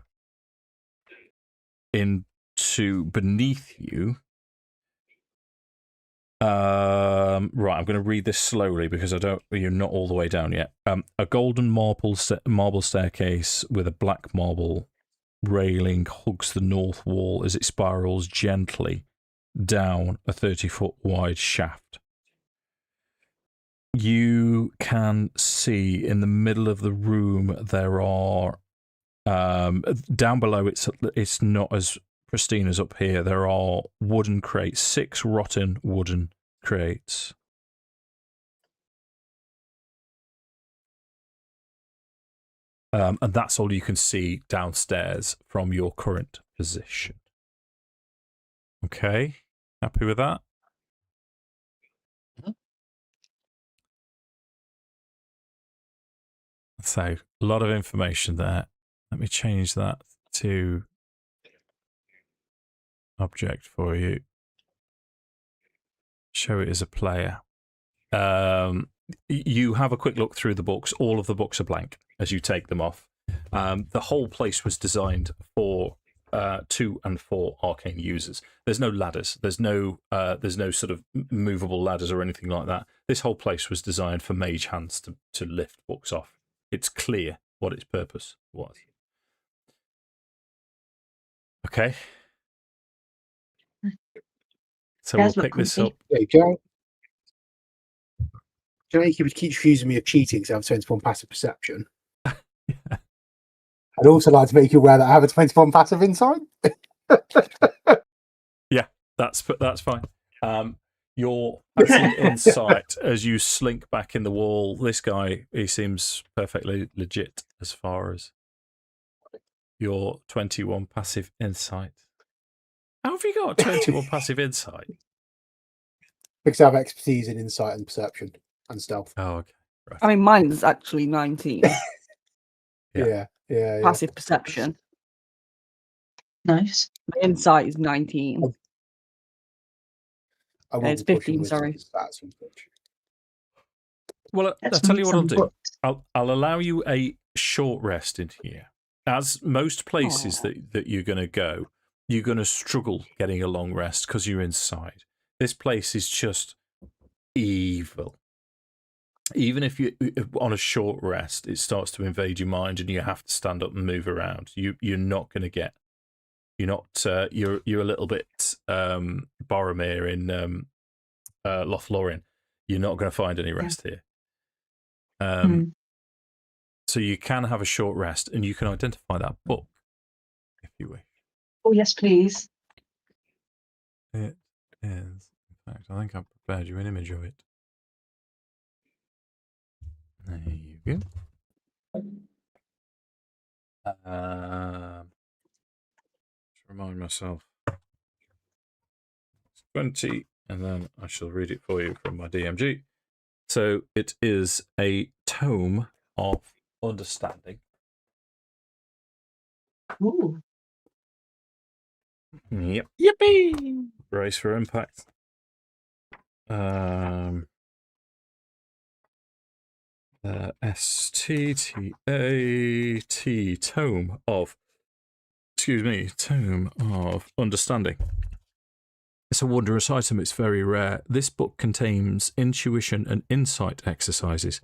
into beneath you. Right, I'm going to read this slowly because you're not all the way down yet. A golden marble staircase with a black marble railing hugs the north wall as it spirals gently down a 30-foot wide shaft. You can see in the middle of the room there are down below it's not as pristine as up here. There are wooden crates, 6 rotten wooden crates. And that's all you can see downstairs from your current position. Okay, happy with that? So, a lot of information there. Let me change that to object for you. Show it as a player. You have a quick look through the books. All of the books are blank as you take them off. The whole place was designed for 2 and 4 arcane users. There's no ladders. There's no sort of movable ladders or anything like that. This whole place was designed for mage hands to lift books off. It's clear what its purpose was. Okay. So Guys we'll look pick this comfy. up. Hey, Joe. Do you know you keep accusing me of cheating because I have 21 passive perception? Yeah. I'd also like to make you aware that I have a 21 passive insight. Yeah, that's fine. Your passive insight as you slink back in the wall. This guy, he seems perfectly legit as far as your 21 passive insight. How have you got 21 passive insight? Because I have expertise in insight and perception and stealth. Oh, okay. Right. I mean, mine's actually 19. Yeah. Yeah. Passive perception. Nice. My insight is 19. I will It's be pushing 15, wisdom sorry. stats and such. Well, I'll Let's tell read you what I'll some do. books. I'll allow you a short rest in here. As most places that you're going to go, you're going to struggle getting a long rest because you're inside. This place is just evil. Even if you're on a short rest, it starts to invade your mind and you have to stand up and move around. You're not going to get. You're not. You're a little bit Boromir in Lothlorien. You're not going to find any rest here. So you can have a short rest and you can identify that book if you wish. Oh, yes, please. It is. In fact, I think I've prepared you an image of it. There you go. Just remind myself. It's 20, and then I shall read it for you from my DMG. So it is a tome of understanding. Ooh. Yep. Yippee! Brace for impact. STTAT Tome of Understanding. It's a wondrous item, it's very rare. This book contains intuition and insight exercises,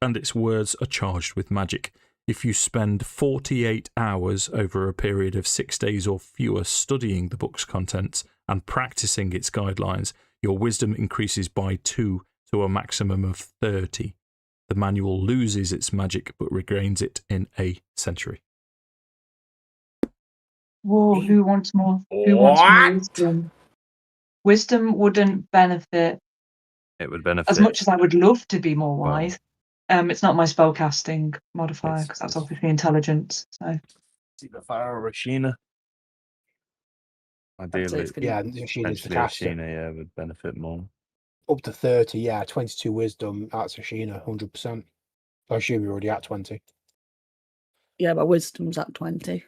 and its words are charged with magic. If you spend 48 hours over a period of 6 days or fewer studying the book's contents and practicing its guidelines, your wisdom increases by 2 to a maximum of 30. The manual loses its magic but regains it in a century. Whoa, who wants more? Who wants more wisdom? Wisdom wouldn't benefit It would benefit. as much as I would love to be more Well, wise. It's not my spellcasting modifier because that's it's- obviously intelligence. So either Farrow or Ashina. I'd say Ideally, it's gonna Yeah, Ashina's the potentially caster. Ashina, would benefit more. Up to 30, yeah. 22 wisdom, that's Ashina, 100%. I assume you're already at 20. Yeah, but wisdom's at 20.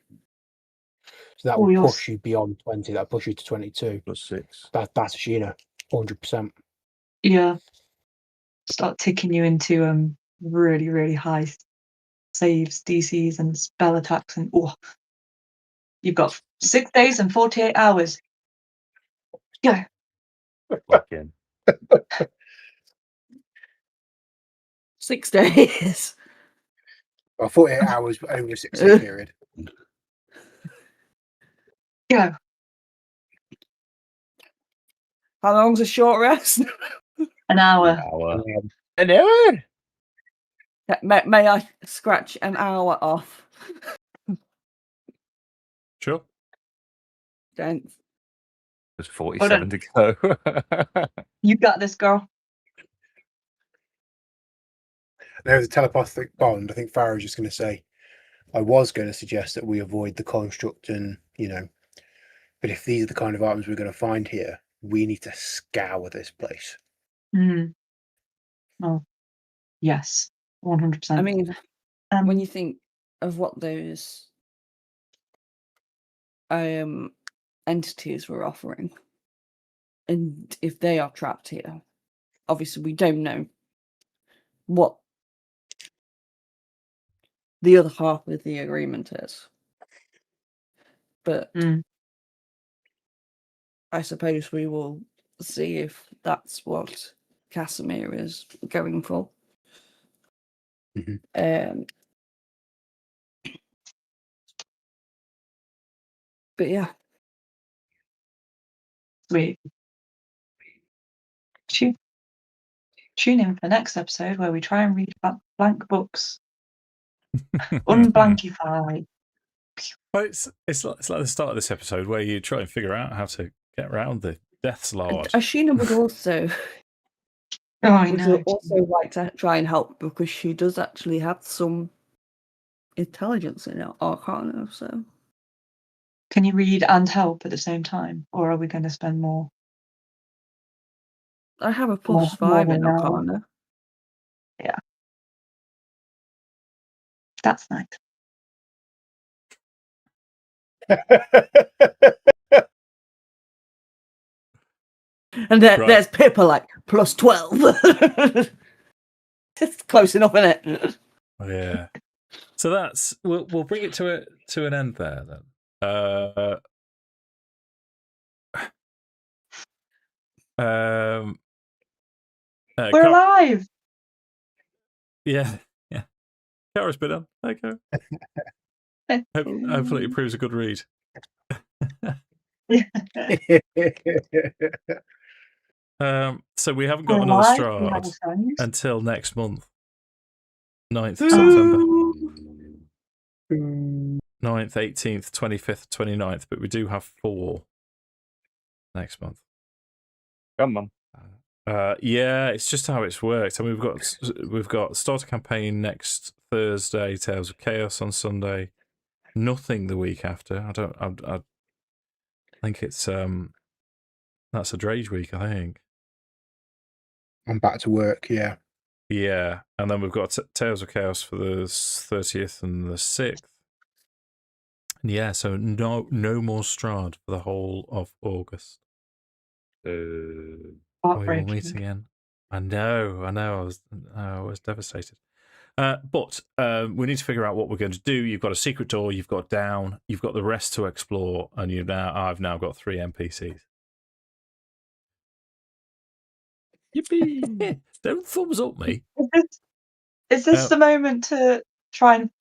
So that Oh, would yours. push you beyond 20. That push you to 22. Plus 6. That's Ashina, 100%. yeah, start ticking you into really, really high saves, DCs, and spell attacks, and you've got 6 days and 48 hours. Yeah. Lock in. 6 days. Well, 48 hours over a 6-day period. Go. How long's a short rest? An hour. An hour? May I scratch an hour off? Sure. Thanks. There's 47 to go. You got this, girl. There's a telepathic bond. I think Farrow's just going to say, I was going to suggest that we avoid the construct and, but if these are the kind of items we're going to find here, we need to scour this place. Mm. Oh, yes, 100%. I mean, when you think of what those entities were offering, and if they are trapped here, obviously we don't know what the other half of the agreement is. But I suppose we will see if that's what Casimir is going for. But yeah. Sweet. Tune in for next episode where we try and read blank books. Unblankify. Well, it's like the start of this episode where you try and figure out how to get around the Death's Lord. Ashina would also also like to try and help because she does actually have some intelligence in Arcana. So, can you read and help at the same time, or are we going to spend more? I have a +5 in Arcana. Yeah, that's nice. And there's Pippa like +12. It's close enough, isn't it? Yeah. So that's we'll bring it to an end there then. We're alive. Yeah. Kara's been on. Okay. Hopefully it proves a good read. So we haven't got another Strahd until next month. 9th of September. 9th, 18th, 25th, 29th, but we do have 4 next month. Come on. Yeah, it's just how it's worked. I mean, we've got starter campaign next Thursday, Tales of Chaos on Sunday. Nothing the week after. I think it's that's a Drage week, I think. I'm back to work, yeah. Yeah, and then we've got Tales of Chaos for the 30th and the 6th. And yeah, so no more Strahd for the whole of August. We will meet again. I know. I was devastated. But we need to figure out what we're going to do. You've got a secret door. You've got down. You've got the rest to explore, and I've now got 3 NPCs. Yippee! Don't thumbs up me. Is this the moment to try and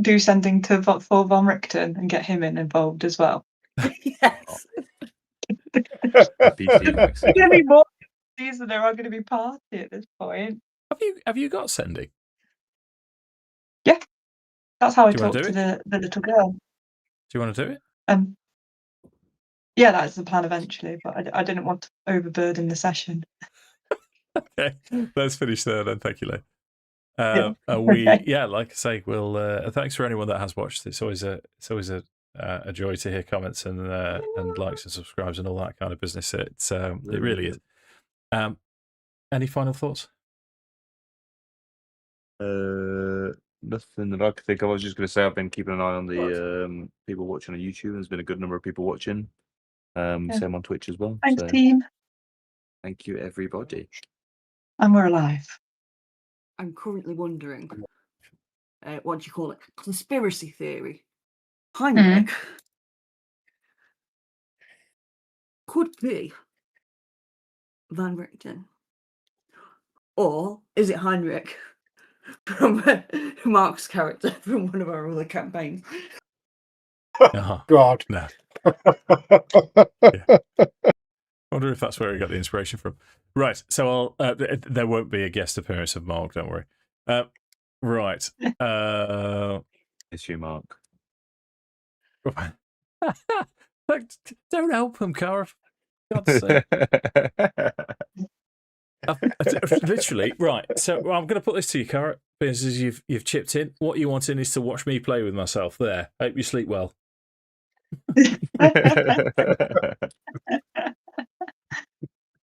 do something for Von Richten and get him involved as well? Yes. There's going to be more NPCs than there are going to be party at this point. Have you got sending? Yeah, that's how I talked to the little girl. Do you want to do it? Yeah, that's the plan eventually, but I didn't want to overburden the session. Okay, let's finish there then. Thank you, Leah. Okay. Like I say, we'll. Thanks for anyone that has watched. It's always a joy to hear comments and likes and subscribes and all that kind of business. It really is. Any final thoughts? Nothing that I could think of. I was just going to say I've been keeping an eye on the people watching on YouTube. There's been a good number of people watching. Same on Twitch as well. Thanks, team. Thank you, everybody. And we're alive. I'm currently wondering, what do you call it? Conspiracy theory. Heinrich could be Van Richten. Or is it Heinrich from Mark's character from one of our other campaigns? God. No. Yeah. I wonder if that's where he got the inspiration from. Right, so there won't be a guest appearance of Mark, don't worry. Right. It's you, Mark. Don't help him, Cara. For God's sake. Literally, right. So I'm going to put this to you, Carrot, because you've chipped in. What you wanting is to watch me play with myself. There. Hope you sleep well.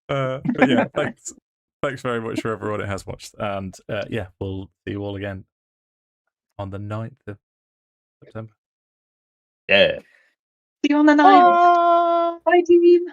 But yeah, thanks very much for everyone that has watched, and yeah, we'll see you all again on the 9th of September. Yeah. See you on the 9th. Bye, team.